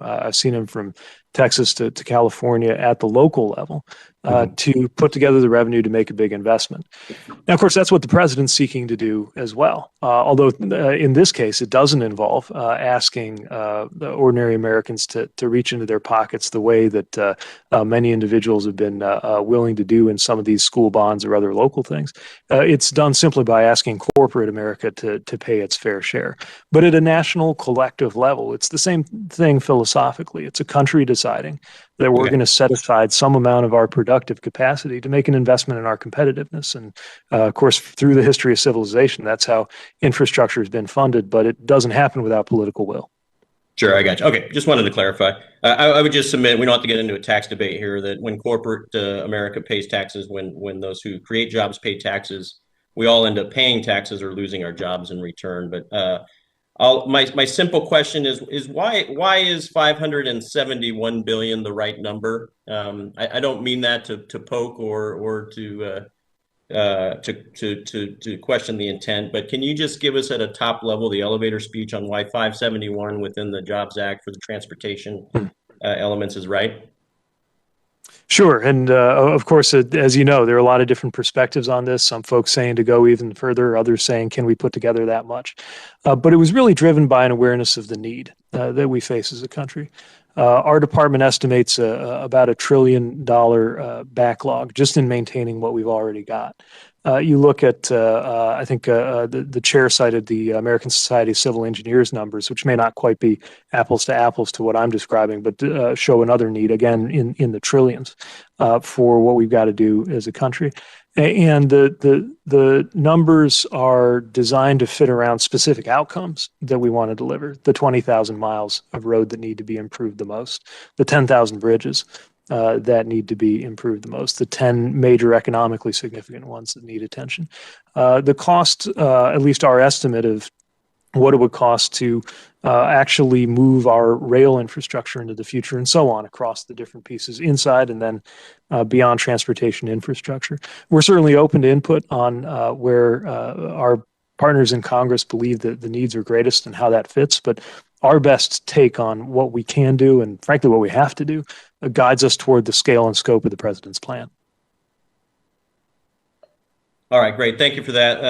I've seen them from Texas to California at the local level to put together the revenue to make a big investment. Now, of course, that's what the president's seeking to do as well. Although in this case, it doesn't involve asking the ordinary Americans to reach into their pockets the way that many individuals have been willing to do in some of these school bonds or other local things. It's done simply by asking corporate America to pay its fair share. But at a national collective level, it's the same thing philosophically. It's a country deciding that we're going to set aside some amount of our productive capacity to make an investment in our competitiveness. And of course, through the history of civilization, that's how infrastructure has been funded, but it doesn't happen without political will. Sure, I got you. Okay, just wanted to clarify. I would just submit, we don't have to get into a tax debate here, that when corporate America pays taxes, when those who create jobs pay taxes, we all end up paying taxes or losing our jobs in return. But my simple question is why is 571 billion the right number? I don't mean that to poke or to question the intent, but can you just give us at a top level the elevator speech on why 571 within the Jobs Act for the transportation elements is right? Sure. And of course, as you know, there are a lot of different perspectives on this. Some folks saying to go even further, others saying, can we put together that much? But it was really driven by an awareness of the need that we face as a country. Our department estimates about $1 trillion backlog just in maintaining what we've already got. You look at, I think the chair cited the American Society of Civil Engineers numbers, which may not quite be apples to apples to what I'm describing, but show another need, again, in the trillions for what we've got to do as a country. And the numbers are designed to fit around specific outcomes that we want to deliver. The 20,000 miles of road that need to be improved the most, the 10,000 bridges that need to be improved the most, the 10 major economically significant ones that need attention. The cost, at least our estimate of what it would cost to actually move our rail infrastructure into the future and so on across the different pieces inside and then beyond transportation infrastructure. We're certainly open to input on where our partners in Congress believe that the needs are greatest and how that fits. But our best take on what we can do and frankly what we have to do guides us toward the scale and scope of the president's plan. All right, great. Thank you for that.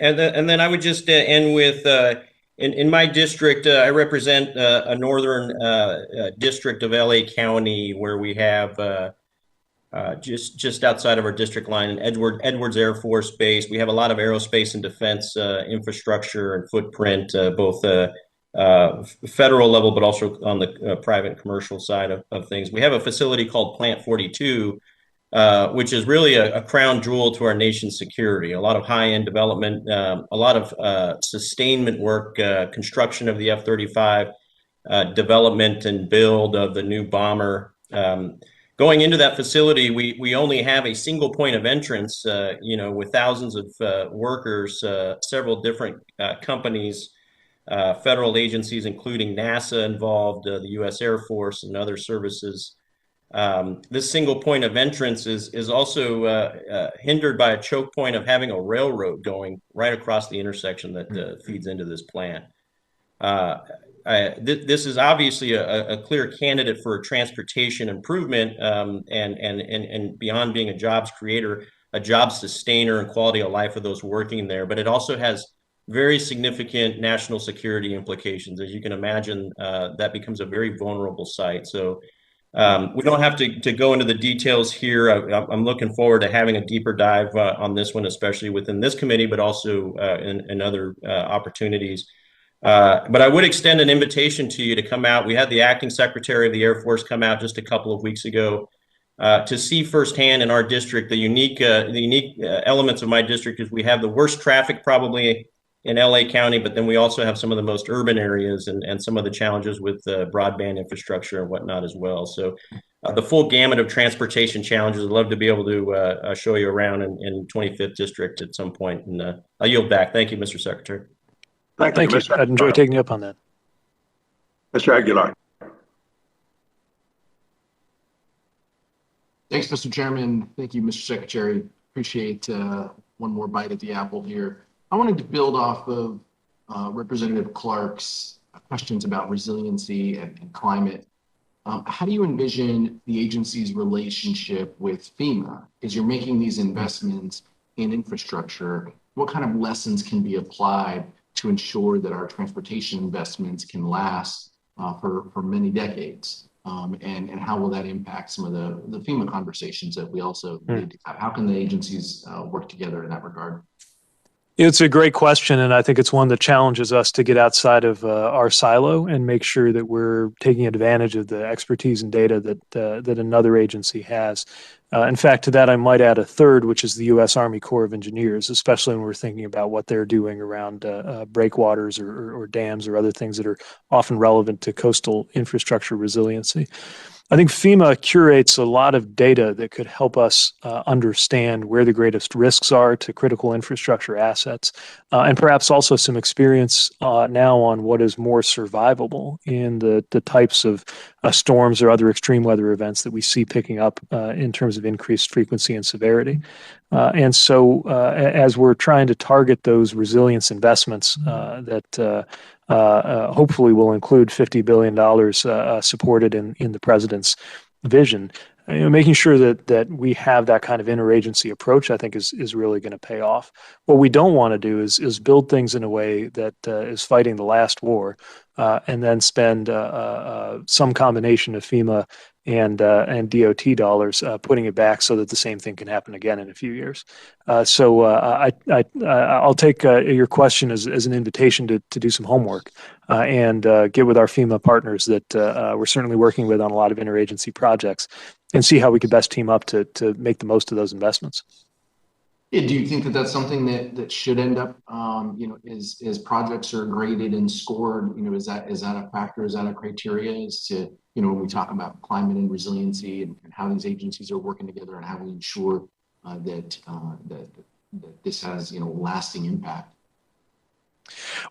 And then I would just end with, in my district, I represent a northern district of LA County where we have just outside of our district line in Edwards Air Force Base. We have a lot of aerospace and defense infrastructure and footprint, both federal level, but also on the private commercial side of things. We have a facility called Plant 42, which is really a crown jewel to our nation's security. A lot of high-end development, a lot of sustainment work, construction of the F-35, development and build of the new bomber. Going into that facility, we only have a single point of entrance, with thousands of workers, several different companies, federal agencies, including NASA involved, the U.S. Air Force and other services. This single point of entrance is also hindered by a choke point of having a railroad going right across the intersection that feeds into this plant. this is obviously a clear candidate for a transportation improvement, and beyond being a jobs creator, a job sustainer and quality of life of those working there. But it also has very significant national security implications. As you can imagine, that becomes a very vulnerable site. So we don't have to go into the details here. I'm looking forward to having a deeper dive on this one, especially within this committee, but also in other opportunities. But I would extend an invitation to you to come out. We had the acting secretary of the Air Force come out just a couple of weeks ago to see firsthand in our district the unique elements of my district. Is we have the worst traffic probably in LA County, but then we also have some of the most urban areas and some of the challenges with broadband infrastructure and whatnot as well. So the full gamut of transportation challenges. I'd love to be able to show you around in 25th District at some point. And I'll yield back. Thank you, Mr. Secretary. Thank you. I'd enjoy taking you up on that. Mr. Aguilar. Thanks, Mr. Chairman. Thank you, Mr. Secretary. Appreciate one more bite at the apple here. I wanted to build off of Representative Clark's questions about resiliency and climate. How do you envision the agency's relationship with FEMA as you're making these investments in infrastructure? What kind of lessons can be applied to ensure that our transportation investments can last for many decades? And how will that impact some of the FEMA conversations that we also need to have? How can the agencies work together in that regard? It's a great question, and I think it's one that challenges us to get outside of our silo and make sure that we're taking advantage of the expertise and data that another agency has. In fact, to that, I might add a third, which is the U.S. Army Corps of Engineers, especially when we're thinking about what they're doing around breakwaters or dams or other things that are often relevant to coastal infrastructure resiliency. I think FEMA curates a lot of data that could help us understand where the greatest risks are to critical infrastructure assets, and perhaps also some experience now on what is more survivable in the types of storms or other extreme weather events that we see picking up in terms of increased frequency and severity. And so as we're trying to target those resilience investments that hopefully will include $50 billion supported in the president's vision, making sure that we have that kind of interagency approach, I think is really going to pay off. What we don't want to do is build things in a way that is fighting the last war and then spend some combination of FEMA and DOT dollars putting it back so that the same thing can happen again in a few years. So I'll take your question as an invitation to do some homework and get with our FEMA partners that we're certainly working with on a lot of interagency projects and see how we could best team up to make the most of those investments. Yeah, do you think that that's something that should end up, as projects are graded and scored, is that a factor? Is that a criteria as to, when we talk about climate and resiliency and how these agencies are working together and how we ensure that this has, lasting impact?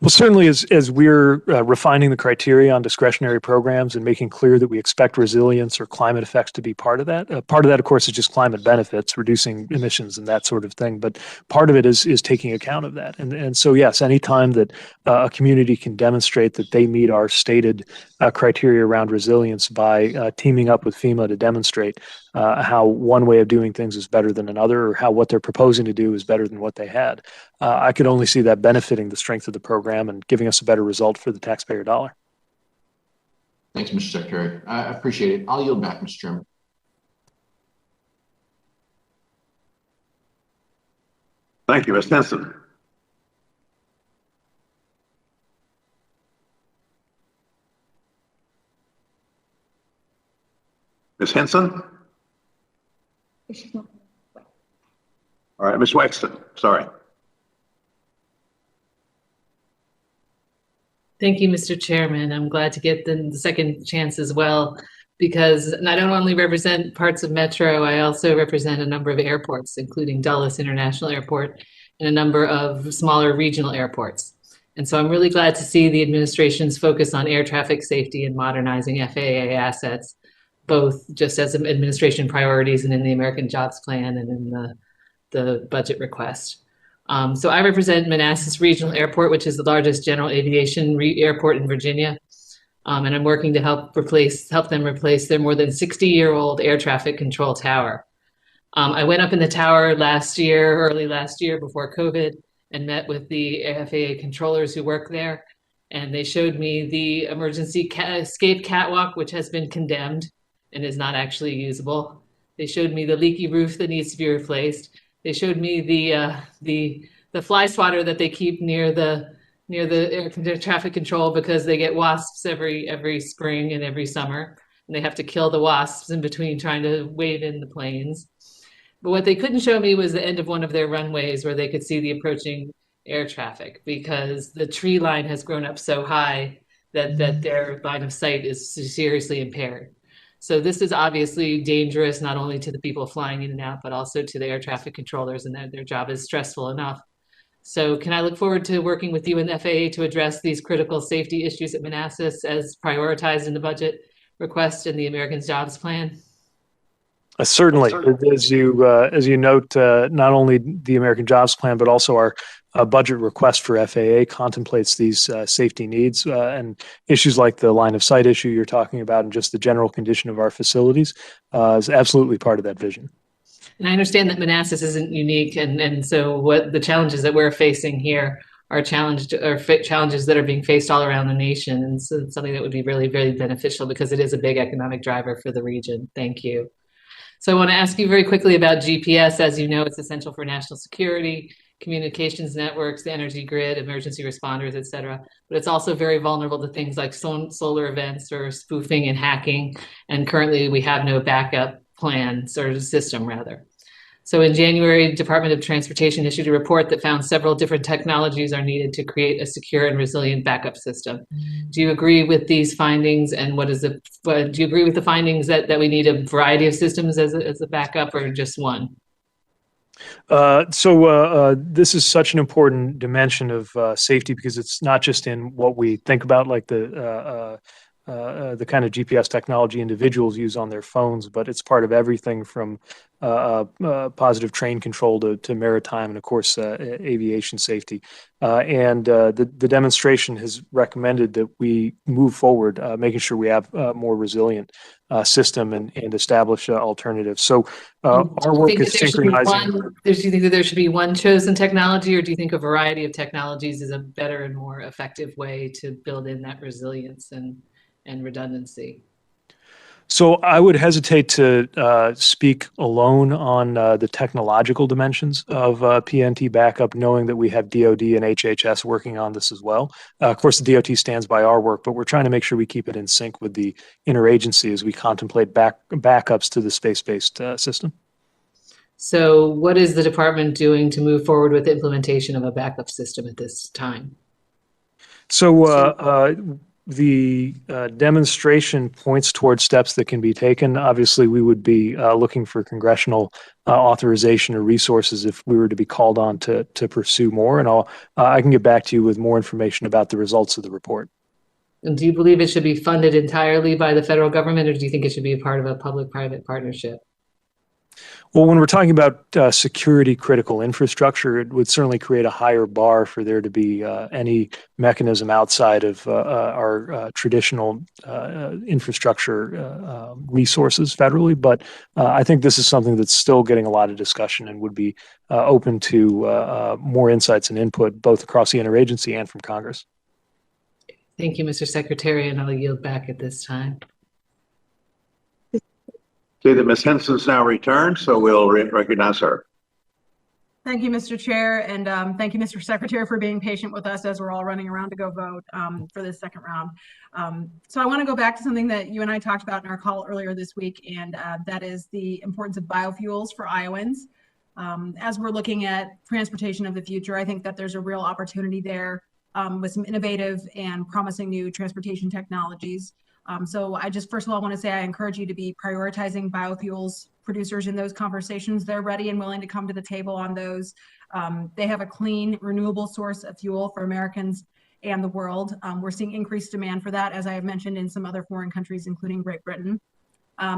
Well, certainly as we're refining the criteria on discretionary programs and making clear that we expect resilience or climate effects to be part of that. Part of that, of course, is just climate benefits, reducing emissions and that sort of thing. But part of it is taking account of that. And so, yes, anytime that a community can demonstrate that they meet our stated criteria around resilience by teaming up with FEMA to demonstrate how one way of doing things is better than another, or how what they're proposing to do is better than what they had, I could only see that benefiting the strength of the program and giving us a better result for the taxpayer dollar. Thanks, Mr. Secretary. I appreciate it. I'll yield back, Mr. Chairman. Thank you, Ms. Henson. Ms. Henson? All right, Ms. Wexton, sorry. Thank you, Mr. Chairman. I'm glad to get the second chance as well, because I don't only represent parts of Metro, I also represent a number of airports, including Dulles International Airport and a number of smaller regional airports. And so I'm really glad to see the administration's focus on air traffic safety and modernizing FAA assets, both just as administration priorities and in the American Jobs Plan and in the budget request. So I represent Manassas Regional Airport, which is the largest general aviation airport in Virginia. And I'm working to help them replace their more than 60-year-old air traffic control tower. I went up in the tower early last year before COVID, and met with the FAA controllers who work there. And they showed me the emergency escape catwalk, which has been condemned and is not actually usable. They showed me the leaky roof that needs to be replaced. They showed me the fly swatter that they keep near the air traffic control because they get wasps every spring and every summer, and they have to kill the wasps in between trying to wave in the planes. But what they couldn't show me was the end of one of their runways where they could see the approaching air traffic, because the tree line has grown up so high that their line of sight is seriously impaired. So this is obviously dangerous, not only to the people flying in and out, but also to the air traffic controllers, and their job is stressful enough. So can I look forward to working with you and the FAA to address these critical safety issues at Manassas as prioritized in the budget request in the Americans Jobs Plan? Certainly, as you note, not only the American Jobs Plan, but also our budget request for FAA contemplates these safety needs and issues like the line of sight issue you're talking about, and just the general condition of our facilities is absolutely part of that vision. And I understand that Manassas isn't unique, and so what the challenges that we're facing here are challenges that are being faced all around the nation, and so it's something that would be really, really beneficial because it is a big economic driver for the region. Thank you. So I want to ask you very quickly about GPS. As you know, it's essential for national security, communications networks, the energy grid, emergency responders, et cetera. But it's also very vulnerable to things like solar events or spoofing and hacking. And currently we have no backup plans, or system rather. So in January, Department of Transportation issued a report that found several different technologies are needed to create a secure and resilient backup system. Do you agree with these findings? And do you agree with the findings that we need a variety of systems as a backup, or just one? This is such an important dimension of safety, because it's not just in what we think about, like the kind of GPS technology individuals use on their phones, but it's part of everything from positive train control to maritime, and of course aviation safety. The demonstration has recommended that we move forward, making sure we have a more resilient system and establish alternatives. So our work is synchronizing. Do you think that there should be one chosen technology, or do you think a variety of technologies is a better and more effective way to build in that resilience and redundancy? So I would hesitate to speak alone on the technological dimensions of PNT backup, knowing that we have DoD and HHS working on this as well. Of course, the DOT stands by our work, but we're trying to make sure we keep it in sync with the interagency as we contemplate backups to the space-based system. So what is the department doing to move forward with the implementation of a backup system at this time? So the demonstration points towards steps that can be taken. Obviously, we would be looking for congressional authorization or resources if we were to be called on to pursue more. And I can get back to you with more information about the results of the report. And do you believe it should be funded entirely by the federal government, or do you think it should be a part of a public-private partnership? Well, when we're talking about security critical infrastructure, it would certainly create a higher bar for there to be any mechanism outside of our traditional infrastructure resources federally. But I think this is something that's still getting a lot of discussion and would be open to more insights and input, both across the interagency and from Congress. Thank you, Mr. Secretary, and I'll yield back at this time. See that Ms. Henson's now returned, so we'll recognize her. Thank you, Mr. Chair, and thank you, Mr. Secretary, for being patient with us as we're all running around to go vote for this second round. So I want to go back to something that you and I talked about in our call earlier this week, and that is the importance of biofuels for Iowans. As we're looking at transportation of the future, I think that there's a real opportunity there with some innovative and promising new transportation technologies. So I just, first of all, want to say I encourage you to be prioritizing biofuels producers in those conversations. They're ready and willing to come to the table on those. They have a clean, renewable source of fuel for Americans and the world. We're seeing increased demand for that, as I have mentioned, in some other foreign countries, including Great Britain.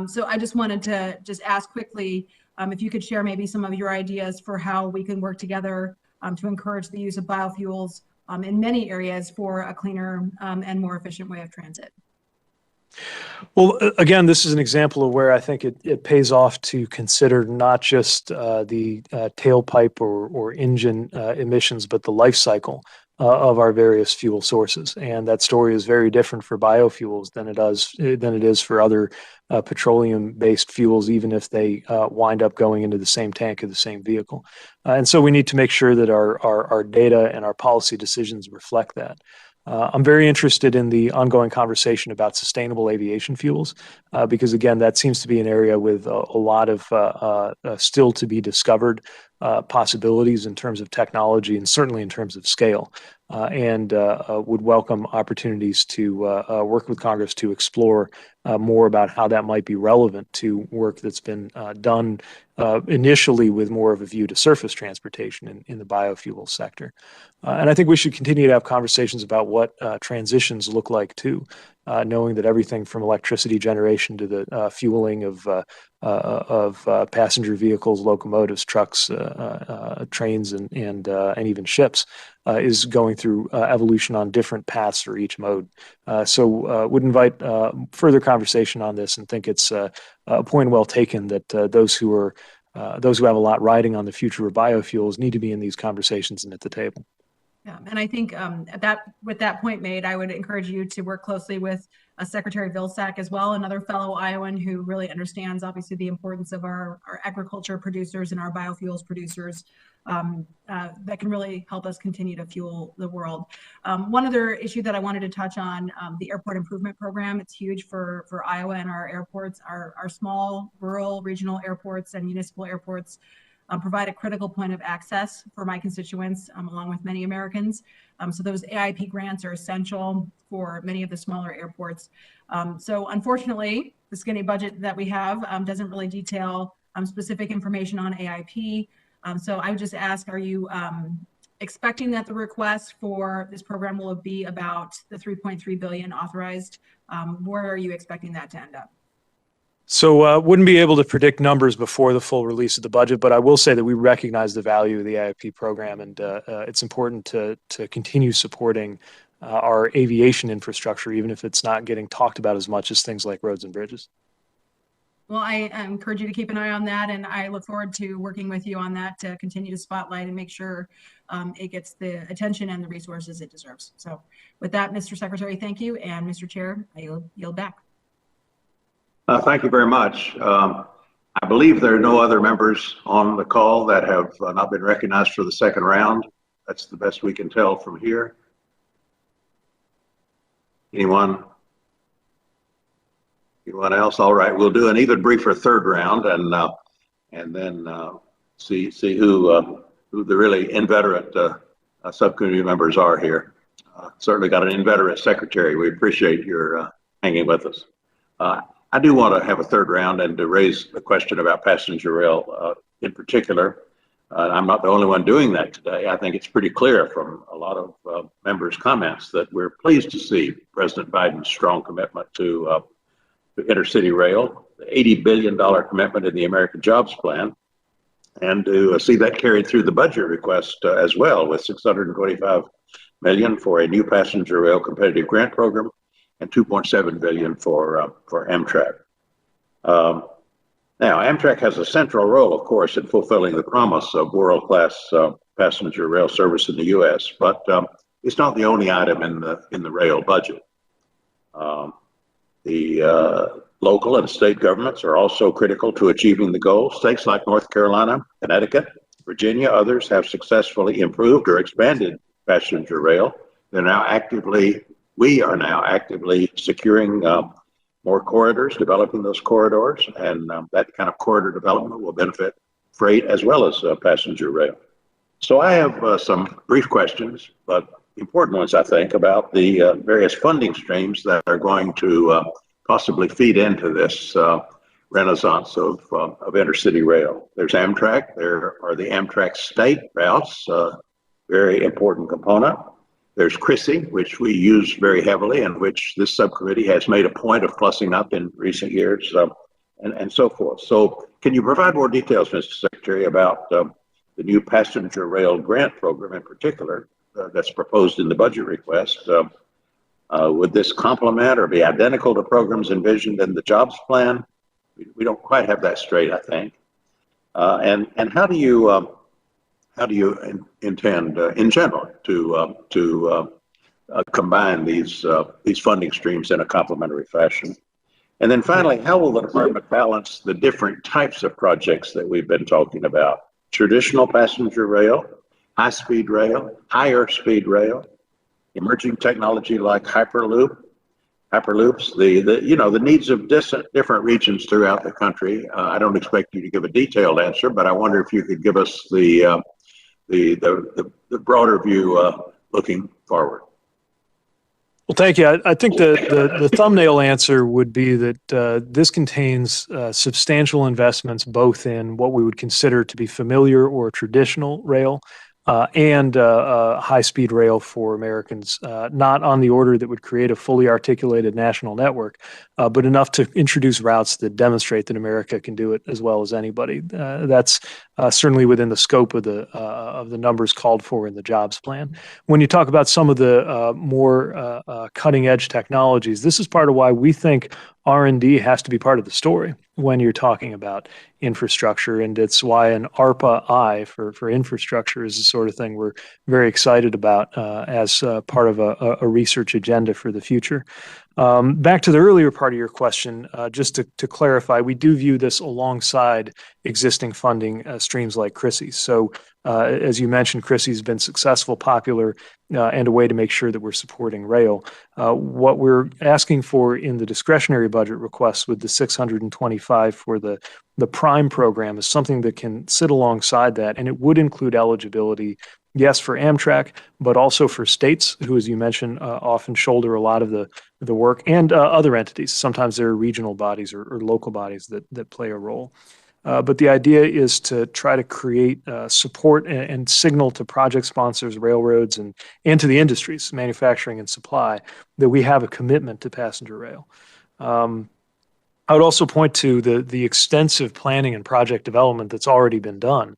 So I just wanted to just ask quickly if you could share maybe some of your ideas for how we can work together to encourage the use of biofuels in many areas for a cleaner and more efficient way of transit. Well, again, this is an example of where I think it pays off to consider not just the tailpipe or engine emissions, but the life cycle of our various fuel sources. And that story is very different for biofuels than it is for other petroleum-based fuels, even if they wind up going into the same tank of the same vehicle. And so we need to make sure that our data and our policy decisions reflect that. I'm very interested in the ongoing conversation about sustainable aviation fuels, because again, that seems to be an area with a lot of still to be discovered possibilities in terms of technology and certainly in terms of scale, and would welcome opportunities to work with Congress to explore more about how that might be relevant to work that's been done initially with more of a view to surface transportation in the biofuel sector. And I think we should continue to have conversations about what transitions look like too, knowing that everything from electricity generation to the fueling of passenger vehicles, locomotives, trucks, trains, and even ships is going through evolution on different paths for each mode. So would invite further conversation on this, and think it's a point well taken that those who have a lot riding on the future of biofuels need to be in these conversations and at the table. Yeah, and I think with that point made, I would encourage you to work closely with Secretary Vilsack as well, another fellow Iowan who really understands obviously the importance of our agriculture producers and our biofuels producers that can really help us continue to fuel the world. One other issue that I wanted to touch on, the airport improvement program. It's huge for Iowa and our airports. Our small rural regional airports and municipal airports provide a critical point of access for my constituents, along with many Americans. So those AIP grants are essential for many of the smaller airports. So unfortunately, the skinny budget that we have doesn't really detail specific information on AIP. So I would just ask, are you expecting that the request for this program will be about the $3.3 billion authorized? Where are you expecting that to end up? So wouldn't be able to predict numbers before the full release of the budget, but I will say that we recognize the value of the AIP program, and it's important to continue supporting our aviation infrastructure, even if it's not getting talked about as much as things like roads and bridges. Well, I encourage you to keep an eye on that, and I look forward to working with you on that to continue to spotlight and make sure it gets the attention and the resources it deserves. So with that, Mr. Secretary, thank you, and Mr. Chair, I yield back. Thank you very much. I believe there are no other members on the call that have not been recognized for the second round. That's the best we can tell from here. Anyone else? All right, we'll do an even briefer third round, and then see who the really inveterate subcommittee members are here. Certainly got an inveterate secretary. We appreciate your hanging with us. I do want to have a third round and to raise the question about passenger rail in particular. I'm not the only one doing that today. I think it's pretty clear from a lot of members' comments that we're pleased to see President Biden's strong commitment to intercity rail, the $80 billion commitment in the American Jobs Plan, and to see that carried through the budget request as well, with $625 million for a new passenger rail competitive grant program and $2.7 billion for Amtrak. Now, Amtrak has a central role, of course, in fulfilling the promise of world-class passenger rail service in the U.S., but it's not the only item in the rail budget. The local and state governments are also critical to achieving the goal. States like North Carolina, Connecticut, Virginia, others have successfully improved or expanded passenger rail. We are now actively securing more corridors, developing those corridors, and that kind of corridor development will benefit freight as well as passenger rail. So I have some brief questions, but important ones, I think, about the various funding streams that are going to possibly feed into this renaissance of intercity rail. There's Amtrak. There are the Amtrak state routes, very important component. There's CRISI, which we use very heavily and which this subcommittee has made a point of plussing up in recent years, and so forth. So can you provide more details, Mr. Secretary, about the new passenger rail grant program in particular that's proposed in the budget request? Would this complement or be identical to programs envisioned in the jobs plan? We don't quite have that straight, I think. And how do you intend, in general, to combine these funding streams in a complementary fashion? And then finally, how will the department balance the different types of projects that we've been talking about? Traditional passenger rail, high-speed rail, higher speed rail, emerging technology like hyperloops, the needs of different regions throughout the country. I don't expect you to give a detailed answer, but I wonder if you could give us the broader view looking forward. Well, thank you. I think the thumbnail answer would be that this contains substantial investments both in what we would consider to be familiar or traditional rail and high-speed rail for Americans, not on the order that would create a fully articulated national network, but enough to introduce routes that demonstrate that America can do it as well as anybody. That's certainly within the scope of the numbers called for in the jobs plan. When you talk about some of the more cutting-edge technologies, this is part of why we think R&D has to be part of the story when you're talking about infrastructure, and it's why an ARPA-I for infrastructure is the sort of thing we're very excited about as part of a research agenda for the future. Back to the earlier part of your question, just to clarify, we do view this alongside existing funding streams like CRISI's. So as you mentioned, CRISI's been successful, popular, and a way to make sure that we're supporting rail. What we're asking for in the discretionary budget request with the 625 for the Prime program is something that can sit alongside that, and it would include eligibility, yes, for Amtrak, but also for states who, as you mentioned, often shoulder a lot of the work, and other entities. Sometimes there are regional bodies or local bodies that play a role. But the idea is to try to create support and signal to project sponsors, railroads, and to the industries, manufacturing and supply, that we have a commitment to passenger rail. I would also point to the extensive planning and project development that's already been done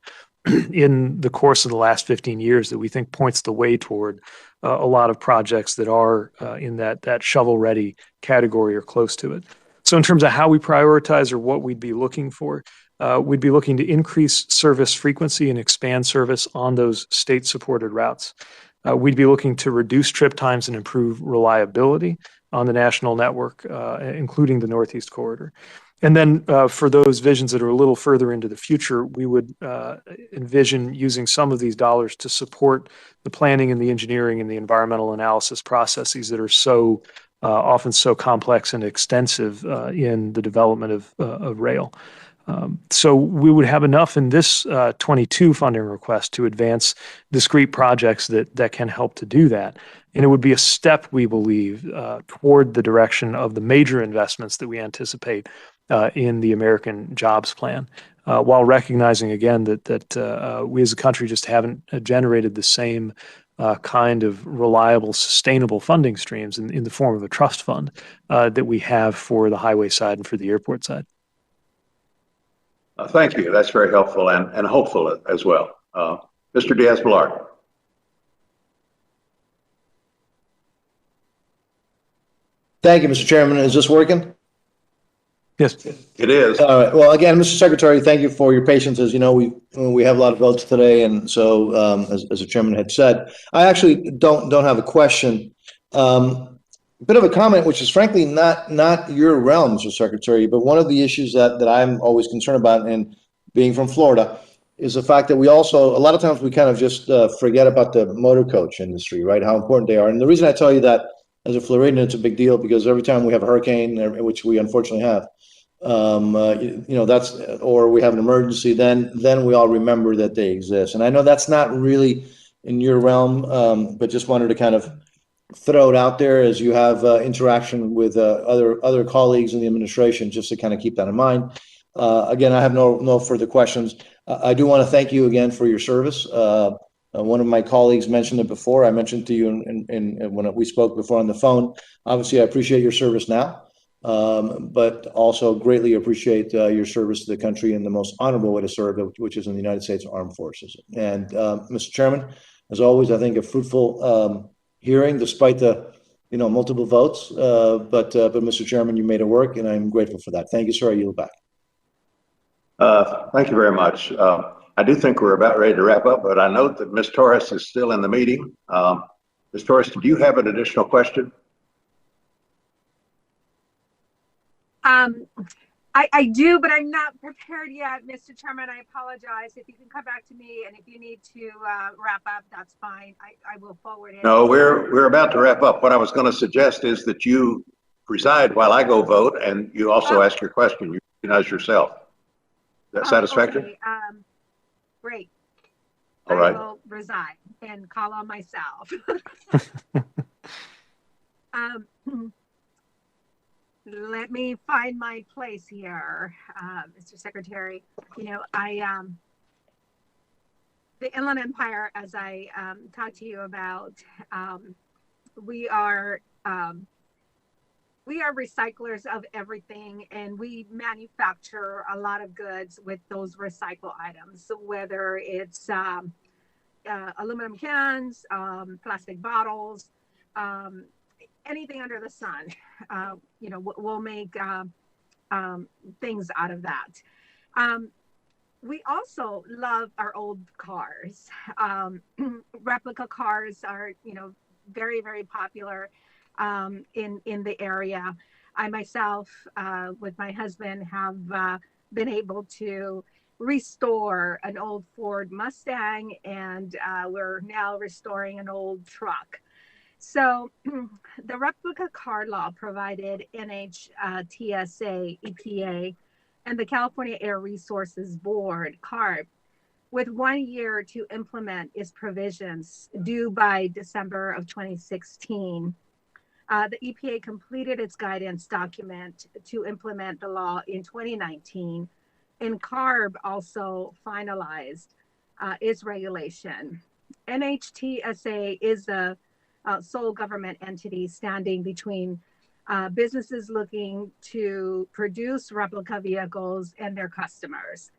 in the course of the last 15 years that we think points the way toward a lot of projects that are in that shovel-ready category or close to it. So in terms of how we prioritize or what we'd be looking for, we'd be looking to increase service frequency and expand service on those state-supported routes. We'd be looking to reduce trip times and improve reliability on the national network, including the Northeast Corridor. And then for those visions that are a little further into the future, we would envision using some of these dollars to support the planning and the engineering and the environmental analysis processes that are so often so complex and extensive in the development of rail. So we would have enough in this 22 funding request to advance discrete projects that can help to do that. And it would be a step, we believe, toward the direction of the major investments that we anticipate in the American jobs plan, while recognizing again that we as a country just haven't generated the same kind of reliable, sustainable funding streams in the form of a trust fund that we have for the highway side and for the airport side. Thank you. That's very helpful and hopeful as well. Mr. Diaz-Balart. Thank you, Mr. Chairman. Is this working? Yes, it is. All right. Well, again, Mr. Secretary, thank you for your patience. As you know, we have a lot of votes today, and so as the chairman had said, I actually don't have a question. A bit of a comment, which is frankly not your realm, Mr. Secretary, but one of the issues that I'm always concerned about, and being from Florida, is the fact that we also, a lot of times we kind of just forget about the motor coach industry, right? How important they are. And the reason I tell you that as a Floridian, it's a big deal because every time we have a hurricane, which we unfortunately have, that's, or we have an emergency, then we all remember that they exist. And I know that's not really in your realm, but just wanted to kind of throw it out there as you have interaction with other colleagues in the administration, just to kind of keep that in mind. Again, I have no further questions. I do want to thank you again for your service. One of my colleagues mentioned it before. I mentioned to you when we spoke before on the phone. Obviously, I appreciate your service now, but also greatly appreciate your service to the country in the most honorable way to serve, which is in the United States Armed Forces. And Mr. Chairman, as always, I think a fruitful hearing, despite the multiple votes, but Mr. Chairman, you made it work, and I'm grateful for that. Thank you, sir. I yield back. Thank you very much. I do think we're about ready to wrap up, but I note that Ms. Torres is still in the meeting. Ms. Torres, do you have an additional question? I do, but I'm not prepared yet, Mr. Chairman. I apologize. If you can come back to me, and if you need to wrap up, that's fine. I will forward it. No, we're about to wrap up. What I was going to suggest is that you preside while I go vote, and you also ask your question. You recognize yourself. Is that satisfactory? Okay. Great. All right. I will resign and call on myself. Let me find my place here, Mr. Secretary. The Inland Empire, as I talked to you about, we are recyclers of everything, and we manufacture a lot of goods with those recycle items. So whether it's aluminum cans, plastic bottles, anything under the sun, we'll make things out of that. We also love our old cars. Replica cars are, very, very popular in the area. I myself, with my husband, have been able to restore an old Ford Mustang, and we're now restoring an old truck. So the replica car law provided NHTSA, EPA, and the California Air Resources Board, CARB, with 1 year to implement its provisions due by December of 2016. The EPA completed its guidance document to implement the law in 2019, and CARB also finalized its regulation. NHTSA is a sole government entity standing between businesses looking to produce replica vehicles and their customers.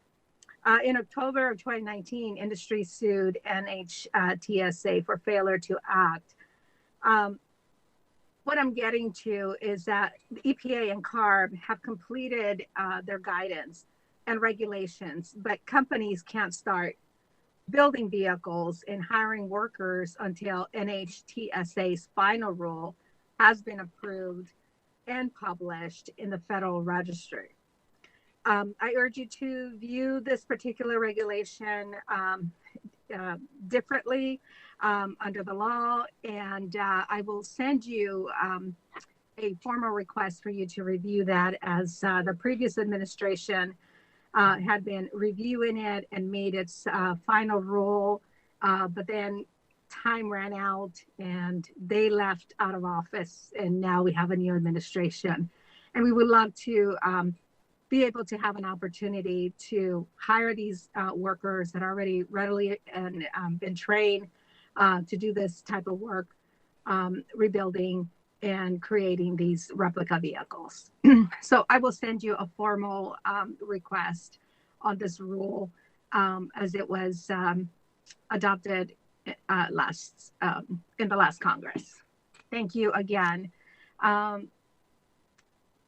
In October of 2019, industry sued NHTSA for failure to act. What I'm getting to is that the EPA and CARB have completed their guidance and regulations, but companies can't start building vehicles and hiring workers until NHTSA's final rule has been approved and published in the Federal Register. I urge you to view this particular regulation differently under the law, and I will send you a formal request for you to review that, as the previous administration had been reviewing it and made its final rule, but then time ran out and they left out of office, and now we have a new administration. And we would love to be able to have an opportunity to hire these workers that are already readily and been trained to do this type of work, rebuilding and creating these replica vehicles. So I will send you a formal request on this rule as it was adopted in the last Congress. Thank you again.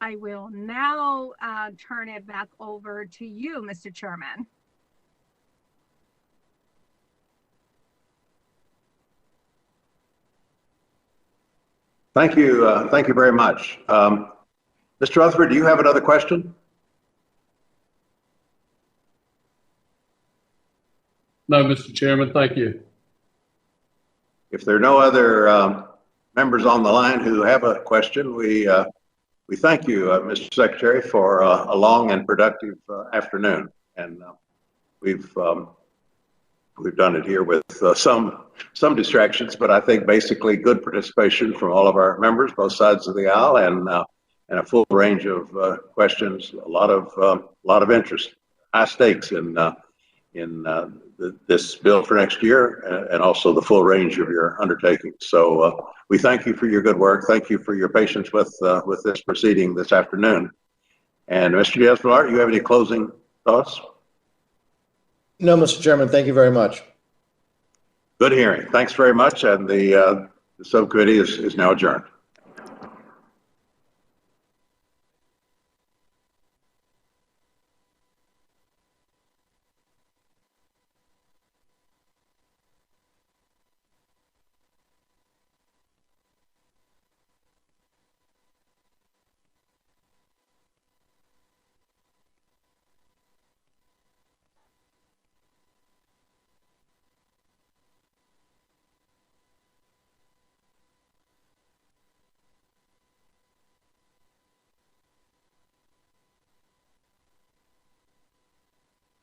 I will now turn it back over to you, Mr. Chairman. Thank you. Thank you very much. Mr. Rutherford, do you have another question? No, Mr. Chairman, thank you. If there are no other members on the line who have a question, we thank you, Mr. Secretary, for a long and productive afternoon. And we've done it here with some distractions, but I think basically good participation from all of our members, both sides of the aisle, and a full range of questions. A lot of interest, high stakes in this bill for next year, and also the full range of your undertakings. So we thank you for your good work. Thank you for your patience with this proceeding this afternoon. And Mr. Diaz-Balart, you have any closing thoughts? No, Mr. Chairman, thank you very much. Good hearing. Thanks very much. And the subcommittee is now adjourned.